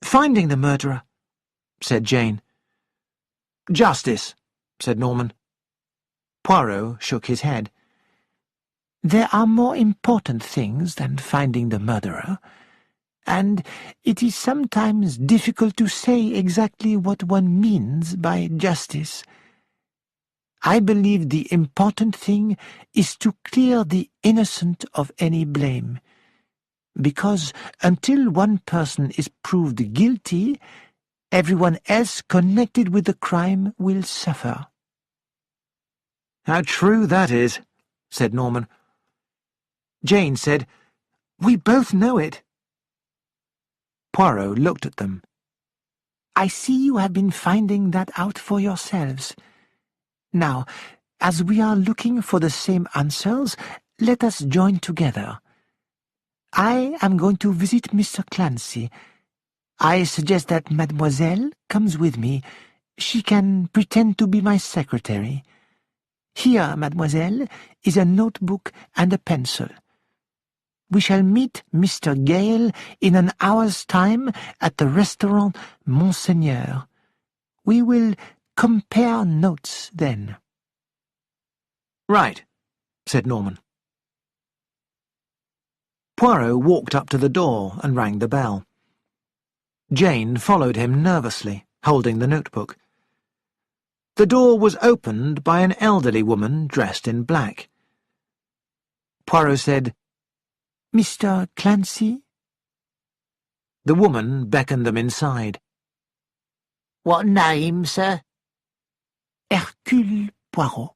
[SPEAKER 1] "Finding the murderer," said Jane. "Justice," said Norman. Poirot shook his head.
[SPEAKER 2] "There are more important things than finding the murderer, and it is sometimes difficult to say exactly what one means by justice. I believe the important thing is to clear the innocent of any blame, because until one person is proved guilty, everyone else connected with the crime will suffer."
[SPEAKER 1] "How true that is," said Norman. Jane said,
[SPEAKER 2] "We both know it."
[SPEAKER 1] Poirot looked at them.
[SPEAKER 2] "I see you have been finding that out for yourselves. Now, as we are looking for the same answers, let us join together. I am going to visit Mr. Clancy. I suggest that mademoiselle comes with me. She can pretend to be my secretary. Here, mademoiselle, is a notebook and a pencil. We shall meet Mr. Gale in an hour's time at the restaurant Monseigneur. We will compare notes then."
[SPEAKER 1] "Right," said Norman. Poirot walked up to the door and rang the bell. Jane followed him nervously, holding the notebook. The door was opened by an elderly woman dressed in black. Poirot said,
[SPEAKER 2] "Mr. Clancy?"
[SPEAKER 1] The woman beckoned them inside.
[SPEAKER 5] What name, sir?
[SPEAKER 2] Hercule Poirot.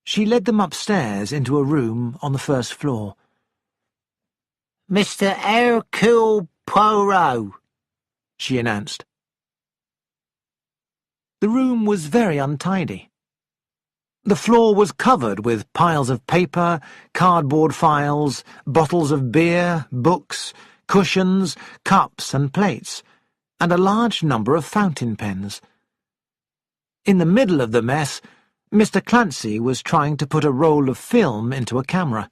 [SPEAKER 1] She led them upstairs into a room on the first floor.
[SPEAKER 5] Mr. Hercule Poirot,
[SPEAKER 1] she announced. The room was very untidy. The floor was covered with piles of paper, cardboard files, bottles of beer, books, cushions, cups and plates, and a large number of fountain pens. In the middle of the mess, Mr. Clancy was trying to put a roll of film into a camera.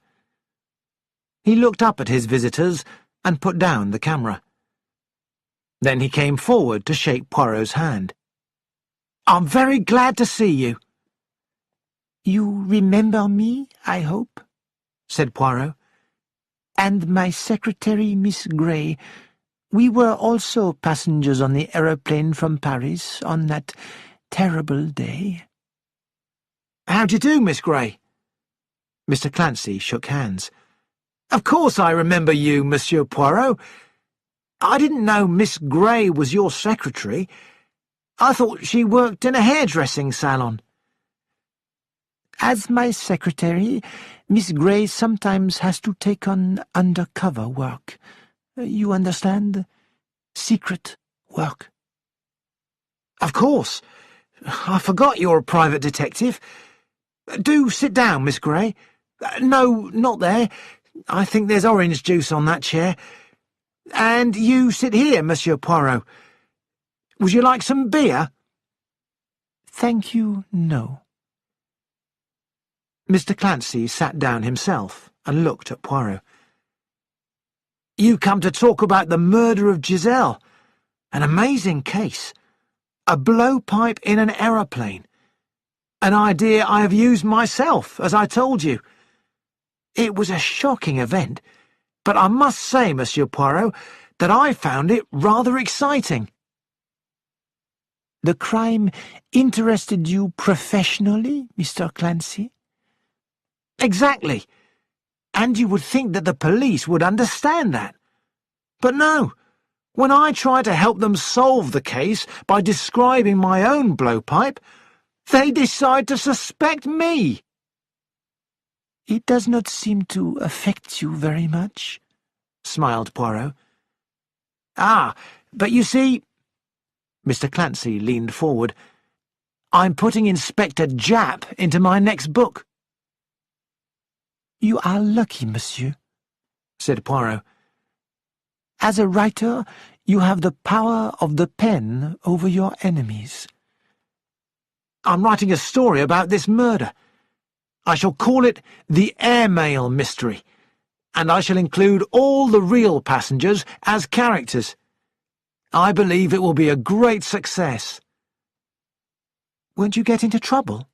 [SPEAKER 1] He looked up at his visitors and put down the camera. Then he came forward to shake Poirot's hand. "I'm very glad to see you."
[SPEAKER 2] "You remember me, I hope?" said Poirot. "And my secretary, Miss Grey. We were also passengers on the aeroplane from Paris on that terrible day."
[SPEAKER 1] "How do you do, Miss Grey?" Mr. Clancy shook hands. "Of course I remember you, Monsieur Poirot. I didn't know Miss Grey was your secretary. I thought she worked in a hairdressing salon."
[SPEAKER 2] "As my secretary, Miss Grey sometimes has to take on undercover work. You understand?
[SPEAKER 4] secret work.
[SPEAKER 2] Of course. I forgot you're a private detective. Do sit down, Miss Grey. No, not there. I think there's orange juice on that chair. And you sit here, Monsieur Poirot. Would you like some beer?
[SPEAKER 4] Thank you, no.
[SPEAKER 2] Mr. Clancy sat down himself and looked at Poirot. You come to talk about the murder of Giselle. An amazing case. A blowpipe in an aeroplane. An idea I have used myself, as I told you. It was a shocking event, but I must say, Monsieur Poirot, that I found it rather exciting.
[SPEAKER 4] The crime interested you professionally, Mr. Clancy?
[SPEAKER 2] Exactly. And you would think that the police would understand that. But no. When I try to help them solve the case by describing my own blowpipe, they decide to suspect me.
[SPEAKER 4] It does not seem to affect you very much, smiled Poirot.
[SPEAKER 2] Ah, but you see... Mr. Clancy leaned forward. I'm putting Inspector Japp into my next book.
[SPEAKER 4] You are lucky, monsieur,
[SPEAKER 2] said Poirot.
[SPEAKER 4] As a writer, you have the power of the pen over your enemies.
[SPEAKER 2] I'm writing a story about this murder. I shall call it The Airmail Mystery, and I shall include all the real passengers as characters. I believe it will be a great success.
[SPEAKER 4] Won't you get into trouble?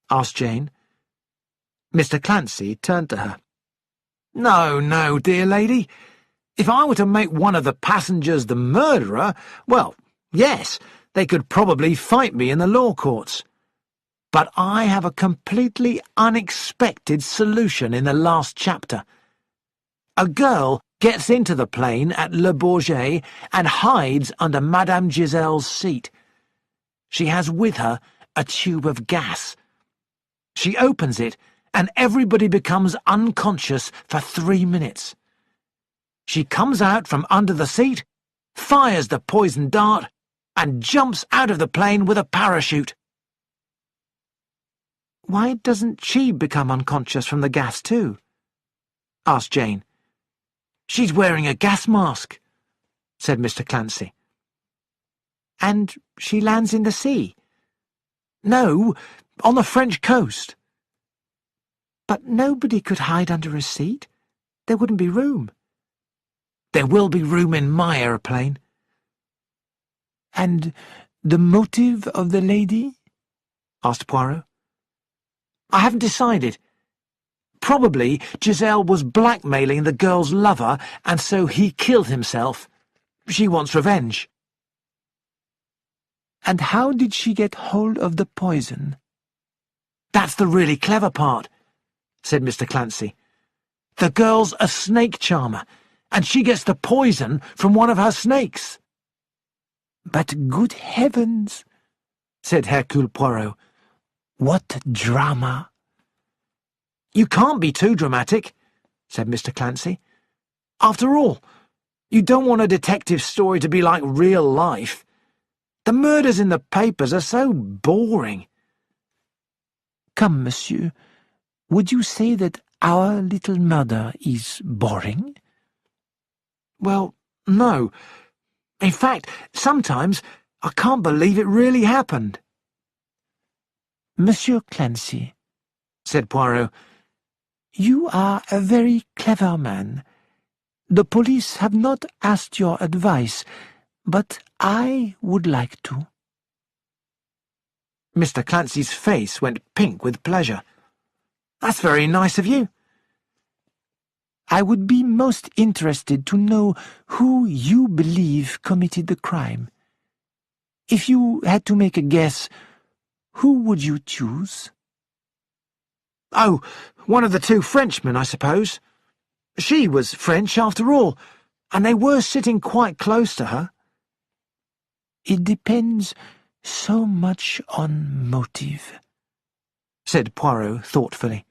[SPEAKER 2] asked Jane. Mr. Clancy turned to her. No, no, dear lady. If I were to make one of the passengers the murderer, well, yes, they could probably fight me in the law courts. But I have a completely unexpected solution in the last chapter. A girl gets into the plane at Le Bourget and hides under Madame Giselle's seat. She has with her a tube of gas. She opens it, and everybody becomes unconscious for 3 minutes. She comes out from under the seat, fires the poison dart, and jumps out of the plane with a parachute.
[SPEAKER 4] Why doesn't she become unconscious from the gas too?
[SPEAKER 2] asked Jane. She's wearing a gas mask, said Mr. Clancy.
[SPEAKER 4] And she lands in the sea?
[SPEAKER 2] No, on the French coast.
[SPEAKER 4] But nobody could hide under a seat. There wouldn't be room.
[SPEAKER 2] There will be room in my aeroplane.
[SPEAKER 4] And the motive of the lady?
[SPEAKER 2] asked Poirot. I haven't decided. Probably Giselle was blackmailing the girl's lover, and so he killed himself. She wants revenge.
[SPEAKER 4] And how did she get hold of the poison?
[SPEAKER 2] That's the really clever part, said Mr. Clancy. The girl's a snake charmer, and she gets the poison from one of her snakes.
[SPEAKER 4] But good heavens,
[SPEAKER 2] said Hercule Poirot.
[SPEAKER 4] What drama!
[SPEAKER 2] You can't be too dramatic, said Mr. Clancy. After all, you don't want a detective story to be like real life. The murders in the papers are so boring.
[SPEAKER 4] Come, monsieur, would you say that our little murder is boring?
[SPEAKER 2] Well, no. In fact, sometimes I can't believe it really happened.
[SPEAKER 4] Monsieur Clancy,
[SPEAKER 2] said Poirot,
[SPEAKER 4] you are a very clever man. The police have not asked your advice, but I would like to.
[SPEAKER 2] Mr. Clancy's face went pink with pleasure. That's very nice of you.
[SPEAKER 4] I would be most interested to know who you believe committed the crime. If you had to make a guess, who would you choose?
[SPEAKER 2] Oh, one of the two Frenchmen, I suppose. She was French, after all, and they were sitting quite close to her.
[SPEAKER 4] It depends so much on motive,
[SPEAKER 2] said Poirot thoughtfully.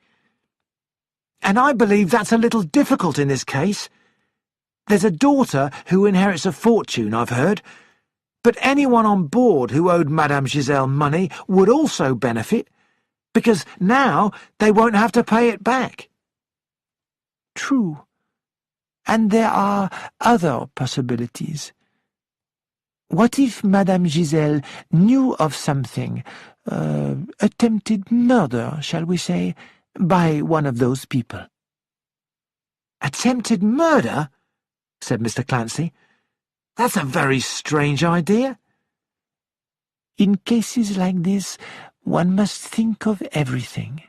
[SPEAKER 2] And I believe that's a little difficult in this case. There's a daughter who inherits a fortune, I've heard. But anyone on board who owed Madame Giselle money would also benefit, because now they won't have to pay it back.
[SPEAKER 4] True. And there are other possibilities. What if Madame Giselle knew of something, attempted murder, shall we say, by one of those people?
[SPEAKER 2] Attempted murder? Said Mr. Clancy. That's a very strange idea.
[SPEAKER 4] In cases like this, one must think of everything.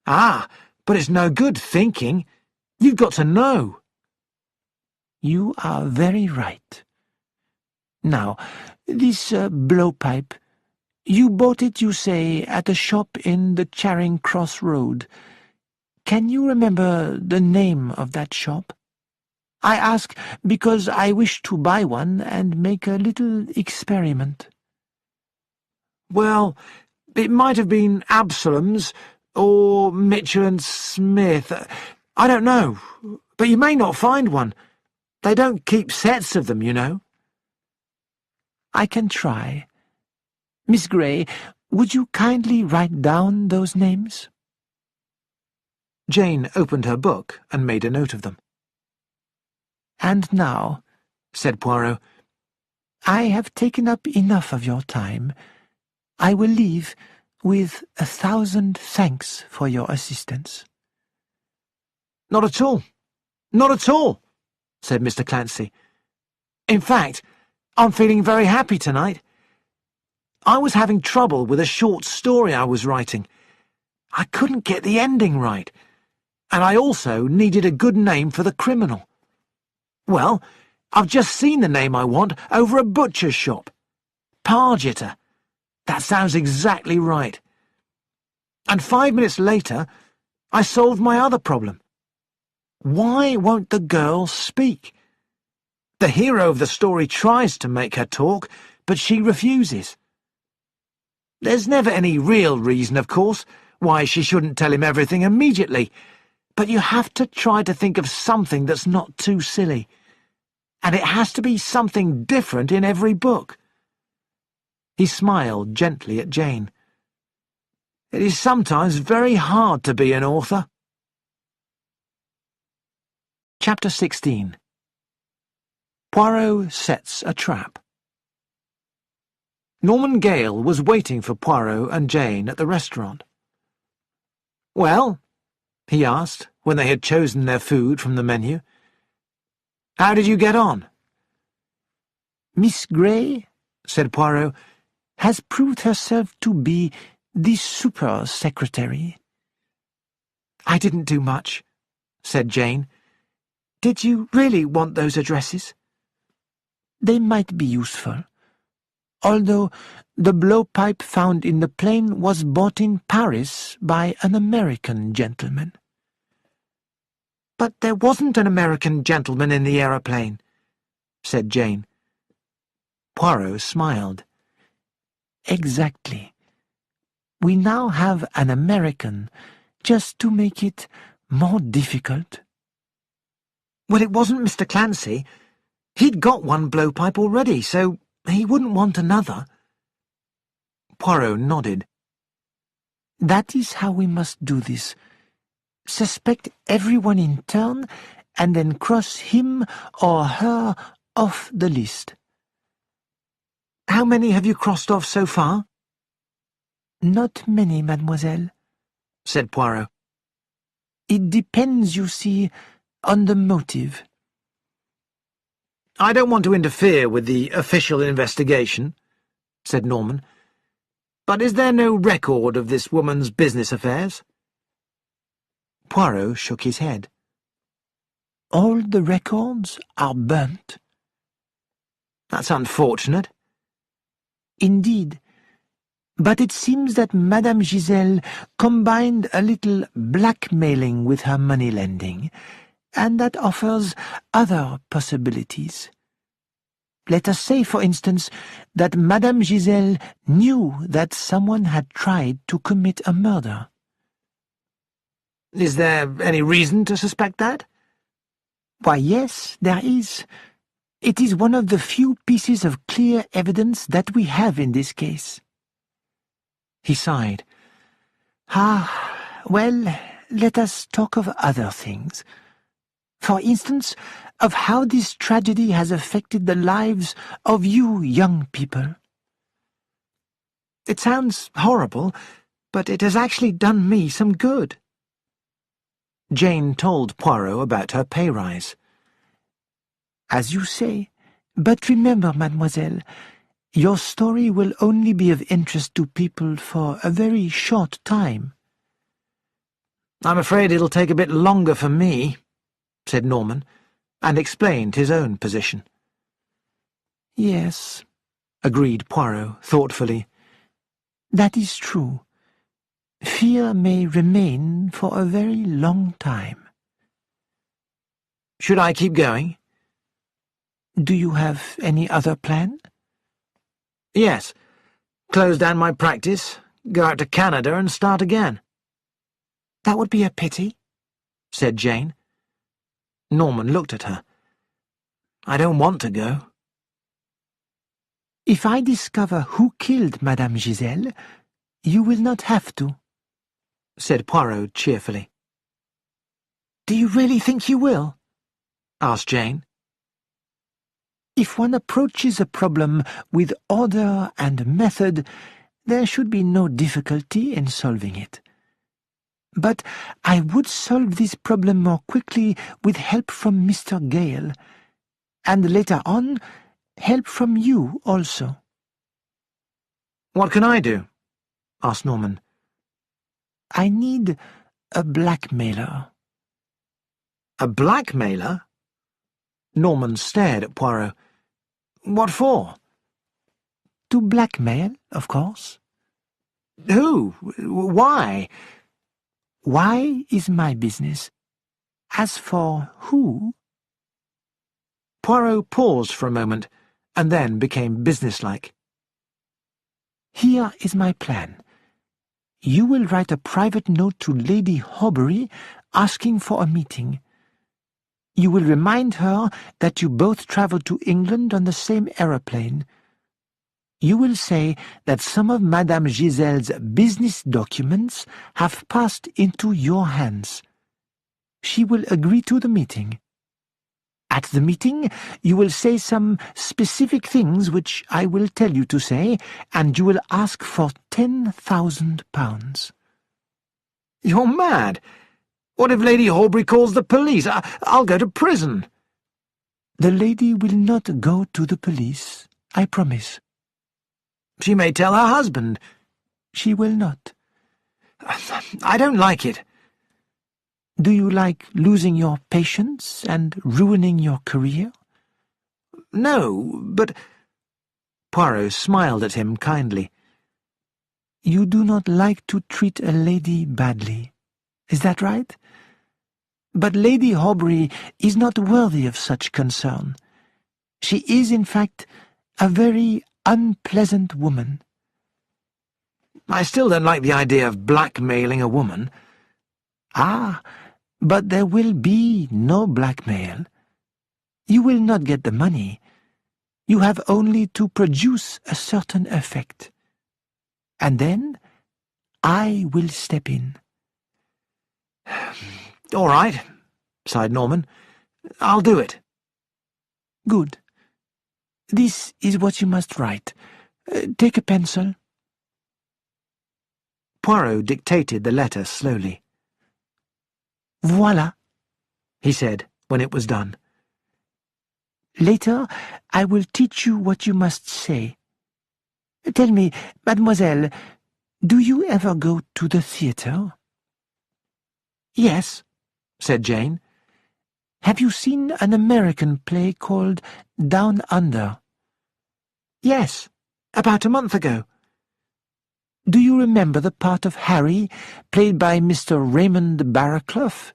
[SPEAKER 2] Ah, but it's no good thinking. You've got to know.
[SPEAKER 4] You are very right. Now, this blowpipe, you bought it, you say, at a shop in the Charing Cross Road. Can you remember the name of that shop? I ask because I wish to buy one and make a little experiment.
[SPEAKER 2] Well, it might have been Absalom's or Mitchell and Smith. I don't know, but you may not find one. They don't keep sets of them, you know.
[SPEAKER 4] I can try. Miss Gray, would you kindly write down those names?
[SPEAKER 2] Jane opened her book and made a note of them.
[SPEAKER 4] And now, said Poirot, I have taken up enough of your time. I will leave with 1,000 thanks for your assistance.
[SPEAKER 2] Not at all. Not at all, said Mr. Clancy. In fact, I'm feeling very happy tonight. I was having trouble with a short story I was writing. I couldn't get the ending right, and I also needed a good name for the criminal. Well, I've just seen the name I want over a butcher's shop. Pargeter. That sounds exactly right. And 5 minutes later, I solved my other problem. Why won't the girl speak? The hero of the story tries to make her talk, but she refuses. There's never any real reason, of course, why she shouldn't tell him everything immediately, but you have to try to think of something that's not too silly. And it has to be something different in every book. He smiled gently at Jane. It is sometimes very hard to be an author. Chapter 16. Poirot sets a trap. Norman Gale was waiting for Poirot and Jane at the restaurant. "Well?" he asked, when they had chosen their food from the menu. "How did you get on?"
[SPEAKER 4] Miss Gray, said Poirot, has proved herself to be the super-secretary.
[SPEAKER 2] "I didn't do much," said Jane. "Did you really want those addresses?"
[SPEAKER 4] They might be useful, although the blowpipe found in the plane was bought in Paris by an American gentleman.
[SPEAKER 2] "But there wasn't an American gentleman in the aeroplane," said Jane. Poirot smiled.
[SPEAKER 4] Exactly. We now have an American, just to make it more difficult.
[SPEAKER 2] Well, it wasn't Mr. Clancy. He'd got one blowpipe already, so he wouldn't want another. Poirot nodded.
[SPEAKER 4] That is how we must do this. Suspect everyone in turn, and then cross him or her off the list.
[SPEAKER 2] How many have you crossed off so far?
[SPEAKER 4] Not many, mademoiselle,
[SPEAKER 2] said Poirot.
[SPEAKER 4] It depends, you see, on the motive.
[SPEAKER 2] I don't want to interfere with the official investigation, said Norman. But is there no record of this woman's business affairs? Poirot shook his head.
[SPEAKER 4] All the records are burnt.
[SPEAKER 2] That's unfortunate.
[SPEAKER 4] Indeed. But it seems that Madame Giselle combined a little blackmailing with her money-lending, and that offers other possibilities. Let us say, for instance, that Madame Giselle knew that someone had tried to commit a murder.
[SPEAKER 2] Is there any reason to suspect that?
[SPEAKER 4] Why, yes, there is. It is one of the few pieces of clear evidence that we have in this case.
[SPEAKER 2] He sighed.
[SPEAKER 4] Well, let us talk of other things. For instance, of how this tragedy has affected the lives of you young people.
[SPEAKER 2] It sounds horrible, but it has actually done me some good. Jane told Poirot about her pay rise.
[SPEAKER 4] As you say, but remember, mademoiselle, your story will only be of interest to people for a very short time.
[SPEAKER 2] I'm afraid it'll take a bit longer for me, said Norman, and explained his own position.
[SPEAKER 4] Yes,
[SPEAKER 2] agreed Poirot thoughtfully.
[SPEAKER 4] That is true. Fear may remain for a very long time.
[SPEAKER 2] Should I keep going?
[SPEAKER 4] Do you have any other plan?
[SPEAKER 2] Yes. Close down my practice, go out to Canada and start again.
[SPEAKER 4] That would be a pity,
[SPEAKER 2] said Jane. Norman looked at her. I don't want to go.
[SPEAKER 4] If I discover who killed Madame Giselle, you will not have to,
[SPEAKER 2] said Poirot cheerfully.
[SPEAKER 4] Do you really think you will?
[SPEAKER 2] asked Jane.
[SPEAKER 4] If one approaches a problem with order and method, there should be no difficulty in solving it. But I would solve this problem more quickly with help from Mr. Gale, and later on, help from you also.
[SPEAKER 2] What can I do? asked Norman.
[SPEAKER 4] I need a blackmailer.
[SPEAKER 2] A blackmailer? Norman stared at Poirot. What for?
[SPEAKER 4] To blackmail, of course.
[SPEAKER 2] Who? Why?
[SPEAKER 4] Why is my business. As for who...
[SPEAKER 2] Poirot paused for a moment, and then became businesslike.
[SPEAKER 4] Here is my plan. You will write a private note to Lady Horbury asking for a meeting. You will remind her that you both travel to England on the same aeroplane. You will say that some of Madame Giselle's business documents have passed into your hands. She will agree to the meeting. At the meeting, you will say some specific things which I will tell you to say, and you will ask for £10,000.
[SPEAKER 2] You're mad. What if Lady Horbury calls the police? I'll go to prison.
[SPEAKER 4] The lady will not go to the police, I promise.
[SPEAKER 2] She may tell her husband.
[SPEAKER 4] She will not.
[SPEAKER 2] I don't like it.
[SPEAKER 4] Do you like losing your patience and ruining your career?
[SPEAKER 2] No, but... Poirot smiled at him kindly.
[SPEAKER 4] You do not like to treat a lady badly. Is that right? But Lady Horbury is not worthy of such concern. She is, in fact, a very unpleasant woman.
[SPEAKER 2] I still don't like the idea of blackmailing a woman.
[SPEAKER 4] Ah, but there will be no blackmail. You will not get the money. You have only to produce a certain effect. And then I will step in.
[SPEAKER 2] All right, sighed Norman. I'll do it.
[SPEAKER 4] Good. This is what you must write. Take a pencil.
[SPEAKER 2] Poirot dictated the letter slowly.
[SPEAKER 4] Voilà,
[SPEAKER 2] he said when it was done.
[SPEAKER 4] Later, I will teach you what you must say. Tell me, mademoiselle, do you ever go to the theatre?
[SPEAKER 2] Yes, said Jane.
[SPEAKER 4] Have you seen an American play called Down Under?
[SPEAKER 2] Yes, about a month ago.
[SPEAKER 4] Do you remember the part of Harry, played by Mr. Raymond Barraclough?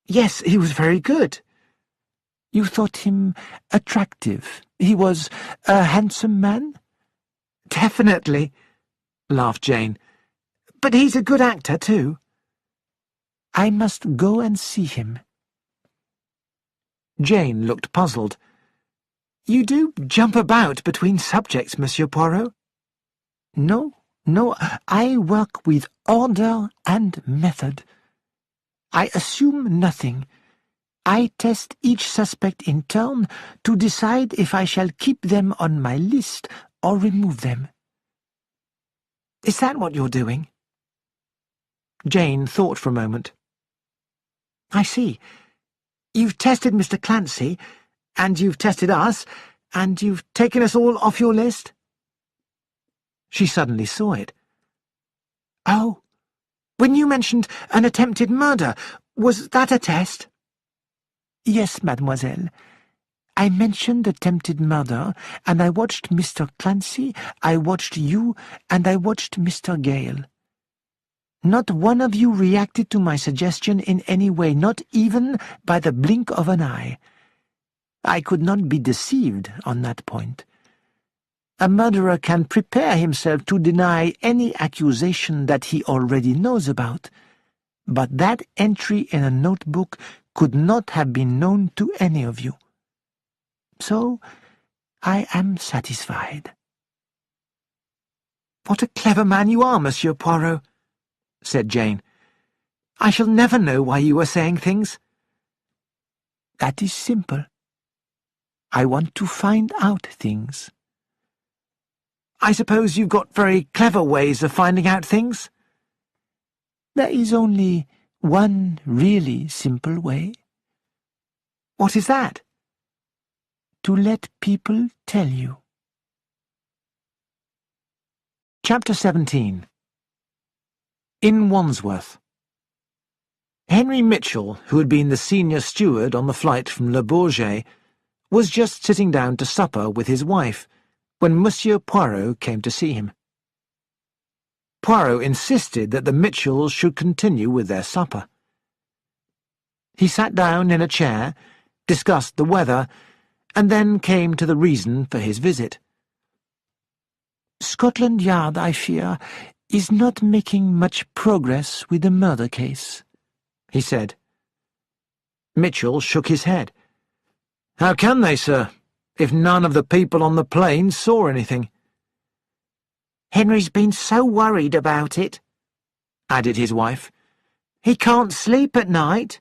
[SPEAKER 2] Yes, he was very good.
[SPEAKER 4] You thought him attractive. He was a handsome man?
[SPEAKER 2] Definitely, laughed Jane. But he's a good actor, too.
[SPEAKER 4] I must go and see him.
[SPEAKER 2] Jane looked puzzled. "You do jump about between subjects, Monsieur Poirot." "No, I work with order and method. I assume nothing. I test each suspect in turn to decide if I shall keep them on my list or remove them." "Is that what you're doing?" Jane thought for a moment. "I see. You've tested Mr. Clancy, and you've tested us, and you've taken us all off your list?" She suddenly saw it. "Oh, when you mentioned an attempted murder, was that a test?" "Yes, mademoiselle. I mentioned attempted murder, and I watched Mr. Clancy, I watched you, and I watched Mr. Gale. Not one of you reacted to my suggestion in any way, not even by the blink of an eye. I could not be deceived on that point. A murderer can prepare himself to deny any accusation that he already knows about, but that entry in a notebook could not have been known to any of you. So I am satisfied." "What a clever man you are, Monsieur Poirot," said Jane. "I shall never know why you were saying things." "That is simple. I want to find out things." "I suppose you've got very clever ways of finding out things?" "There is only one really simple way." "What is that?" "To let people tell you." Chapter 17. In Wandsworth. Henry Mitchell, who had been the senior steward on the flight from Le Bourget, was just sitting down to supper with his wife when Monsieur Poirot came to see him. Poirot insisted that the Mitchells should continue with their supper. He sat down in a chair, discussed the weather, and then came to the reason for his visit. "Scotland Yard, I fear, is not making much progress with the murder case," he said. Mitchell shook his head. "How can they, sir, if none of the people on the plane saw anything?" "Henry's been so worried about it," added his wife. "He can't sleep at night."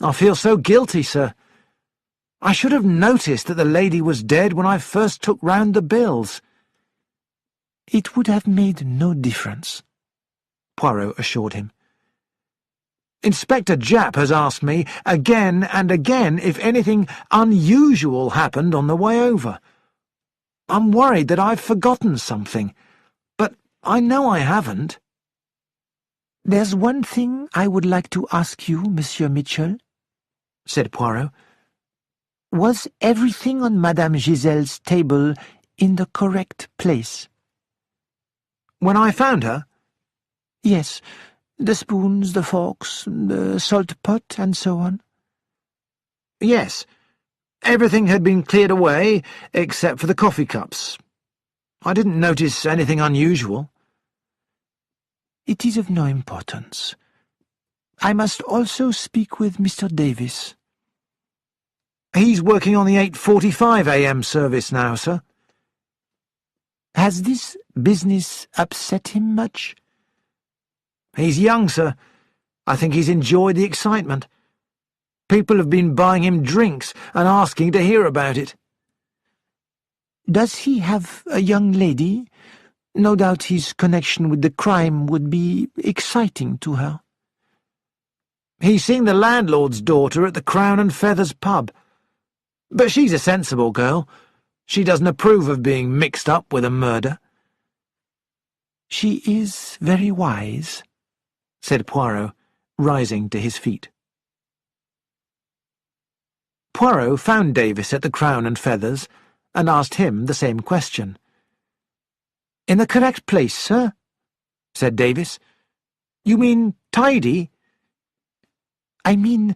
[SPEAKER 2] "I feel so guilty, sir. I should have noticed that the lady was dead when I first took round the bills." "It would have made no difference," Poirot assured him. "Inspector Japp has asked me again and again if anything unusual happened on the way over. I'm worried that I've forgotten something, but I know I haven't." "There's one thing I would like to ask you, Monsieur Mitchell," said Poirot. "Was everything on Madame Giselle's table in the correct place?" "When I found her?" "Yes, the spoons, the forks, the salt pot, and so on." "Yes, everything had been cleared away except for the coffee cups. I didn't notice anything unusual." "It is of no importance. I must also speak with Mr. Davis." "He's working on the 8:45 a.m. service now, sir." "Has this business upset him much?" "He's young, sir. I think he's enjoyed the excitement. People have been buying him drinks and asking to hear about it." "Does he have a young lady? No doubt his connection with the crime would be exciting to her." "He's seen the landlord's daughter at the Crown and Feathers pub. But she's a sensible girl. She doesn't approve of being mixed up with a murder." "She is very wise," said Poirot, rising to his feet. Poirot found Davis at the Crown and Feathers and asked him the same question. "In the correct place, sir?" said Davis. "You mean tidy?" "I mean,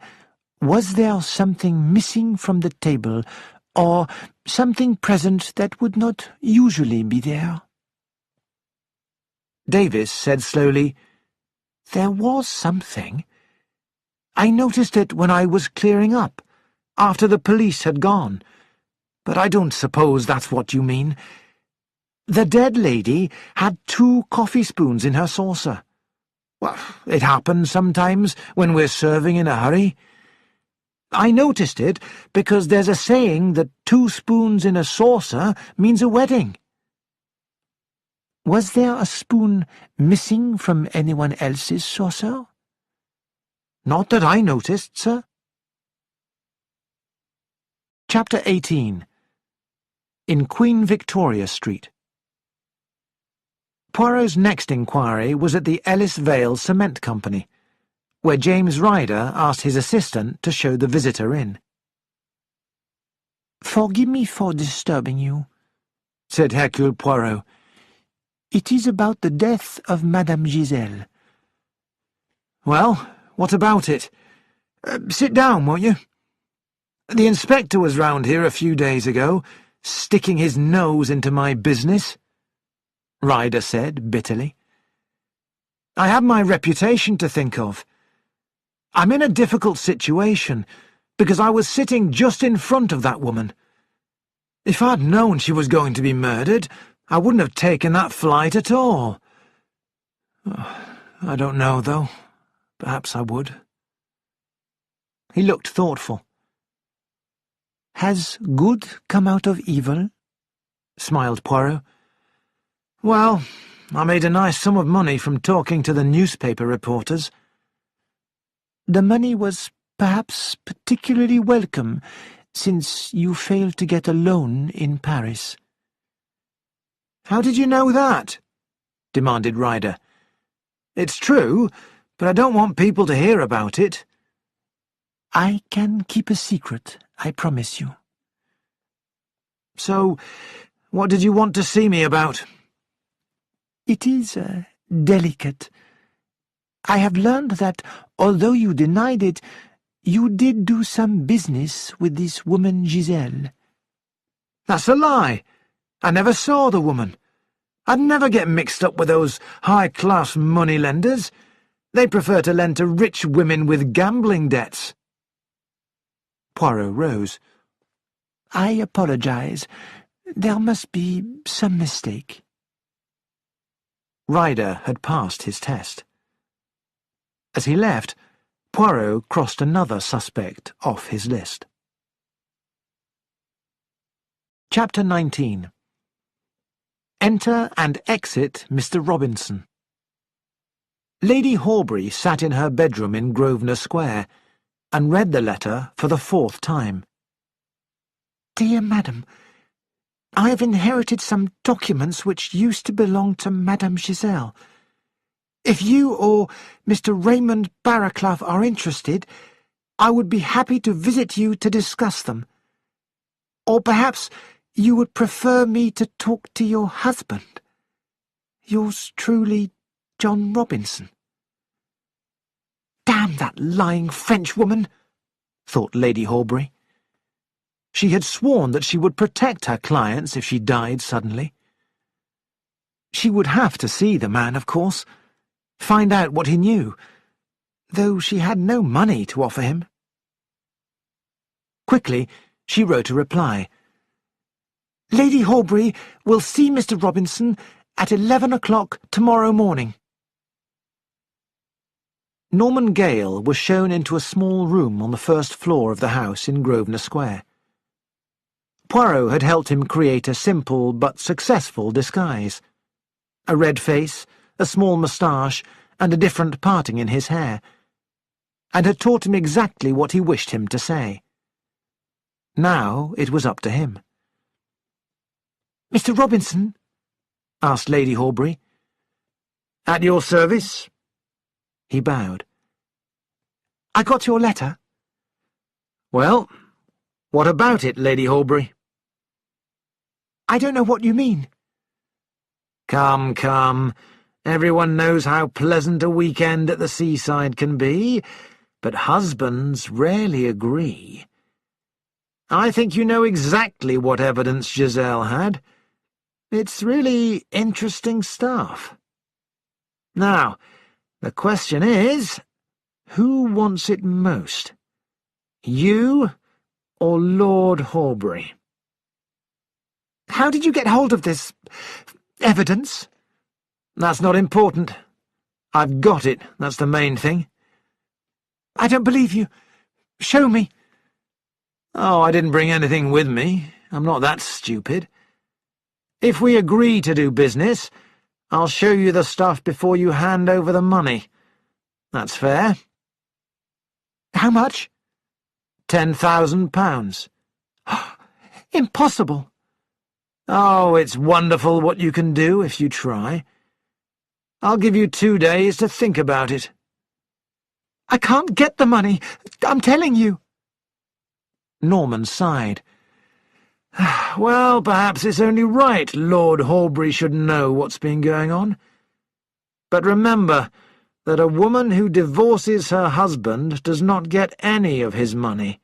[SPEAKER 2] was there something missing from the table, or something present that would not usually be there?" Davis said slowly, "There was something. I noticed it when I was clearing up. after the police had gone. But I don't suppose that's what you mean. The dead lady had 2 coffee spoons in her saucer. Well, it happens sometimes when we're serving in a hurry. I noticed it because there's a saying that 2 spoons in a saucer means a wedding. Was there a spoon missing from anyone else's saucer? Not that I noticed, sir. Chapter 18. In Queen Victoria Street. Poirot's next inquiry was at the Ellis Vale Cement Company, where James Ryder asked his assistant to show the visitor in. "Forgive me for disturbing you," said Hercule Poirot. "It is about the death of Madame Giselle." "Well, what about it? Sit down, won't you? The inspector was round here a few days ago, sticking his nose into my business," Ryder said bitterly. "I have my reputation to think of. I'm in a difficult situation, because I was sitting just in front of that woman. If I'd known she was going to be murdered, I wouldn't have taken that flight at all. I don't know, though. Perhaps I would." He looked thoughtful. "Has good come out of evil?" smiled Poirot. "Well, I made a nice sum of money from talking to the newspaper reporters." "The money was perhaps particularly welcome, since you failed to get a loan in Paris." "How did you know that?" demanded Ryder. "It's true, but I don't want people to hear about it." "I can keep a secret, I promise you." "So, what did you want to see me about?" "It is delicate. I have learned that, although you denied it, you did do some business with this woman Giselle." "That's a lie. I never saw the woman. I'd never get mixed up with those high-class moneylenders. They prefer to lend to rich women with gambling debts." Poirot rose. "I apologize. There must be some mistake." Ryder had passed his test. As he left, Poirot crossed another suspect off his list. Chapter 19. Enter and exit Mr. Robinson. Lady Horbury sat in her bedroom in Grosvenor Square and read the letter for the 4th time. "Dear Madam, I have inherited some documents which used to belong to Madame Giselle. If you or Mr. Raymond Barraclough are interested, I would be happy to visit you to discuss them. Or perhaps you would prefer me to talk to your husband. Yours truly, John Robinson." "Damn that lying Frenchwoman," thought Lady Horbury. She had sworn that she would protect her clients if she died suddenly. She would have to see the man, of course, find out what he knew, though she had no money to offer him. Quickly, she wrote a reply. "Lady Horbury will see Mr. Robinson at 11 o'clock tomorrow morning." Norman Gale was shown into a small room on the first floor of the house in Grosvenor Square. Poirot had helped him create a simple but successful disguise. A red face, a small moustache, and a different parting in his hair, and had taught him exactly what he wished him to say. Now it was up to him. "Mr. Robinson?" asked Lady Horbury. "At your service?" He bowed. "I got your letter." "Well, what about it, Lady Horbury?" "I don't know what you mean." "Come, come. Everyone knows how pleasant a weekend at the seaside can be, but husbands rarely agree. I think you know exactly what evidence Giselle had. It's really interesting stuff. Now, the question is, who wants it most? You
[SPEAKER 3] or Lord Horbury?
[SPEAKER 4] How did you get hold of this evidence?
[SPEAKER 3] That's not important. I've got it, that's the main thing.
[SPEAKER 4] I don't believe you. Show me.
[SPEAKER 3] Oh, I didn't bring anything with me. I'm not that stupid. If we agree to do business, I'll show you the stuff before you hand over the money. That's fair.
[SPEAKER 4] How much?
[SPEAKER 3] £10,000.
[SPEAKER 4] Impossible.
[SPEAKER 3] Oh, it's wonderful what you can do if you try. I'll give you 2 days to think about it.
[SPEAKER 4] I can't get the money, I'm telling you.
[SPEAKER 3] Norman sighed. Well, perhaps it's only right Lord Horbury should know what's been going on. But remember that a woman who divorces her husband does not get any of his money.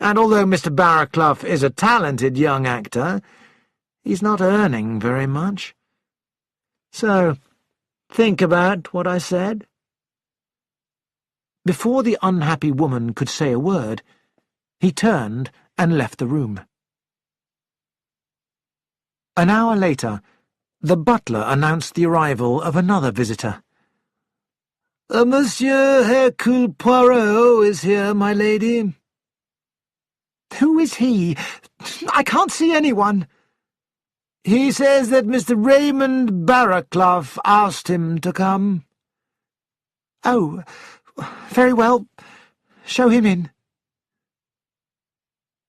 [SPEAKER 3] And although Mr. Barraclough is a talented young actor, he's not earning very much. So, think about what I said.
[SPEAKER 2] Before the unhappy woman could say a word, he turned and left the room. An hour later, the butler announced the arrival of another visitor.
[SPEAKER 3] Monsieur Hercule Poirot is here, my lady.
[SPEAKER 4] Who is he? I can't see anyone.
[SPEAKER 3] He says that Mr. Raymond Barraclough asked him to come.
[SPEAKER 4] Oh, very well. Show him in.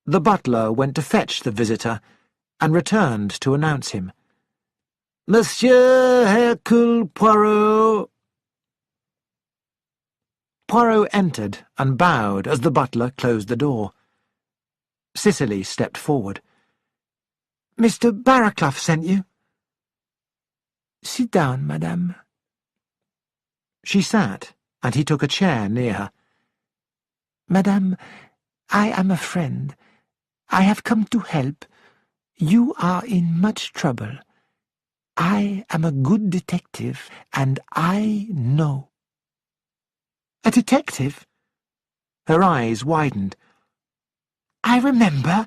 [SPEAKER 2] The butler went to fetch the visitor and returned to announce him.
[SPEAKER 3] Monsieur Hercule Poirot.
[SPEAKER 2] Poirot entered and bowed as the butler closed the door. Cicely stepped forward.
[SPEAKER 4] Mr. Barraclough sent you?
[SPEAKER 5] Sit down, madame.
[SPEAKER 2] She sat, and he took a chair near her.
[SPEAKER 5] Madame, I am a friend. I have come to help. You are in much trouble. I am a good detective, and I know.
[SPEAKER 4] A detective?
[SPEAKER 2] Her eyes widened.
[SPEAKER 4] I remember.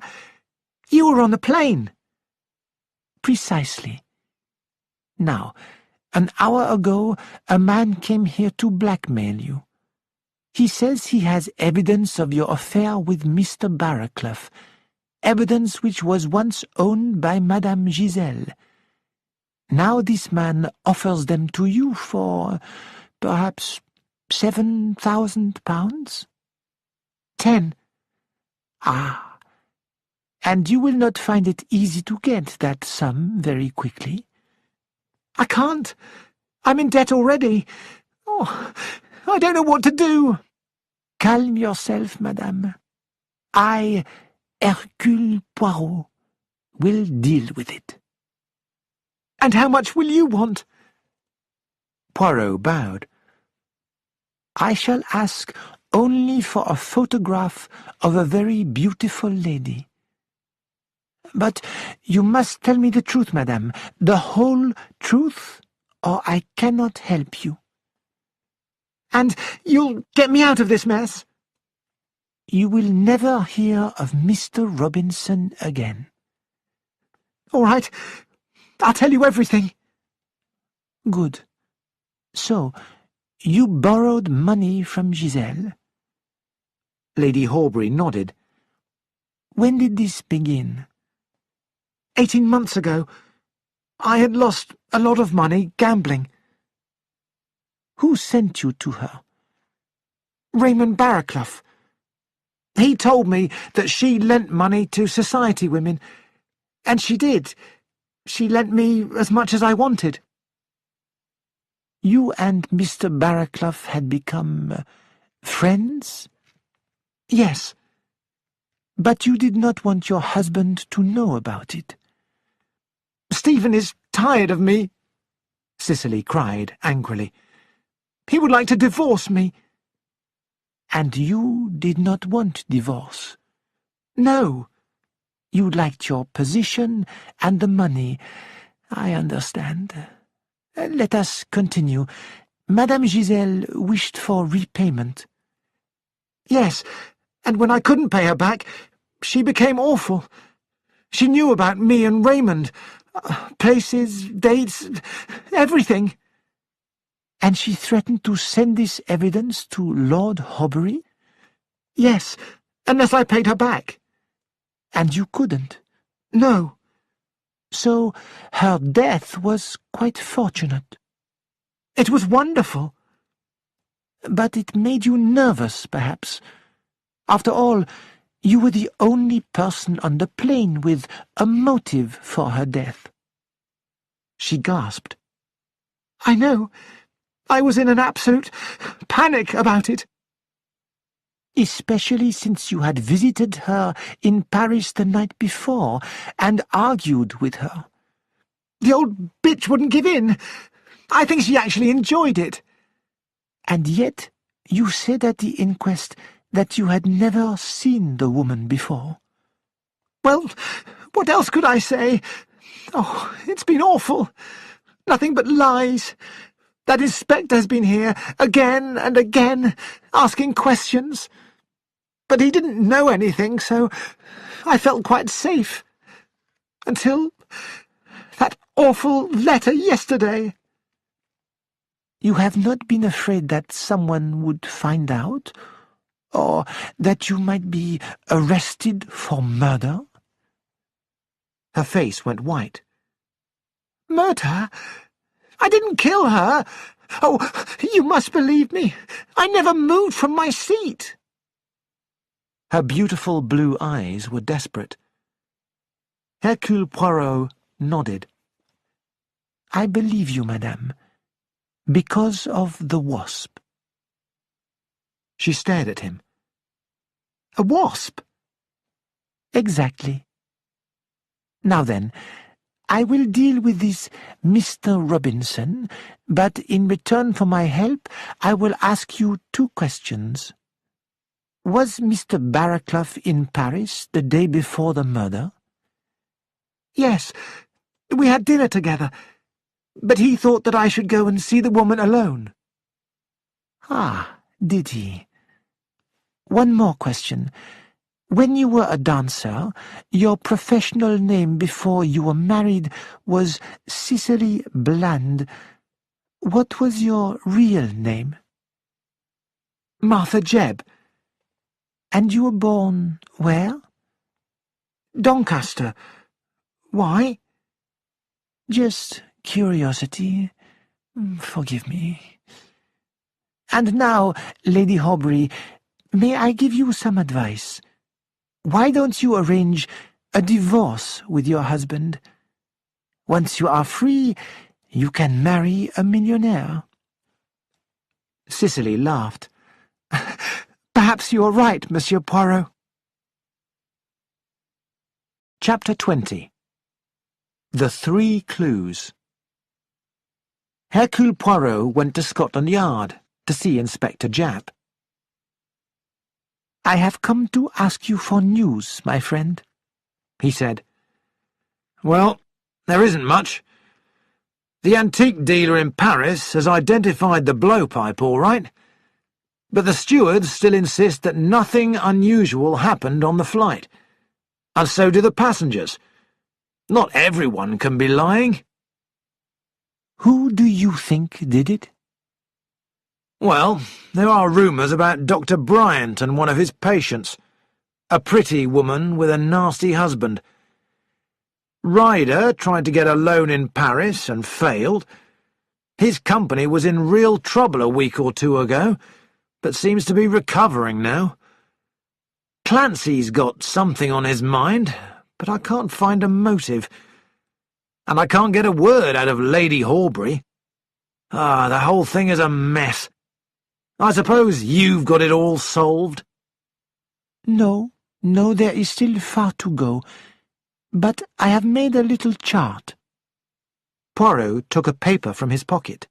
[SPEAKER 4] You were on the plane.
[SPEAKER 5] Precisely. Now, an hour ago, a man came here to blackmail you. He says he has evidence of your affair with Mr. Barraclough, evidence which was once owned by Madame Giselle. Now this man offers them to you for, perhaps, £7,000?
[SPEAKER 4] 10.
[SPEAKER 5] Ah, and you will not find it easy to get that sum very quickly.
[SPEAKER 4] I can't. I'm in debt already. Oh, I don't know what to do.
[SPEAKER 5] Calm yourself, madame. I, Hercule Poirot, will deal with it.
[SPEAKER 4] And how much will you want?
[SPEAKER 2] Poirot bowed.
[SPEAKER 5] I shall ask only for a photograph of a very beautiful lady. But you must tell me the truth, madame, the whole truth, or I cannot help you.
[SPEAKER 4] And you'll get me out of this mess?
[SPEAKER 5] You will never hear of Mr. Robinson again.
[SPEAKER 4] All right, I'll tell you everything.
[SPEAKER 5] Good. So, you borrowed money from Giselle?
[SPEAKER 2] Lady Horbury nodded.
[SPEAKER 5] When did this begin?
[SPEAKER 4] 18 months ago. I had lost a lot of money gambling.
[SPEAKER 5] Who sent you to her?
[SPEAKER 4] Raymond Barraclough. He told me that she lent money to society women, and she did. She lent me as much as I wanted.
[SPEAKER 5] You and Mr. Barraclough had become friends?
[SPEAKER 4] Yes.
[SPEAKER 5] But you did not want your husband to know about it.
[SPEAKER 4] Stephen is tired of me,
[SPEAKER 2] Cicely cried angrily.
[SPEAKER 4] He would like to divorce me.
[SPEAKER 5] And you did not want divorce?
[SPEAKER 4] No.
[SPEAKER 5] You liked your position and the money. I understand. Let us continue. Madame Giselle wished for repayment.
[SPEAKER 4] Yes, and when I couldn't pay her back, she became awful. She knew about me and Raymond. Places, dates, everything.
[SPEAKER 2] And she threatened to send this evidence to Lord Horbury?
[SPEAKER 4] Yes, unless I paid her back.
[SPEAKER 2] And you couldn't?
[SPEAKER 4] No.
[SPEAKER 2] So her death was quite fortunate.
[SPEAKER 4] It was wonderful.
[SPEAKER 2] But it made you nervous, perhaps. After all, you were the only person on the plane with a motive for her death. She gasped.
[SPEAKER 4] I know. I was in an absolute panic about it.
[SPEAKER 2] Especially since you had visited her in Paris the night before and argued with her.
[SPEAKER 4] The old bitch wouldn't give in. I think she actually enjoyed it.
[SPEAKER 2] And yet you said at the inquest that you had never seen the woman before.
[SPEAKER 4] Well, what else could I say? Oh, it's been awful. Nothing but lies. That inspector's been here again and again, asking questions. But he didn't know anything, so I felt quite safe. Until that awful letter yesterday.
[SPEAKER 2] You have not been afraid that someone would find out? Or that you might be arrested for murder?
[SPEAKER 3] Her face went white.
[SPEAKER 4] Murder? I didn't kill her. Oh, you must believe me. I never moved from my seat.
[SPEAKER 3] Her beautiful blue eyes were desperate. Hercule Poirot nodded.
[SPEAKER 2] I believe you, madame, because of the wasp.
[SPEAKER 3] She stared at him.
[SPEAKER 4] A wasp?
[SPEAKER 2] Exactly. Now then, I will deal with this Mr. Robinson, but in return for my help, I will ask you 2 questions. Was Mr. Barraclough in Paris the day before the murder?
[SPEAKER 4] Yes, we had dinner together, but he thought that I should go and see the woman alone.
[SPEAKER 2] Ah, did he? One more question. When you were a dancer, your professional name before you were married was Cicely Bland. What was your real name?
[SPEAKER 4] Martha Jebb.
[SPEAKER 2] And you were born where?
[SPEAKER 4] Doncaster. Why?
[SPEAKER 2] Just curiosity. Forgive me. And now, Lady Horbury, may I give you some advice? Why don't you arrange a divorce with your husband? Once you are free, you can marry a millionaire.
[SPEAKER 4] Cicely laughed. Perhaps you are right, Monsieur Poirot.
[SPEAKER 3] Chapter 20. The 3 Clues. Hercule Poirot went to Scotland Yard to see Inspector Japp.
[SPEAKER 2] I have come to ask you for news, my friend, he said.
[SPEAKER 3] Well, there isn't much. The antique dealer in Paris has identified the blowpipe all right, but the stewards still insist that nothing unusual happened on the flight, and so do the passengers. Not everyone can be lying.
[SPEAKER 2] Who do you think did it?
[SPEAKER 3] Well, there are rumours about Dr. Bryant and one of his patients, a pretty woman with a nasty husband. Ryder tried to get a loan in Paris and failed. His company was in real trouble a week or 2 ago, but seems to be recovering now. Clancy's got something on his mind, but I can't find a motive. And I can't get a word out of Lady Horbury. The whole thing is a mess. I suppose you've got it all solved?
[SPEAKER 2] No, there is still far to go, but I have made a little chart.
[SPEAKER 3] Poirot took a paper from his pocket.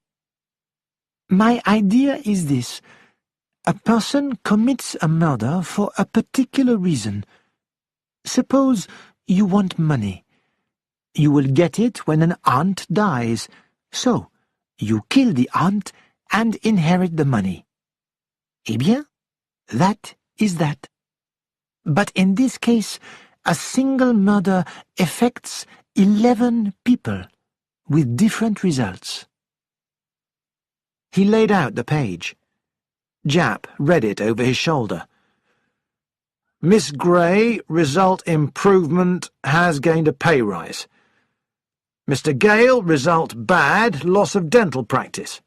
[SPEAKER 2] My idea is this. A person commits a murder for a particular reason. Suppose you want money. You will get it when an aunt dies, so you kill the aunt and inherit the money. Eh bien, that is that.
[SPEAKER 4] But in this case, a single murder affects 11 people, with different results.
[SPEAKER 2] He laid out the page. Japp read it over his shoulder.
[SPEAKER 3] Miss Gray, result improvement, has gained a pay rise. Mr. Gale, result bad, loss of dental practice.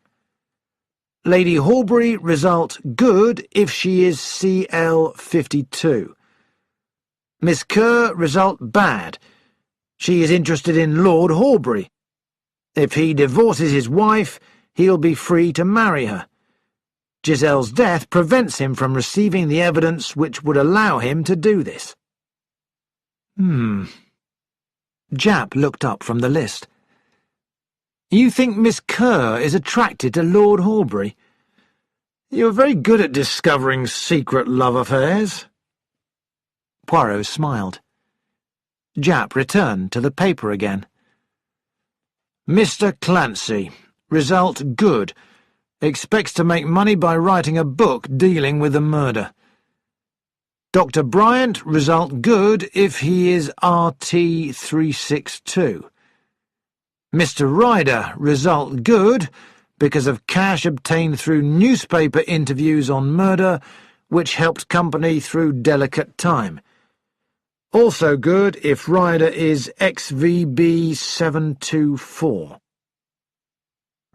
[SPEAKER 3] Lady Horbury, result good if she is CL52. Miss Kerr, result bad. She is interested in Lord Horbury. If he divorces his wife, he'll be free to marry her. Giselle's death prevents him from receiving the evidence which would allow him to do this.
[SPEAKER 2] Japp looked up from the list.
[SPEAKER 3] You think Miss Kerr is attracted to Lord Horbury? You're very good at discovering secret love affairs.
[SPEAKER 2] Poirot smiled. Japp returned to the paper again.
[SPEAKER 3] Mr. Clancy, result good. Expects to make money by writing a book dealing with the murder. Dr. Bryant, result good if he is RT362. Mr. Ryder, result good because of cash obtained through newspaper interviews on murder, which helped company through delicate time. Also good if Ryder is XVB724.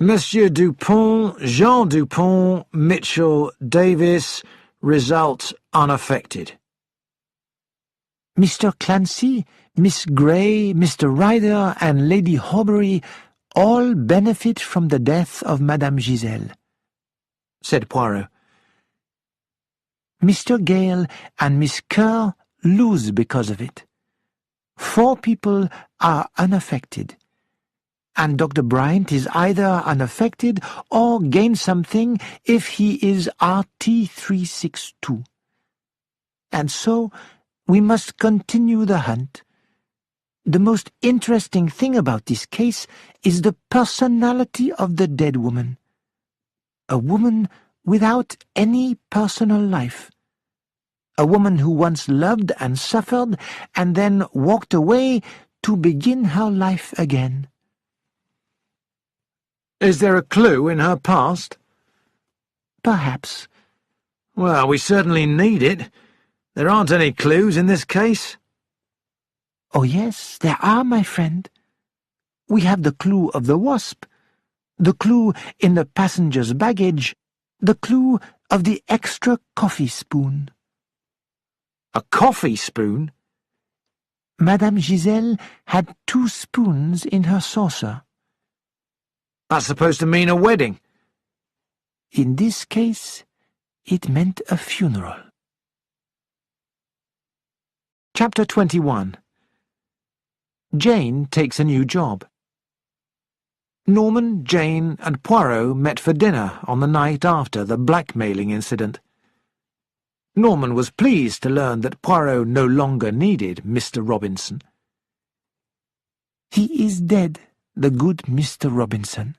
[SPEAKER 3] Monsieur Dupont, Jean Dupont, Mitchell, Davis, result unaffected.
[SPEAKER 4] Mr. Clancy, Miss Gray, Mr. Ryder, and Lady Horbury all benefit from the death of Madame Giselle,
[SPEAKER 2] said Poirot.
[SPEAKER 4] Mr. Gale and Miss Kerr lose because of it. 4 people are unaffected, and Dr. Bryant is either unaffected or gains something if he is RT362. And so we must continue the hunt. The most interesting thing about this case is the personality of the dead woman. A woman without any personal life. A woman who once loved and suffered and then walked away to begin her life again.
[SPEAKER 3] Is there a clue in her past?
[SPEAKER 4] Perhaps.
[SPEAKER 3] Well, we certainly need it. There aren't any clues in this case.
[SPEAKER 4] Oh yes, there are, my friend. We have the clue of the wasp, the clue in the passenger's baggage, the clue of the extra coffee spoon.
[SPEAKER 3] A coffee spoon?
[SPEAKER 4] Madame Giselle had 2 spoons in her saucer.
[SPEAKER 3] That's supposed to mean a wedding.
[SPEAKER 4] In this case, it meant a funeral.
[SPEAKER 2] Chapter 21. Jane takes a new job. Norman, Jane, and Poirot met for dinner on the night after the blackmailing incident. Norman was pleased to learn that Poirot no longer needed Mr. Robinson.
[SPEAKER 4] He is dead, the good Mr. Robinson.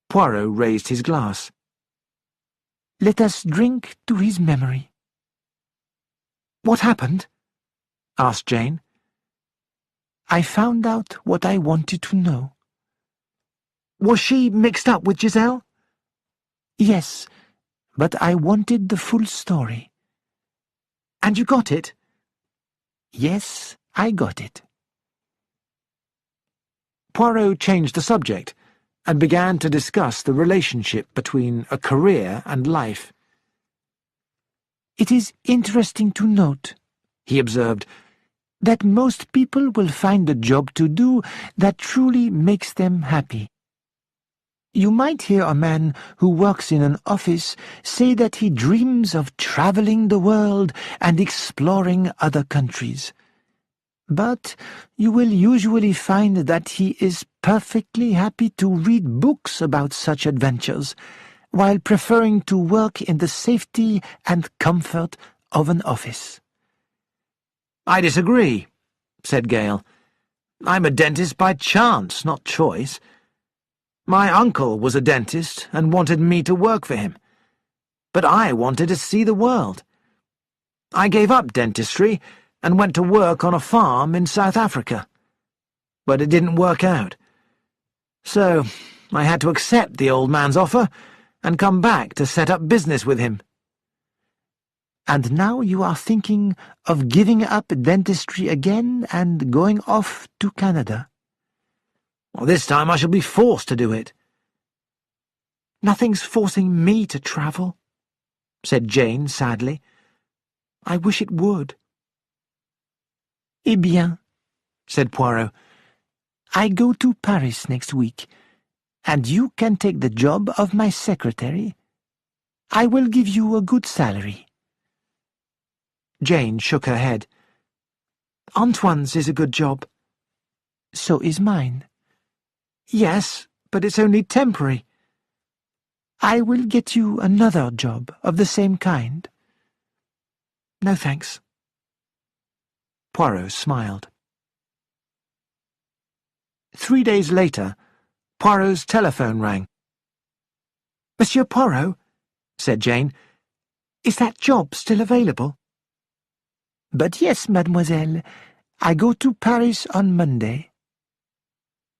[SPEAKER 2] Poirot raised his glass.
[SPEAKER 4] Let us drink to his memory.
[SPEAKER 2] What happened? Asked Jane.
[SPEAKER 4] I found out what I wanted to know.
[SPEAKER 2] Was she mixed up with Giselle?
[SPEAKER 4] Yes, but I wanted the full story.
[SPEAKER 2] And you got it?
[SPEAKER 4] Yes, I got it.
[SPEAKER 2] Poirot changed the subject and began to discuss the relationship between a career and life.
[SPEAKER 4] It is interesting to note, he observed, that most people will find a job to do that truly makes them happy. You might hear a man who works in an office say that he dreams of traveling the world and exploring other countries. But you will usually find that he is perfectly happy to read books about such adventures, while preferring to work in the safety and comfort of an office.
[SPEAKER 3] I disagree, said Gale. I'm a dentist by chance, not choice. My uncle was a dentist and wanted me to work for him, but I wanted to see the world. I gave up dentistry and went to work on a farm in South Africa. But it didn't work out. So I had to accept the old man's offer and come back to set up business with him.
[SPEAKER 2] And now you are thinking of giving up dentistry again and going off to Canada?
[SPEAKER 3] Well, this time I shall be forced to do it.
[SPEAKER 4] Nothing's forcing me to travel, said Jane sadly. I wish it would.
[SPEAKER 2] Eh bien, said Poirot, I go to Paris next week, and you can take the job of my secretary. I will give you a good salary.
[SPEAKER 4] Jane shook her head. Antoine's is a good job.
[SPEAKER 2] So is mine.
[SPEAKER 4] Yes, but it's only temporary.
[SPEAKER 2] I will get you another job of the same kind.
[SPEAKER 4] No thanks.
[SPEAKER 3] Poirot smiled. 3 days later, Poirot's telephone rang.
[SPEAKER 4] Monsieur Poirot, said Jane, is that job still available?
[SPEAKER 2] But yes, mademoiselle, I go to Paris on Monday.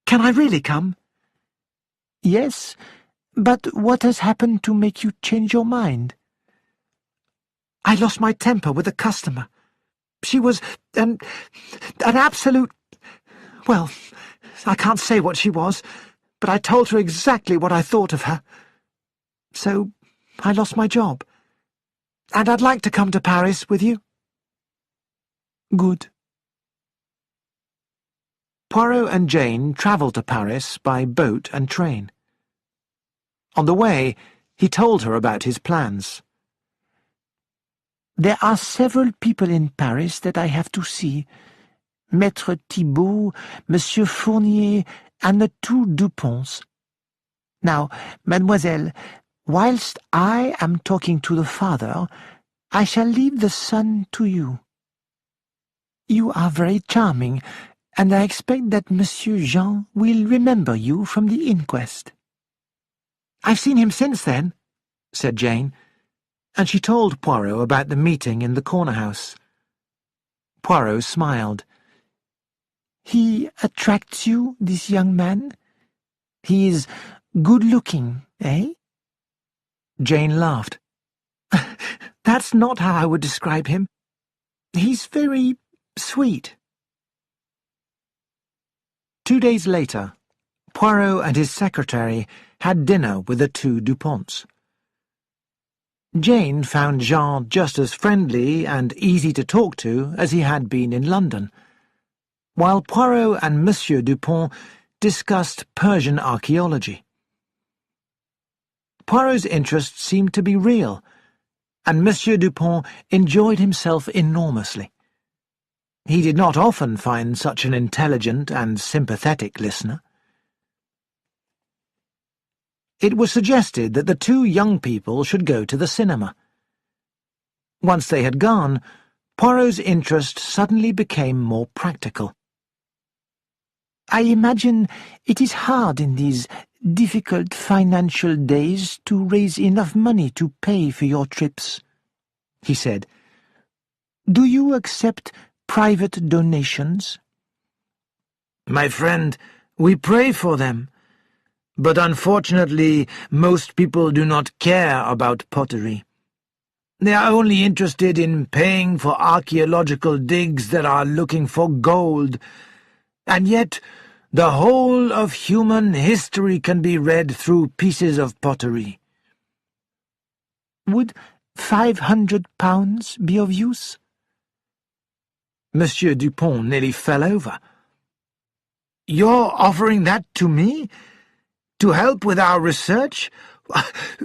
[SPEAKER 4] Can I really come?
[SPEAKER 2] Yes, but what has happened to make you change your mind?
[SPEAKER 4] I lost my temper with a customer. She was an absolute... Well, I can't say what she was, but I told her exactly what I thought of her. So I lost my job. And I'd like to come to Paris with you.
[SPEAKER 2] Good.
[SPEAKER 3] Poirot and Jane travelled to Paris by boat and train. On the way, he told her about his plans.
[SPEAKER 2] There are several people in Paris that I have to see. Maître Thibault, Monsieur Fournier, and the 2 Duponts. Now, mademoiselle, whilst I am talking to the father, I shall leave the son to you. You are very charming, and I expect that Monsieur Jean will remember you from the inquest.
[SPEAKER 4] I've seen him since then, said Jane,
[SPEAKER 3] and she told Poirot about the meeting in the corner house. Poirot smiled.
[SPEAKER 2] He attracts you, this young man? He is good-looking, eh?
[SPEAKER 3] Jane laughed.
[SPEAKER 4] That's not how I would describe him. He's very sweet.
[SPEAKER 3] 2 days later, Poirot and his secretary had dinner with the 2 Duponts. Jane found Jean just as friendly and easy to talk to as he had been in London, while Poirot and Monsieur Dupont discussed Persian archaeology. Poirot's interest seemed to be real, and Monsieur Dupont enjoyed himself enormously. He did not often find such an intelligent and sympathetic listener. It was suggested that the 2 young people should go to the cinema. Once they had gone, Poirot's interest suddenly became more practical.
[SPEAKER 2] I imagine it is hard in these difficult financial days to raise enough money to pay for your trips, he said. Do you accept private donations?
[SPEAKER 6] My friend, we pray for them. But unfortunately, most people do not care about pottery. They are only interested in paying for archaeological digs that are looking for gold. And yet, the whole of human history can be read through pieces of pottery.
[SPEAKER 2] Would £500 be of use?
[SPEAKER 3] Monsieur Dupont nearly fell over.
[SPEAKER 6] You're offering that to me? To help with our research?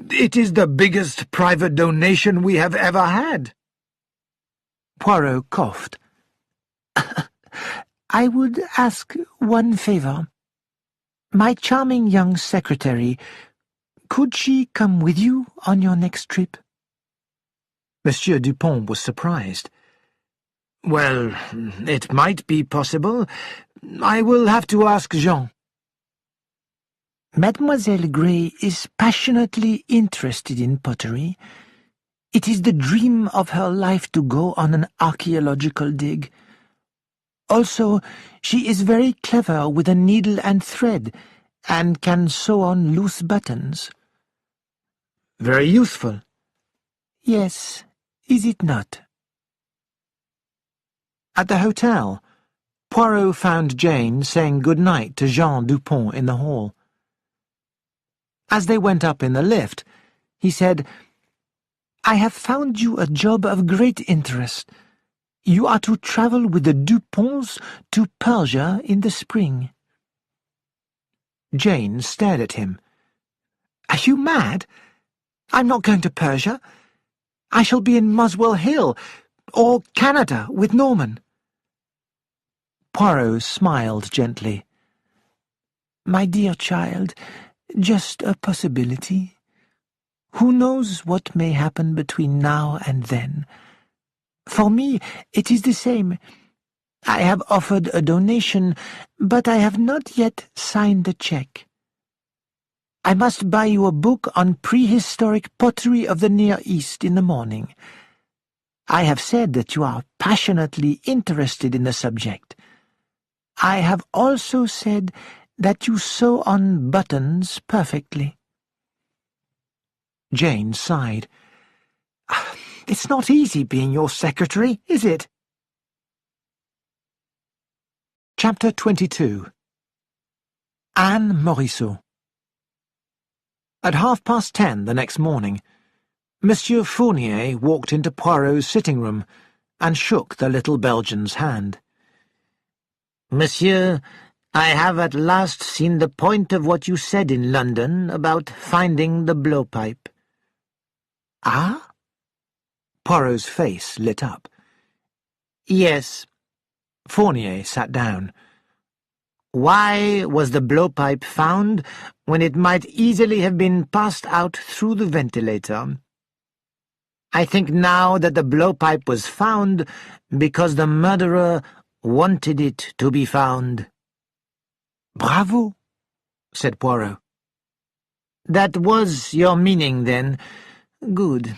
[SPEAKER 6] It is the biggest private donation we have ever had.
[SPEAKER 3] Poirot coughed.
[SPEAKER 2] I would ask one favour. My charming young secretary, could she come with you on your next trip?
[SPEAKER 3] Monsieur Dupont was surprised.
[SPEAKER 6] Well, it might be possible. I will have to ask Jean.
[SPEAKER 2] Mademoiselle Gray is passionately interested in pottery.
[SPEAKER 4] It is the dream of her life to go on an archaeological dig. Also, she is very clever with a needle and thread, and can sew on loose buttons.
[SPEAKER 3] Very useful.
[SPEAKER 4] Yes, is it not?
[SPEAKER 2] At the hotel, Poirot found Jane saying good night to Jean Dupont in the hall. As they went up in the lift, he said,
[SPEAKER 4] "I have found you a job of great interest. You are to travel with the Duponts to Persia in the spring."
[SPEAKER 2] Jane stared at him.
[SPEAKER 4] "Are you mad? I'm not going to Persia. I shall be in Muswell Hill, or Canada with Norman."
[SPEAKER 2] Poirot smiled gently.
[SPEAKER 4] "My dear child, just a possibility. Who knows what may happen between now and then? For me, it is the same. I have offered a donation, but I have not yet signed the check. I must buy you a book on prehistoric pottery of the Near East in the morning. I have said that you are passionately interested in the subject. I have also said that you sew on buttons perfectly."
[SPEAKER 2] Jane sighed.
[SPEAKER 4] "It's not easy being your secretary, is it?"
[SPEAKER 2] Chapter 22. Anne Morisseau. At 10:30 the next morning, Monsieur Fournier walked into Poirot's sitting room and shook the little Belgian's hand.
[SPEAKER 5] "Monsieur, I have at last seen the point of what you said in London about finding the blowpipe."
[SPEAKER 2] "Ah?" Poirot's face lit up.
[SPEAKER 5] "Yes."
[SPEAKER 2] Fournier sat down.
[SPEAKER 5] "Why was the blowpipe found when it might easily have been passed out through the ventilator? I think now that the blowpipe was found because the murderer wanted it to be found."
[SPEAKER 2] "Bravo," said Poirot.
[SPEAKER 5] "That was your meaning, then? Good.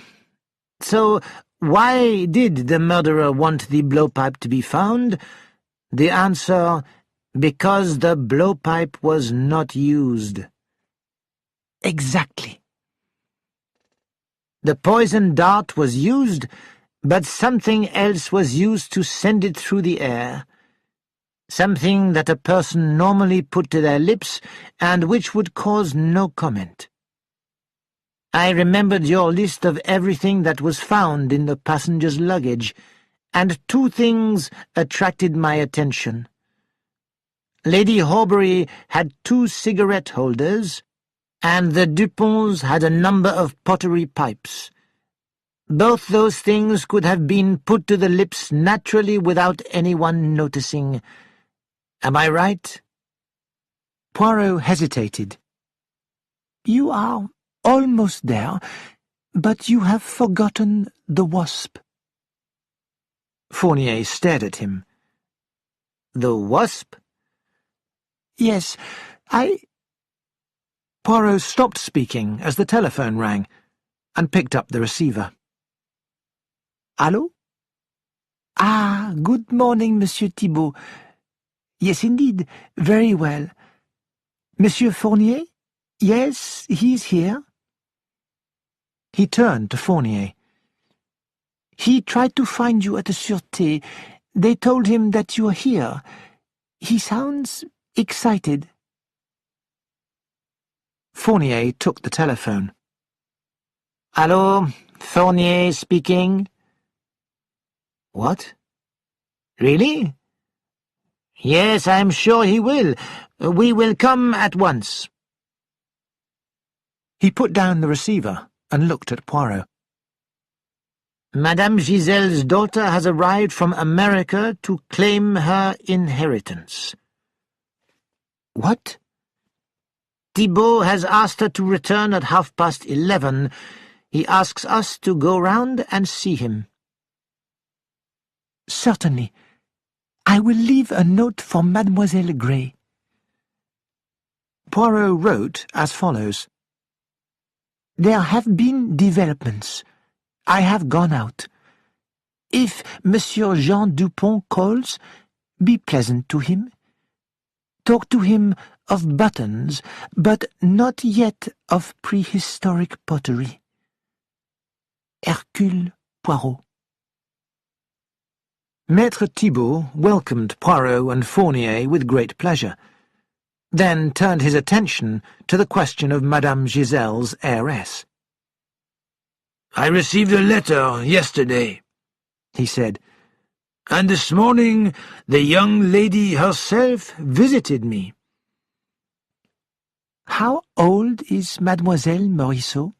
[SPEAKER 5] So, why did the murderer want the blowpipe to be found? The answer, because the blowpipe was not used."
[SPEAKER 4] "Exactly."
[SPEAKER 5] "The poison dart was used, but something else was used to send it through the air. Something that a person normally put to their lips and which would cause no comment. I remembered your list of everything that was found in the passenger's luggage, and two things attracted my attention. Lady Horbury had 2 cigarette holders, and the Duponts had a number of pottery pipes. Both those things could have been put to the lips naturally without anyone noticing. Am I right?"
[SPEAKER 2] Poirot hesitated.
[SPEAKER 4] "You are almost there, but you have forgotten the wasp."
[SPEAKER 2] Fournier stared at him.
[SPEAKER 5] "The wasp?"
[SPEAKER 4] "Yes,
[SPEAKER 2] Poirot stopped speaking as the telephone rang, and picked up the receiver.
[SPEAKER 4] "Allô? Ah, good morning, Monsieur Thibault. Yes, indeed, very well. Monsieur Fournier? Yes, he is here."
[SPEAKER 2] He turned to Fournier.
[SPEAKER 4] "He tried to find you at the Sûreté. They told him that you are here. He sounds excited."
[SPEAKER 2] Fournier took the telephone.
[SPEAKER 5] "Allô, Fournier speaking." "What? Really?" "Yes, I'm sure he will. We will come at once."
[SPEAKER 2] He put down the receiver and looked at Poirot.
[SPEAKER 5] "Madame Giselle's daughter has arrived from America to claim her inheritance."
[SPEAKER 2] "What?"
[SPEAKER 5] "Thibault has asked her to return at 11:30. He asks us to go round and see him."
[SPEAKER 4] "Certainly. I will leave a note for Mademoiselle Gray."
[SPEAKER 2] Poirot wrote as follows.
[SPEAKER 4] "There have been developments. I have gone out. If Monsieur Jean Dupont calls, be pleasant to him. Talk to him of buttons, but not yet of prehistoric pottery. Hercule Poirot.
[SPEAKER 2] Maître Thibault welcomed Poirot and Fournier with great pleasure, then turned his attention to the question of Madame Giselle's heiress.
[SPEAKER 6] "I received a letter yesterday," he said, "and this morning the young lady herself visited me."
[SPEAKER 4] How old is Mademoiselle Morisot?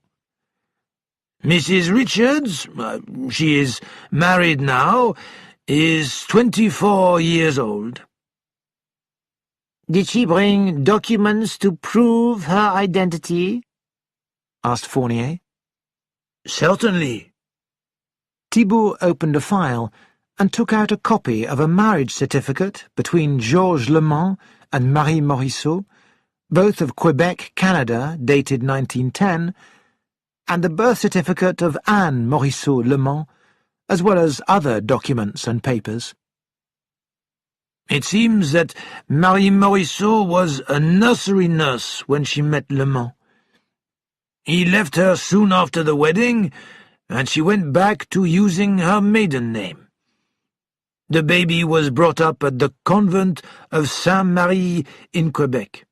[SPEAKER 6] Mrs. Richards, she is married now, is 24 years old.
[SPEAKER 5] Did she bring documents to prove her identity?
[SPEAKER 2] Asked Fournier.
[SPEAKER 6] Certainly.
[SPEAKER 2] Thibault opened a file and took out a copy of a marriage certificate between Georges Le Mans and Marie Morisot, both of Quebec, Canada, dated 1910, and the birth certificate of Anne Morisot Le Mans, as well as other documents and papers.
[SPEAKER 6] It seems that Marie Morisot was a nursery nurse when she met Le Mans. He left her soon after the wedding, and she went back to using her maiden name. The baby was brought up at the convent of Saint-Marie in Quebec.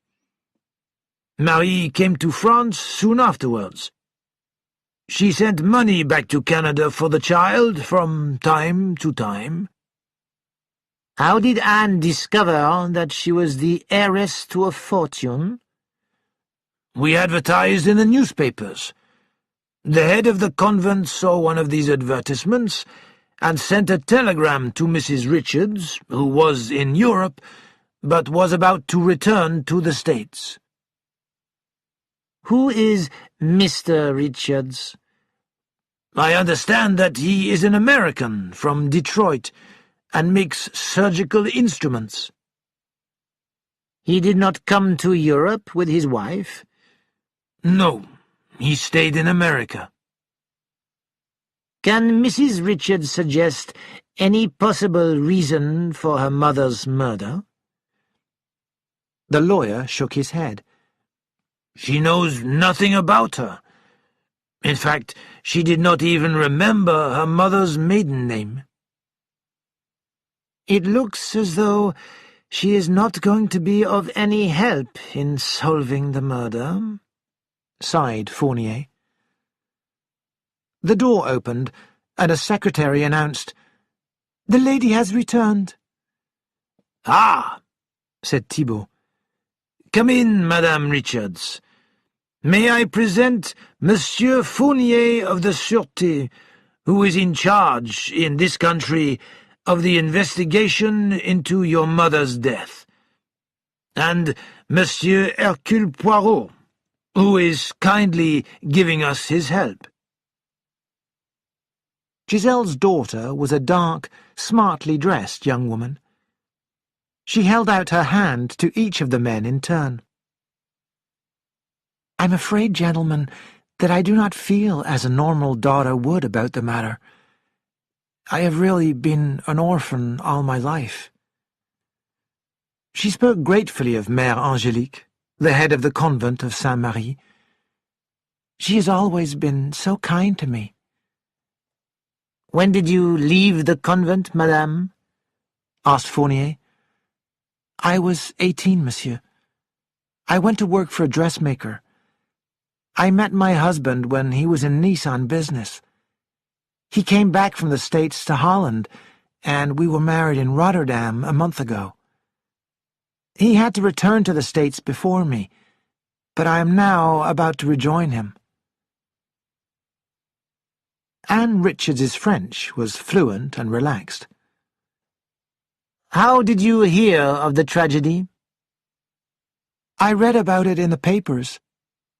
[SPEAKER 6] Marie came to France soon afterwards. She sent money back to Canada for the child from time to time.
[SPEAKER 5] How did Anne discover that she was the heiress to a fortune?
[SPEAKER 6] We advertised in the newspapers. The head of the convent saw one of these advertisements and sent a telegram to Mrs. Richards, who was in Europe, but was about to return to the States.
[SPEAKER 5] Who is Mr. Richards?
[SPEAKER 6] I understand that he is an American from Detroit and makes surgical instruments.
[SPEAKER 5] He did not come to Europe with his wife?
[SPEAKER 6] No, he stayed in America.
[SPEAKER 5] Can Mrs. Richards suggest any possible reason for her mother's murder?
[SPEAKER 2] The lawyer shook his head.
[SPEAKER 6] She knows nothing about her. In fact, she did not even remember her mother's maiden name.
[SPEAKER 5] It looks as though she is not going to be of any help in solving the murder,
[SPEAKER 2] sighed Fournier. The door opened, and a secretary announced,
[SPEAKER 4] "The lady has returned."
[SPEAKER 6] "Ah,"
[SPEAKER 2] said Thibault.
[SPEAKER 6] "Come in, Madame Richards. May I present Monsieur Fournier of the Sûreté, who is in charge, in this country, of the investigation into your mother's death, and Monsieur Hercule Poirot, who is kindly giving us his help."
[SPEAKER 2] Giselle's daughter was a dark, smartly dressed young woman. She held out her hand to each of the men in turn.
[SPEAKER 4] "I'm afraid, gentlemen, that I do not feel as a normal daughter would about the matter. I have really been an orphan all my life."
[SPEAKER 2] She spoke gratefully of Mère Angélique, the head of the convent of Saint-Marie.
[SPEAKER 4] "She has always been so kind to me."
[SPEAKER 5] When did you leave the convent, madame?
[SPEAKER 2] Asked Fournier.
[SPEAKER 4] "I was 18, monsieur. I went to work for a dressmaker. I met my husband when he was in Nice on business. He came back from the States to Holland, and we were married in Rotterdam a month ago. He had to return to the States before me, but I am now about to rejoin him."
[SPEAKER 2] Anne Richards's French was fluent and relaxed.
[SPEAKER 5] "How did you hear of the tragedy?"
[SPEAKER 4] "I read about it in the papers,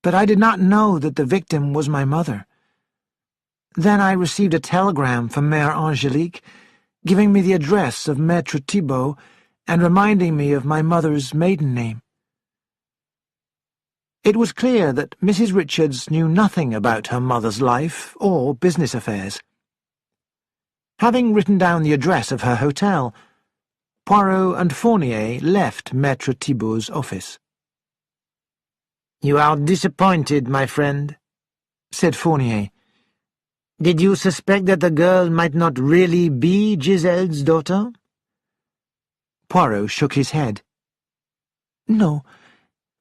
[SPEAKER 4] but I did not know that the victim was my mother. Then I received a telegram from Mère Angélique, giving me the address of Maître Thibault and reminding me of my mother's maiden name."
[SPEAKER 2] It was clear that Mrs. Richards knew nothing about her mother's life or business affairs. Having written down the address of her hotel, Poirot and Fournier left Maître Thibault's office.
[SPEAKER 5] "You are disappointed, my friend," said Fournier. "Did you suspect that the girl might not really be Giselle's daughter?"
[SPEAKER 2] Poirot shook his head.
[SPEAKER 4] "No,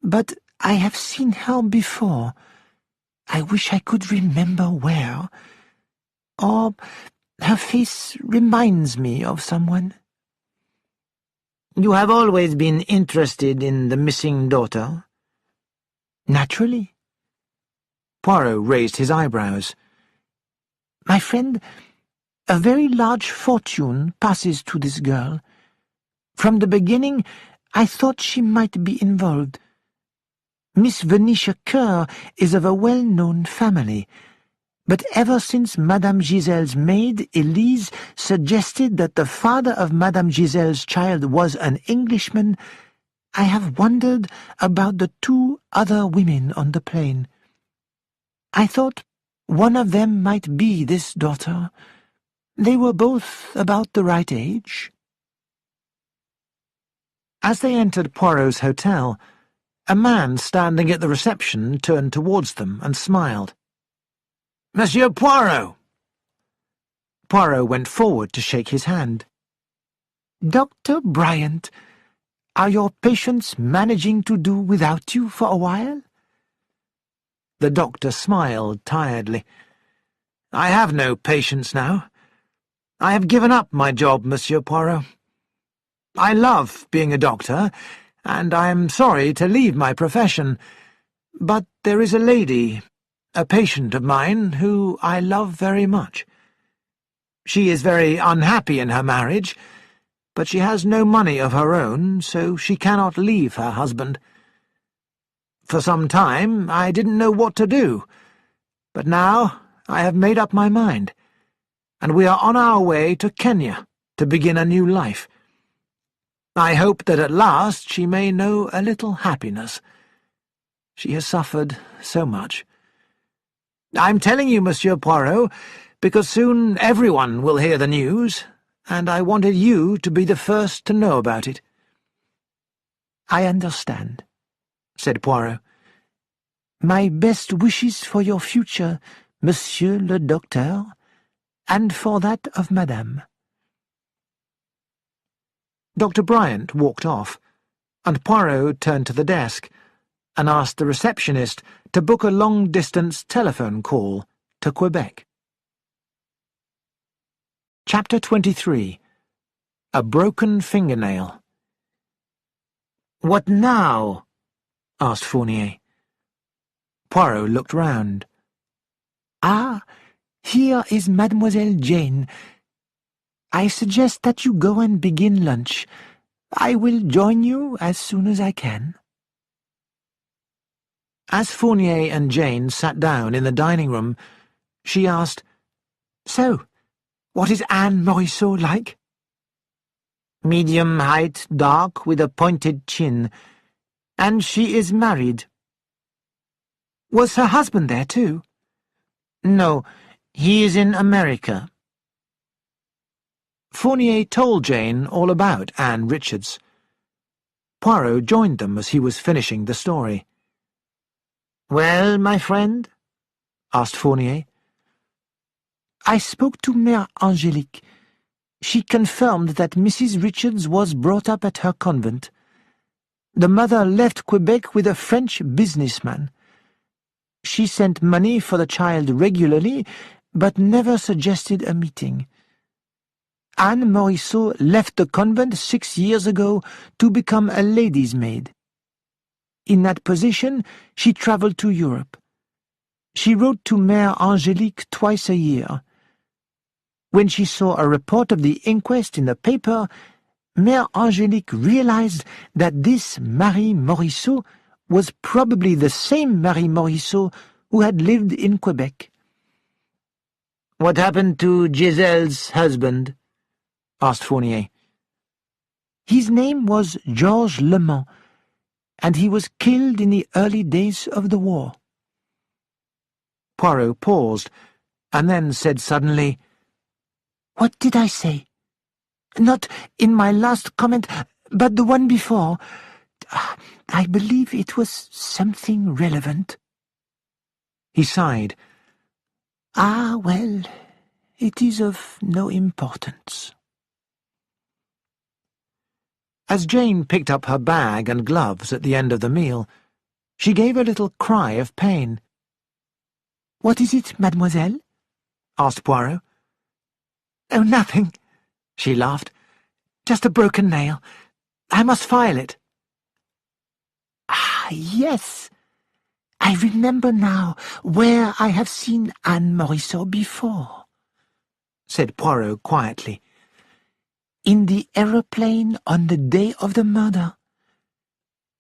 [SPEAKER 4] but I have seen her before. I wish I could remember where. Or her face reminds me of someone."
[SPEAKER 5] "You have always been interested in the missing daughter?"
[SPEAKER 4] "Naturally."
[SPEAKER 2] Poirot raised his eyebrows.
[SPEAKER 4] "My friend, a very large fortune passes to this girl. From the beginning, I thought she might be involved. Miss Venetia Kerr is of a well-known family, but ever since Madame Giselle's maid, Elise, suggested that the father of Madame Giselle's child was an Englishman, I have wondered about the two other women on the plane. I thought one of them might be this daughter. They were both about the right age."
[SPEAKER 2] As they entered Poirot's hotel, a man standing at the reception turned towards them and smiled. "Monsieur Poirot!" Poirot went forward to shake his hand.
[SPEAKER 4] "Dr. Bryant, are your patients managing to do without you for a while?"
[SPEAKER 2] The doctor smiled tiredly. "I have no patients now. I have given up my job, Monsieur Poirot. I love being a doctor, and I am sorry to leave my profession, but there is a lady, a patient of mine, who I love very much. She is very unhappy in her marriage, but she has no money of her own, so she cannot leave her husband. For some time I didn't know what to do, but now I have made up my mind, and we are on our way to Kenya to begin a new life. I hope that at last she may know a little happiness. She has suffered so much. I'm telling you, Monsieur Poirot, because soon everyone will hear the news, and I wanted you to be the first to know about it."
[SPEAKER 4] "I understand," said Poirot. "My best wishes for your future, Monsieur le Docteur, and for that of Madame."
[SPEAKER 2] Dr. Bryant walked off, and Poirot turned to the desk and asked the receptionist to book a long-distance telephone call to Quebec. Chapter 23. A Broken Fingernail.
[SPEAKER 5] "What now?"
[SPEAKER 2] asked Fournier. Poirot looked round.
[SPEAKER 4] "Ah, here is Mademoiselle Jane. I suggest that you go and begin lunch. I will join you as soon as I can."
[SPEAKER 2] As Fournier and Jane sat down in the dining-room, she asked,
[SPEAKER 4] "So, what is Anne Morisseau like?"
[SPEAKER 5] "Medium height, dark, with a pointed chin. And she is married."
[SPEAKER 4] "Was her husband there too?"
[SPEAKER 5] "No, he is in America."
[SPEAKER 2] Fournier told Jane all about Anne Richards. Poirot joined them as he was finishing the story.
[SPEAKER 5] "Well, my friend?"
[SPEAKER 2] asked Fournier.
[SPEAKER 4] "I spoke to Mère Angélique. She confirmed that Mrs. Richards was brought up at her convent. The mother left Quebec with a French businessman. She sent money for the child regularly, but never suggested a meeting. Anne Morisseau left the convent 6 years ago to become a lady's maid. In that position, she travelled to Europe. She wrote to Mère Angélique twice a year. When she saw a report of the inquest in the paper, Mère Angélique realized that this Marie Morisseau was probably the same Marie Morisseau who had lived in Quebec."
[SPEAKER 5] "What happened to Giselle's husband?"
[SPEAKER 2] asked Fournier.
[SPEAKER 4] "His name was Georges Lemont, and he was killed in the early days of the war."
[SPEAKER 2] Poirot paused, and then said suddenly,
[SPEAKER 4] "What did I say? Not in my last comment, but the one before. I believe it was something relevant."
[SPEAKER 2] He sighed.
[SPEAKER 4] "Ah, well, it is of no importance."
[SPEAKER 2] As Jane picked up her bag and gloves at the end of the meal, she gave a little cry of pain.
[SPEAKER 4] "What is it, mademoiselle?"
[SPEAKER 2] asked Poirot.
[SPEAKER 4] "Oh, nothing," she laughed. "Just a broken nail. I must file it." "Ah, yes. I remember now where I have seen Anne Morisot before," said Poirot quietly. "In the aeroplane on the day of the murder.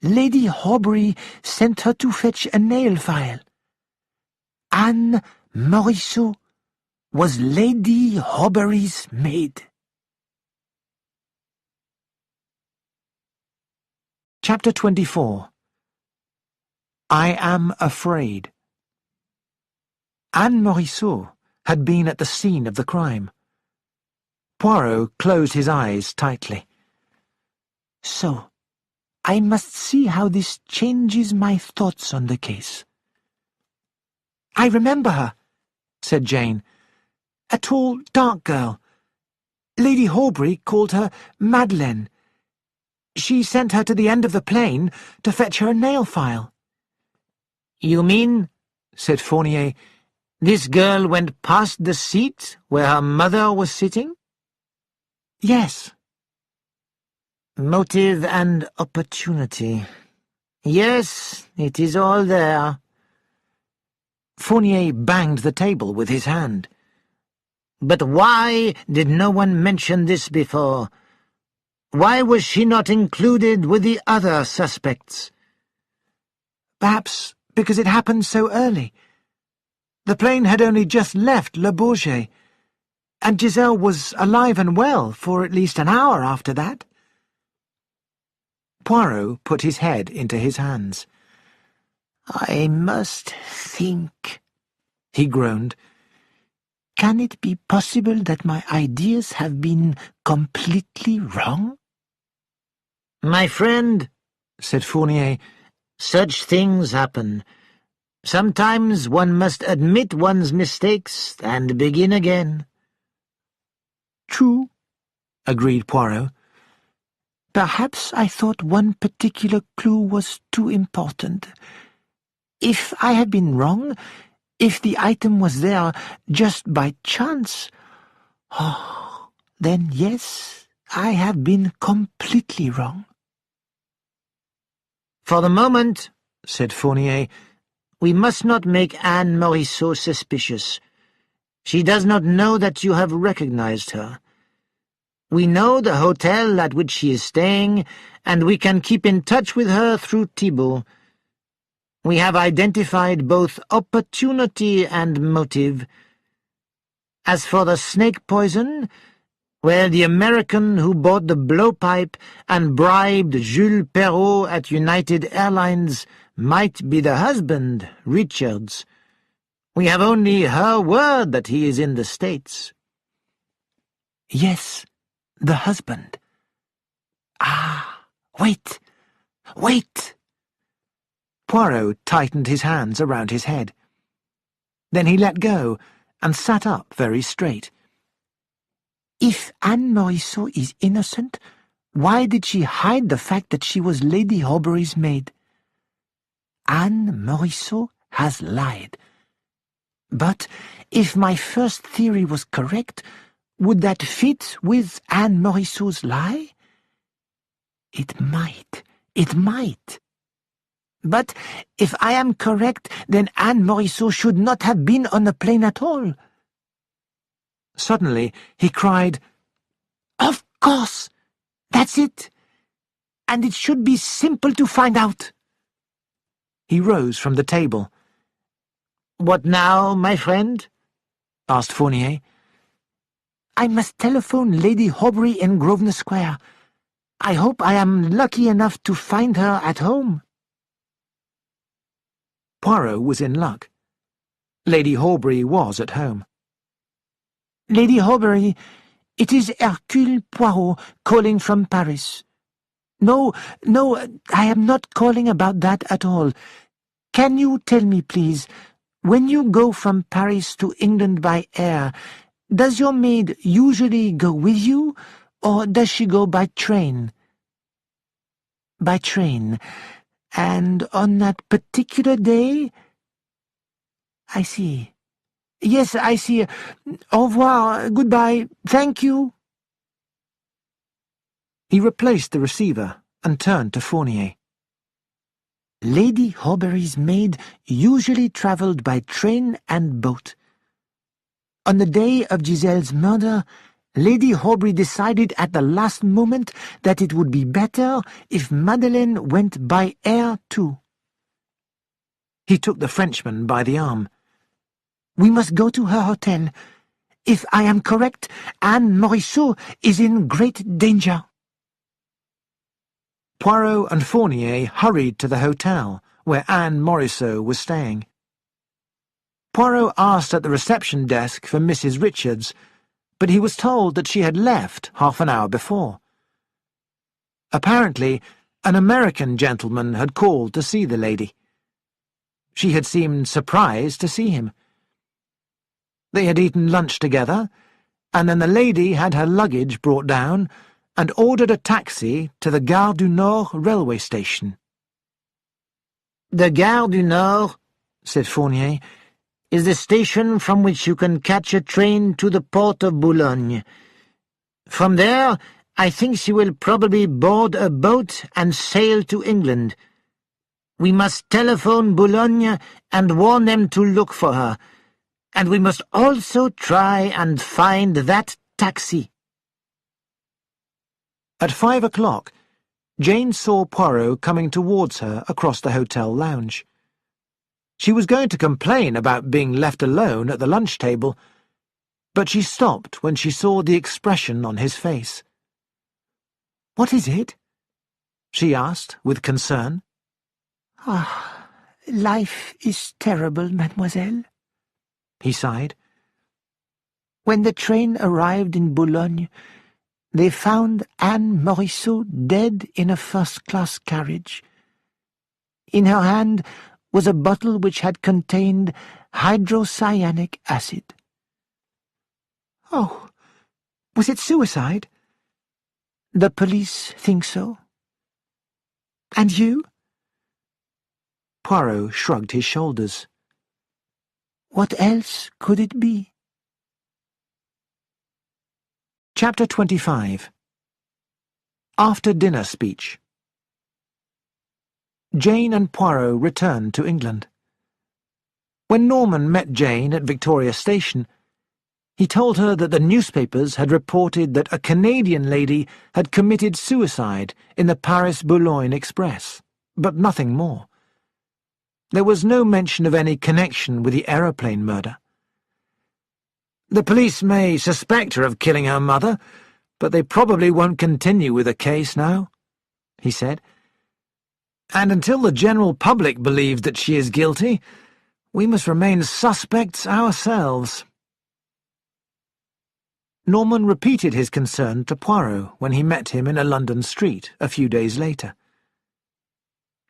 [SPEAKER 4] Lady Horbury sent her to fetch a nail file. Anne Morisot was Lady Horbury's maid."
[SPEAKER 2] Chapter 24. I Am Afraid. Anne Morisot had been at the scene of the crime. Poirot closed his eyes tightly.
[SPEAKER 4] "So, I must see how this changes my thoughts on the case." "I remember her," said Jane. "A tall, dark girl. Lady Horbury called her Madeleine. She sent her to the end of the plane to fetch her a nail file."
[SPEAKER 5] "You mean," said Fournier, "this girl went past the seat where her mother was sitting?"
[SPEAKER 4] "Yes."
[SPEAKER 5] "Motive and opportunity. Yes, it is all there."
[SPEAKER 2] Fournier banged the table with his hand.
[SPEAKER 5] "But why did no one mention this before? Why was she not included with the other suspects?"
[SPEAKER 4] "Perhaps because it happened so early. The plane had only just left Le Bourget, and Giselle was alive and well for at least an hour after that."
[SPEAKER 2] Poirot put his head into his hands.
[SPEAKER 4] "I must think," he groaned. "Can it be possible that my ideas have been completely wrong?"
[SPEAKER 5] "My friend,"
[SPEAKER 2] said Fournier,
[SPEAKER 5] "such things happen. Sometimes one must admit one's mistakes and begin again."
[SPEAKER 4] "True,"
[SPEAKER 2] agreed Poirot.
[SPEAKER 4] "Perhaps I thought one particular clue was too important. If I have been wrong, if the item was there just by chance, then yes, I have been completely wrong."
[SPEAKER 5] "For the moment," said Fournier, "we must not make Anne Morisot suspicious. She does not know that you have recognized her. We know the hotel at which she is staying, and we can keep in touch with her through Thibault. We have identified both opportunity and motive. As for the snake poison, well, the American who bought the blowpipe and bribed Jules Perrault at United Airlines might be the husband, Richards. We have only her word that he is in the States."
[SPEAKER 4] "Yes, the husband. Ah, wait!
[SPEAKER 2] Poirot tightened his hands around his head. Then he let go and sat up very straight.
[SPEAKER 4] If Anne Morisot is innocent, why did she hide the fact that she was Lady Horbury's maid? Anne Morisot has lied. But if my first theory was correct, would that fit with Anne Morisot's lie? It might. But if I am correct, then Anne Morisot should not have been on the plane at all."
[SPEAKER 2] Suddenly he cried,
[SPEAKER 4] "Of course! That's it! And it should be simple to find out."
[SPEAKER 2] He rose from the table.
[SPEAKER 5] "What now, my friend?"
[SPEAKER 2] asked Fournier.
[SPEAKER 4] "I must telephone Lady Horbury in Grosvenor Square. I hope I am lucky enough to find her at home."
[SPEAKER 2] Poirot was in luck. Lady Horbury was at home.
[SPEAKER 4] Lady Horbury, it is Hercule Poirot calling from Paris. No, I am not calling about that at all. Can you tell me, please, when you go from Paris to England by air, does your maid usually go with you, or does she go by train? By train. And on that particular day? I see. Yes, I see. Au revoir. Goodbye. Thank you.
[SPEAKER 2] He replaced the receiver and turned to Fournier.
[SPEAKER 4] Lady Horbury's maid usually travelled by train and boat. On the day of Giselle's murder, Lady Horbury decided at the last moment that it would be better if Madeleine went by air too.
[SPEAKER 2] He took the Frenchman by the arm.
[SPEAKER 4] We must go to her hotel. If I am correct, Anne Morisseau is in great danger.
[SPEAKER 2] Poirot and Fournier hurried to the hotel where Anne Morisseau was staying. Poirot asked at the reception desk for Mrs. Richards, but he was told that she had left half an hour before. Apparently, an American gentleman had called to see the lady. She had seemed surprised to see him. They had eaten lunch together, and then the lady had her luggage brought down and ordered a taxi to the Gare du Nord railway station.
[SPEAKER 5] The Gare du Nord, said Fournier, is the station from which you can catch a train to the port of Boulogne. From there, I think she will probably board a boat and sail to England. We must telephone Boulogne and warn them to look for her, and we must also try and find that taxi.
[SPEAKER 2] At 5 o'clock, Jane saw Poirot coming towards her across the hotel lounge. She was going to complain about being left alone at the lunch table, but she stopped when she saw the expression on his face.
[SPEAKER 4] What is it?
[SPEAKER 2] She asked with concern.
[SPEAKER 4] Ah, life is terrible, mademoiselle,
[SPEAKER 2] he sighed.
[SPEAKER 4] When the train arrived in Boulogne, they found Anne Morisseau dead in a first-class carriage. In her hand was a bottle which had contained hydrocyanic acid.
[SPEAKER 2] Oh, was it suicide?
[SPEAKER 4] The police think so. And you?
[SPEAKER 2] Poirot shrugged his shoulders.
[SPEAKER 4] What else could it be?
[SPEAKER 2] Chapter 25. After Dinner Speech. Jane and Poirot returned to England. When Norman met Jane at Victoria Station, he told her that the newspapers had reported that a Canadian lady had committed suicide in the Paris-Boulogne Express, but nothing more. There was no mention of any connection with the aeroplane murder. The police may suspect her of killing her mother, but they probably won't continue with the case now, he said. And until the general public believes that she is guilty, we must remain suspects ourselves. Norman repeated his concern to Poirot when he met him in a London street a few days later.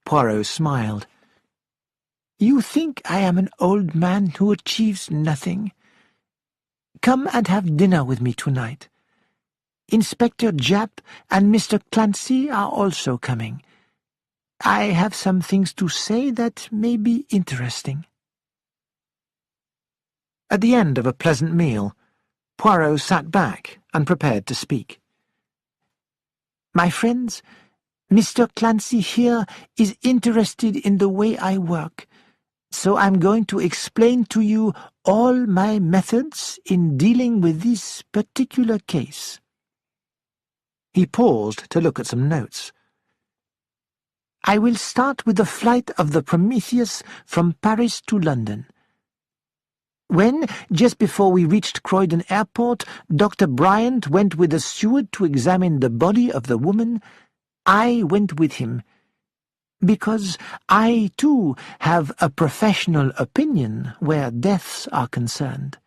[SPEAKER 2] Poirot smiled.
[SPEAKER 4] You think I am an old man who achieves nothing? Come and have dinner with me tonight. Inspector Japp and Mr. Clancy are also coming. I have some things to say that may be interesting.
[SPEAKER 2] At the end of a pleasant meal, Poirot sat back and prepared to speak.
[SPEAKER 4] My friends, Mr. Clancy here is interested in the way I work, so I'm going to explain to you all my methods in dealing with this particular case.
[SPEAKER 2] He paused to look at some notes.
[SPEAKER 4] I will start with the flight of the Prometheus from Paris to London. When, just before we reached Croydon Airport, Dr. Bryant went with the steward to examine the body of the woman, I went with him. Because I, too, have a professional opinion where deaths are concerned.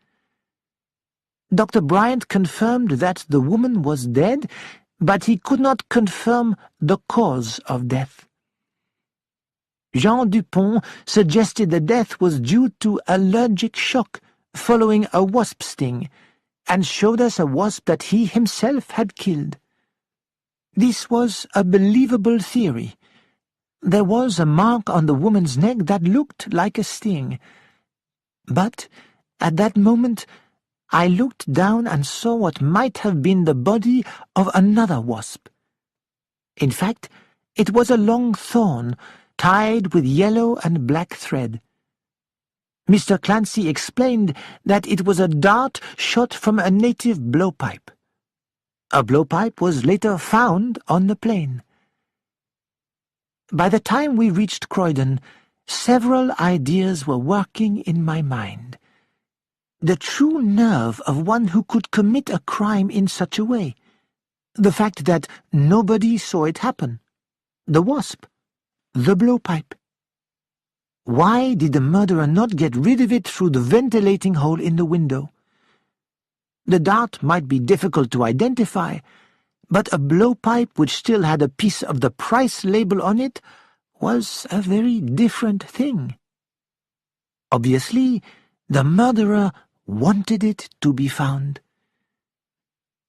[SPEAKER 4] Dr. Bryant confirmed that the woman was dead, but he could not confirm the cause of death. Jean Dupont suggested the death was due to allergic shock following a wasp sting, and showed us a wasp that he himself had killed. This was a believable theory. There was a mark on the woman's neck that looked like a sting. But at that moment I looked down and saw what might have been the body of another wasp. In fact, it was a long thorn, tied with yellow and black thread. Mr. Clancy explained that it was a dart shot from a native blowpipe. A blowpipe was later found on the plain. By the time we reached Croydon, several ideas were working in my mind. The true nerve of one who could commit a crime in such a way. The fact that nobody saw it happen. The wasp. The blowpipe. Why did the murderer not get rid of it through the ventilating hole in the window? The dart might be difficult to identify, but a blowpipe which still had a piece of the price label on it was a very different thing. Obviously, the murderer wanted it to be found.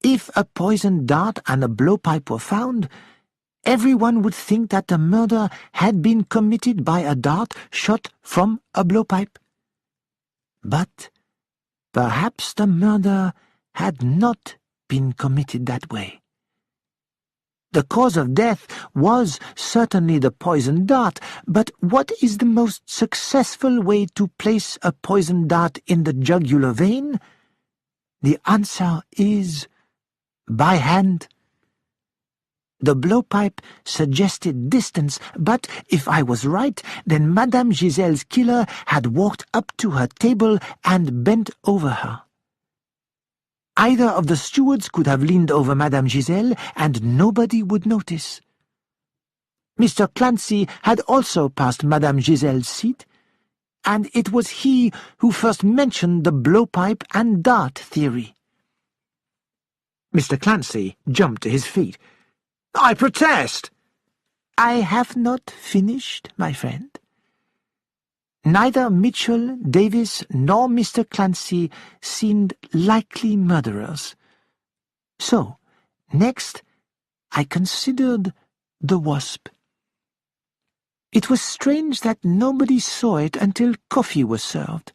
[SPEAKER 4] If a poisoned dart and a blowpipe were found, everyone would think that the murder had been committed by a dart shot from a blowpipe. But perhaps the murder had not been committed that way. The cause of death was certainly the poisoned dart, but what is the most successful way to place a poisoned dart in the jugular vein? The answer is by hand. The blowpipe suggested distance, but if I was right, then Madame Giselle's killer had walked up to her table and bent over her. Either of the stewards could have leaned over Madame Giselle, and nobody would notice. Mr. Clancy had also passed Madame Giselle's seat, and it was he who first mentioned the blowpipe and dart theory.
[SPEAKER 2] Mr. Clancy jumped to his feet. "I protest!"
[SPEAKER 4] "I have not finished, my friend. Neither Mitchell, Davis, nor Mr. Clancy seemed likely murderers. So, next, I considered the wasp. It was strange that nobody saw it until coffee was served.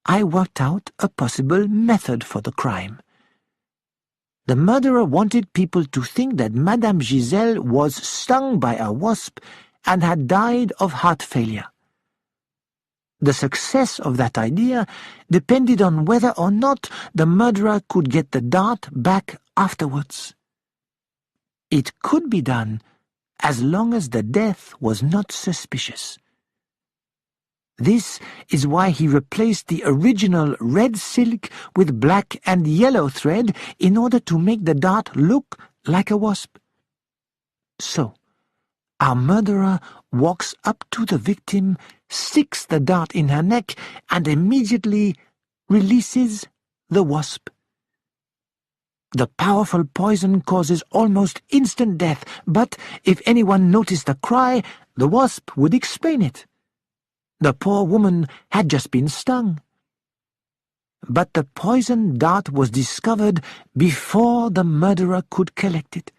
[SPEAKER 4] I worked out a possible method for the crime. The murderer wanted people to think that Madame Giselle was stung by a wasp and had died of heart failure. The success of that idea depended on whether or not the murderer could get the dart back afterwards. It could be done as long as the death was not suspicious. This is why he replaced the original red silk with black and yellow thread in order to make the dart look like a wasp. So, our murderer walks up to the victim, sticks the dart in her neck, and immediately releases the wasp. The powerful poison causes almost instant death, but if anyone noticed a cry, the wasp would explain it. The poor woman had just been stung. But the poison dart was discovered before the murderer could collect it.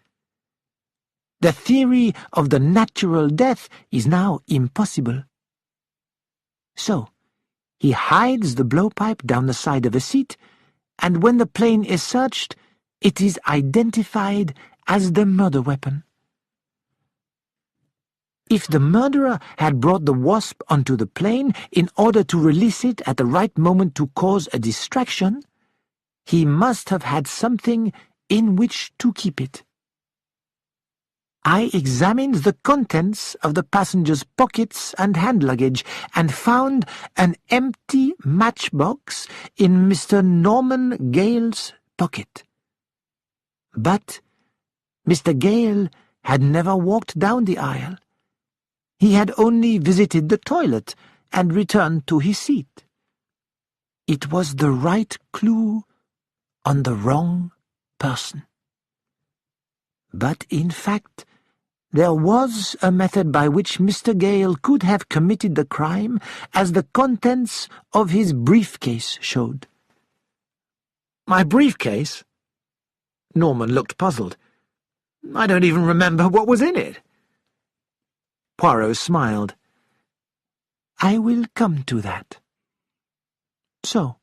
[SPEAKER 4] The theory of the natural death is now impossible. So, he hides the blowpipe down the side of a seat, and when the plane is searched, it is identified as the murder weapon. If the murderer had brought the wasp onto the plane in order to release it at the right moment to cause a distraction, he must have had something in which to keep it. I examined the contents of the passenger's pockets and hand luggage and found an empty matchbox in Mr. Norman Gale's pocket. But Mr. Gale had never walked down the aisle. He had only visited the toilet and returned to his seat. It was the right clue on the wrong person. But in fact, there was a method by which Mr. Gale could have committed the crime, as the contents of his briefcase showed.
[SPEAKER 3] My briefcase? Norman looked puzzled. I don't even remember what was in it.
[SPEAKER 4] Poirot smiled. I will come to that. So,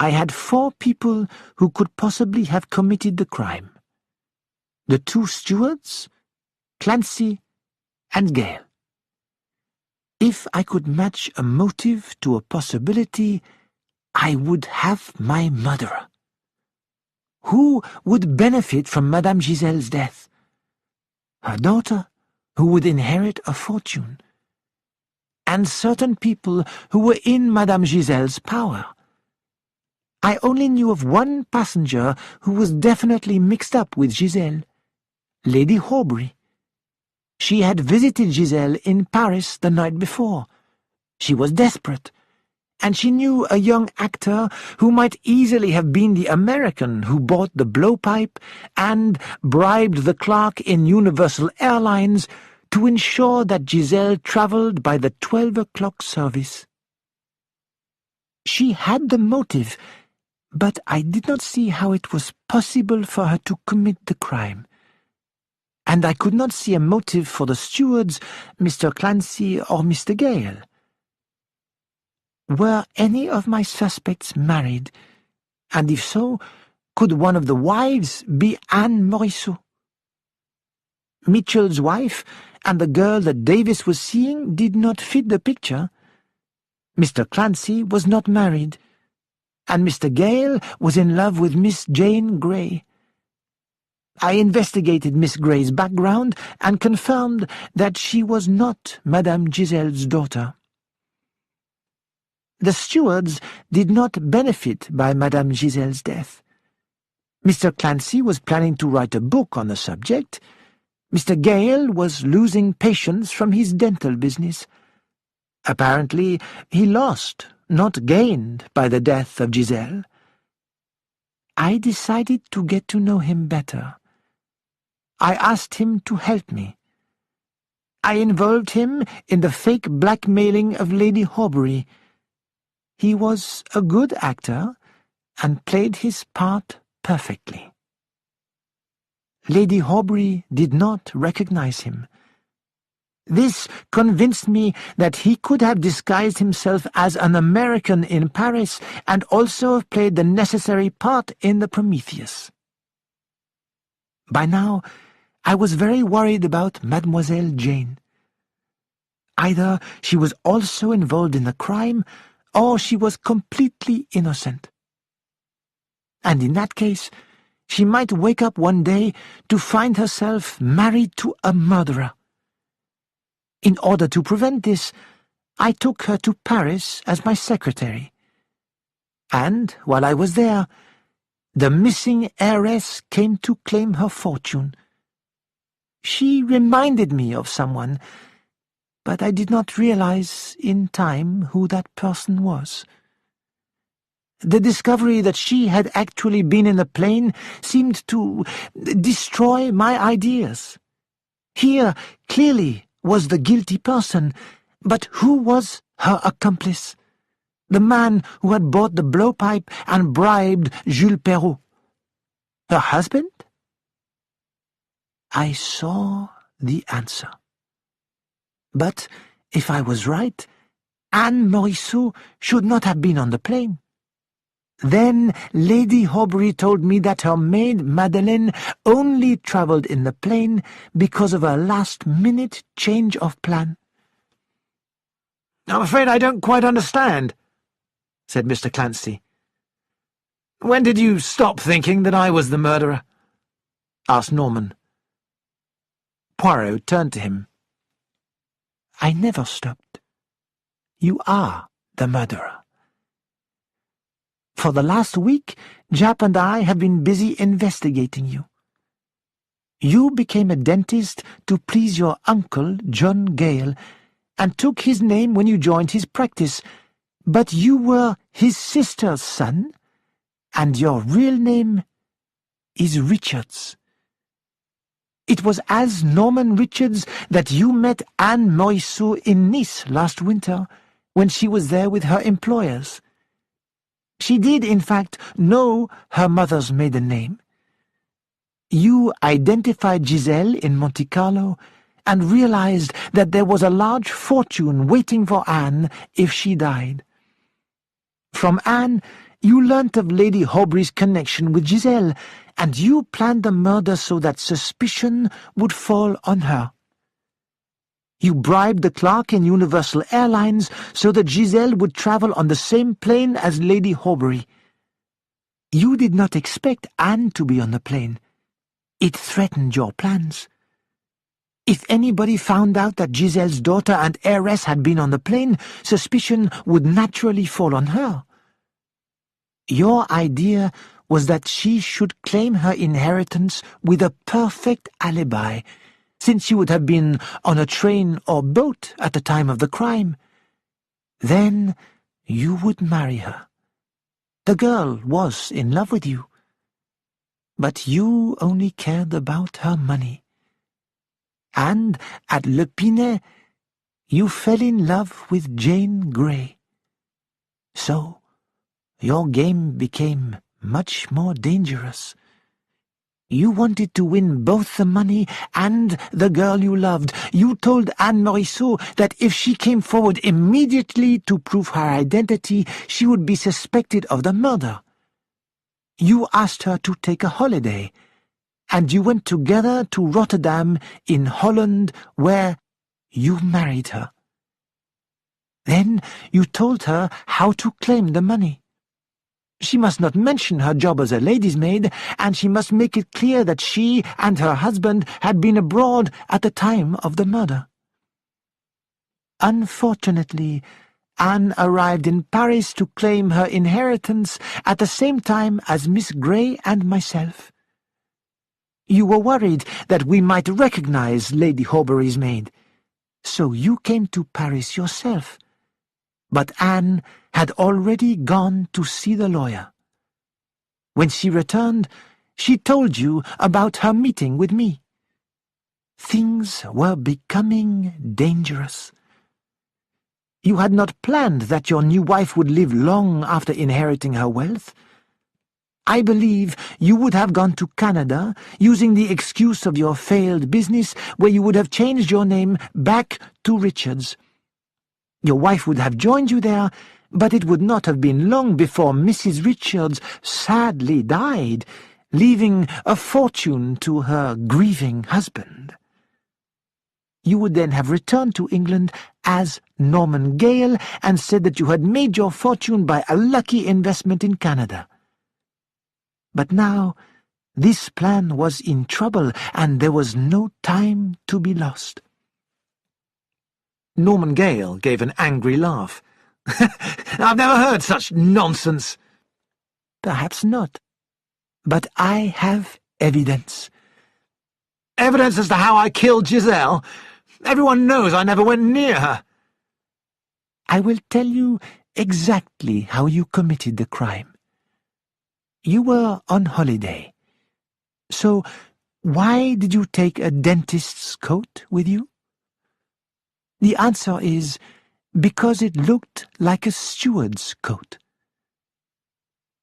[SPEAKER 4] I had 4 people who could possibly have committed the crime. The 2 stewards, Clancy and Gale. If I could match a motive to a possibility, I would have my murderer. Who would benefit from Madame Giselle's death? Her daughter, who would inherit a fortune, and certain people who were in Madame Giselle's power. I only knew of one passenger who was definitely mixed up with Giselle, Lady Horbury. She had visited Giselle in Paris the night before. She was desperate, and she knew a young actor who might easily have been the American who bought the blowpipe and bribed the clerk in Universal Airlines to ensure that Giselle travelled by the 12 o'clock service. She had the motive, but I did not see how it was possible for her to commit the crime. And I could not see a motive for the stewards, Mr. Clancy or Mr. Gale. Were any of my suspects married? And if so, could one of the wives be Anne Morisseau? Mitchell's wife and the girl that Davis was seeing did not fit the picture. Mr. Clancy was not married, and Mr. Gale was in love with Miss Jane Grey. I investigated Miss Grey's background and confirmed that she was not Madame Giselle's daughter. The stewards did not benefit by Madame Giselle's death. Mr. Clancy was planning to write a book on the subject. Mr. Gale was losing patients from his dental business. Apparently, he lost, not gained, by the death of Giselle. I decided to get to know him better. I asked him to help me. I involved him in the fake blackmailing of Lady Horbury. He was a good actor and played his part perfectly. Lady Horbury did not recognize him. This convinced me that he could have disguised himself as an American in Paris and also have played the necessary part in the Prometheus. By now, I was very worried about Mademoiselle Jane. Either she was also involved in the crime, or she was completely innocent. And in that case, she might wake up one day to find herself married to a murderer. In order to prevent this, I took her to Paris as my secretary. And, while I was there, the missing heiress came to claim her fortune. She reminded me of someone, but I did not realize in time who that person was. The discovery that she had actually been in the plane seemed to destroy my ideas. Here, clearly, was the guilty person, but who was her accomplice? The man who had bought the blowpipe and bribed Jules Perrault. Her husband? I saw the answer. But, if I was right, Anne Morisseau should not have been on the plane. Then Lady Horbury told me that her maid Madeleine only travelled in the plane because of a last-minute change of plan.
[SPEAKER 3] "I'm afraid I don't quite understand," said Mr. Clancy. "When did you stop thinking that I was the murderer?" asked Norman.
[SPEAKER 4] Poirot turned to him. I never stopped. You are the murderer. For the last week, Jap and I have been busy investigating you. You became a dentist to please your uncle, John Gale, and took his name when you joined his practice, but you were his sister's son, and your real name is Richards. It was as Norman Richards that you met Anne Morisseau in Nice last winter, when she was there with her employers. She did, in fact, know her mother's maiden name. You identified Giselle in Monte Carlo and realized that there was a large fortune waiting for Anne if she died. From Anne, you learnt of Lady Horbury's connection with Giselle, and you planned the murder so that suspicion would fall on her. You bribed the clerk in Universal Airlines so that Giselle would travel on the same plane as Lady Horbury. You did not expect Anne to be on the plane. It threatened your plans. If anybody found out that Giselle's daughter and heiress had been on the plane, suspicion would naturally fall on her. Your idea was that she should claim her inheritance with a perfect alibi, since she would have been on a train or boat at the time of the crime. Then you would marry her. The girl was in love with you. But you only cared about her money. And at Le Pinet, you fell in love with Jane Grey. So, your game became much more dangerous. You wanted to win both the money and the girl you loved. You told Anne Morisseau that if she came forward immediately to prove her identity, she would be suspected of the murder. You asked her to take a holiday, and you went together to Rotterdam in Holland, where you married her. Then you told her how to claim the money. She must not mention her job as a lady's maid, and she must make it clear that she and her husband had been abroad at the time of the murder. Unfortunately, Anne arrived in Paris to claim her inheritance at the same time as Miss Grey and myself. You were worried that we might recognize Lady Horbury's maid, so you came to Paris yourself. But Anne had already gone to see the lawyer. When she returned, she told you about her meeting with me. Things were becoming dangerous. You had not planned that your new wife would live long after inheriting her wealth. I believe you would have gone to Canada, using the excuse of your failed business, where you would have changed your name back to Richards. Your wife would have joined you there, but it would not have been long before Mrs. Richards sadly died, leaving a fortune to her grieving husband. You would then have returned to England as Norman Gale and said that you had made your fortune by a lucky investment in Canada. But now this plan was in trouble, and there was no time to be lost.
[SPEAKER 3] Norman Gale gave an angry laugh. I've never heard such nonsense.
[SPEAKER 4] Perhaps not, but I have evidence.
[SPEAKER 3] Evidence as to how I killed Giselle? Everyone knows I never went near her.
[SPEAKER 4] I will tell you exactly how you committed the crime. You were on holiday. So why did you take a dentist's coat with you? The answer is because it looked like a steward's coat.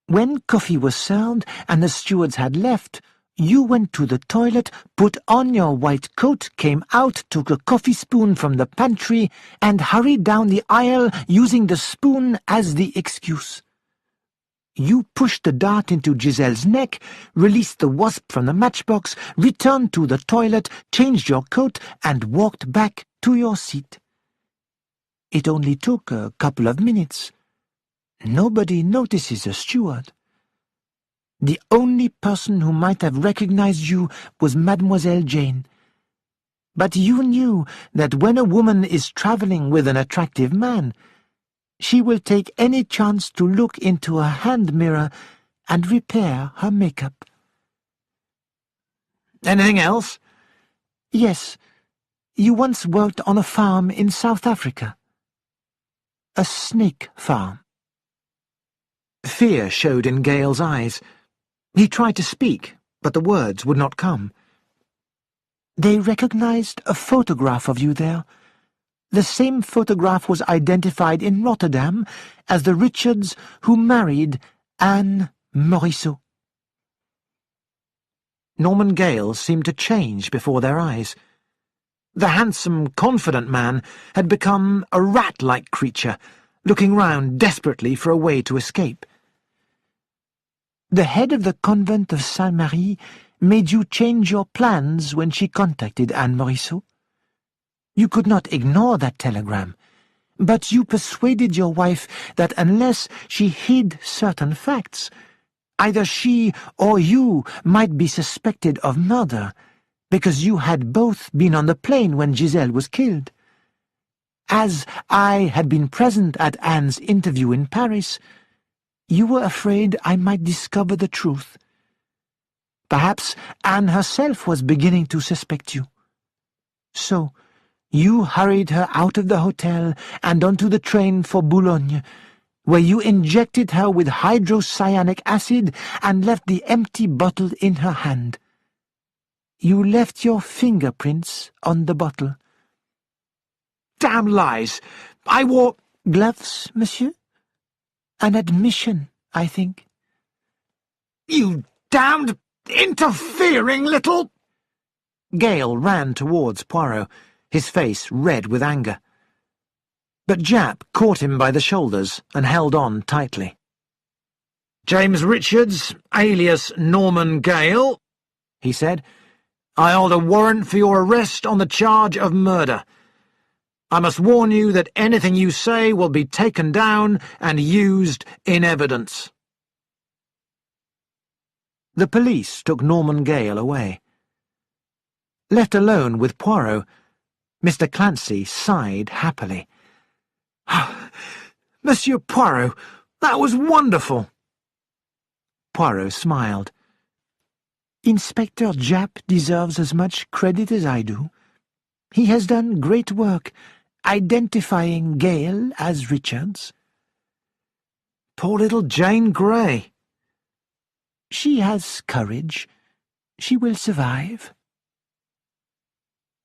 [SPEAKER 4] When coffee was served and the stewards had left, you went to the toilet, put on your white coat, came out, took a coffee spoon from the pantry, and hurried down the aisle using the spoon as the excuse. You pushed the dart into Giselle's neck, released the wasp from the matchbox, returned to the toilet, changed your coat, and walked back to your seat. It only took a couple of minutes. Nobody notices a steward. The only person who might have recognized you was Mademoiselle Jane. But you knew that when a woman is traveling with an attractive man, she will take any chance to look into a hand mirror and repair her makeup.
[SPEAKER 3] Anything else?
[SPEAKER 4] Yes, you once worked on a farm in South Africa. A snake farm.
[SPEAKER 2] Fear showed in Gale's eyes. He tried to speak, but the words would not come.
[SPEAKER 4] They recognized a photograph of you there. The same photograph was identified in Rotterdam as the Richards who married Anne Morisseau.
[SPEAKER 2] Norman Gale seemed to change before their eyes. The handsome, confident man had become a rat-like creature, looking round desperately for a way to escape.
[SPEAKER 4] The head of the convent of Saint-Marie made you change your plans when she contacted Anne Morisseau. You could not ignore that telegram, but you persuaded your wife that unless she hid certain facts, either she or you might be suspected of murder, because you had both been on the plane when Giselle was killed. As I had been present at Anne's interview in Paris, you were afraid I might discover the truth. Perhaps Anne herself was beginning to suspect you. So, you hurried her out of the hotel and onto the train for Boulogne, where you injected her with hydrocyanic acid and left the empty bottle in her hand. You left your fingerprints on the bottle.
[SPEAKER 3] Damn lies! I wore
[SPEAKER 4] gloves, monsieur? An admission, I think.
[SPEAKER 3] You damned, interfering little—
[SPEAKER 2] Gale ran towards Poirot, his face red with anger. But Japp caught him by the shoulders and held on tightly.
[SPEAKER 3] "James Richards, alias Norman Gale," he said, "I hold a warrant for your arrest on the charge of murder. I must warn you that anything you say will be taken down and used in evidence."
[SPEAKER 2] The police took Norman Gale away. Left alone with Poirot, Mr. Clancy sighed happily.
[SPEAKER 3] "Monsieur Poirot, that was wonderful."
[SPEAKER 2] Poirot smiled.
[SPEAKER 4] Inspector Japp deserves as much credit as I do. He has done great work identifying Gale as Richards.
[SPEAKER 3] Poor little Jane Grey.
[SPEAKER 4] She has courage. She will survive.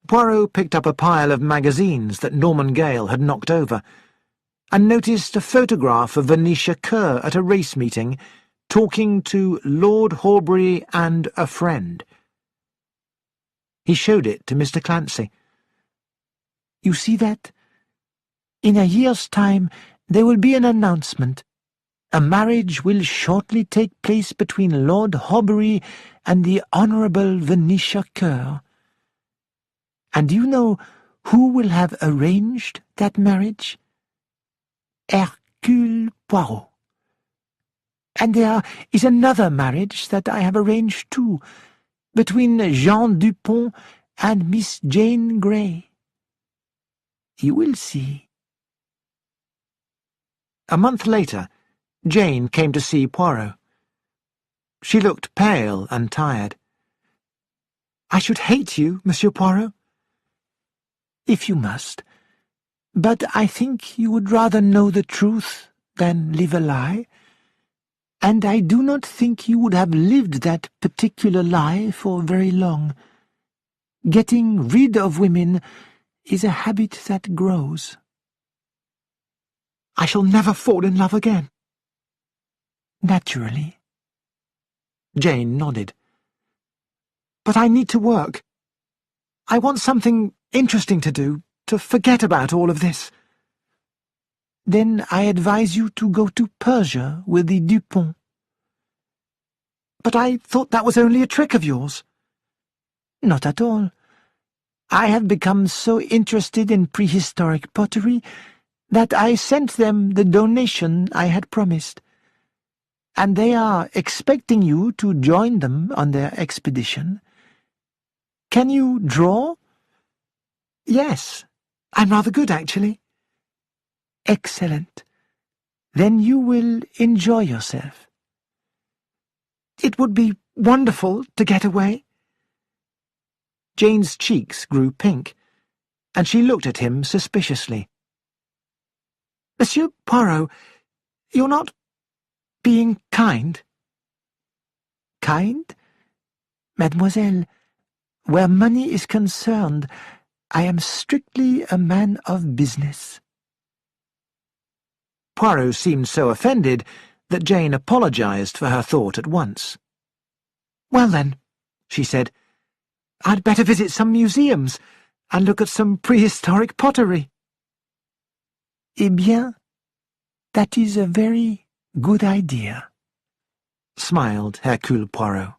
[SPEAKER 2] Poirot picked up a pile of magazines that Norman Gale had knocked over, and noticed a photograph of Venetia Kerr at a race meeting, talking to Lord Horbury and a friend. He showed it to Mr. Clancy.
[SPEAKER 4] You see that? In a year's time there will be an announcement. A marriage will shortly take place between Lord Horbury and the Honourable Venetia Kerr. And do you know who will have arranged that marriage? Hercule Poirot. And there is another marriage that I have arranged too, between Jean Dupont and Miss Jane Grey. You will see.
[SPEAKER 2] A month later, Jane came to see Poirot. She looked pale and tired.
[SPEAKER 4] I should hate you, Monsieur Poirot. If you must. But I think you would rather know the truth than live a lie. And I do not think you would have lived that particular lie for very long. Getting rid of women is a habit that grows.
[SPEAKER 3] I shall never fall in love again.
[SPEAKER 4] Naturally.
[SPEAKER 2] Jane nodded.
[SPEAKER 3] But I need to work. I want something interesting to do, to forget about all of this.
[SPEAKER 4] Then I advise you to go to Persia with the Dupont.
[SPEAKER 3] But I thought that was only a trick of yours.
[SPEAKER 4] Not at all. I have become so interested in prehistoric pottery that I sent them the donation I had promised, and they are expecting you to join them on their expedition. Can you draw?
[SPEAKER 3] Yes, I'm rather good, actually.
[SPEAKER 4] Excellent. Then you will enjoy yourself.
[SPEAKER 3] It would be wonderful to get away.
[SPEAKER 2] Jane's cheeks grew pink, and she looked at him suspiciously.
[SPEAKER 4] Monsieur Poirot, you're not being kind.
[SPEAKER 5] Kind? Mademoiselle, where money is concerned, I am strictly a man of business.
[SPEAKER 2] Poirot seemed so offended that Jane apologized for her thought at once.
[SPEAKER 4] Well then, she said, I'd better visit some museums and look at some prehistoric pottery.
[SPEAKER 5] Eh bien, that is a very good idea,
[SPEAKER 2] smiled Hercule Poirot.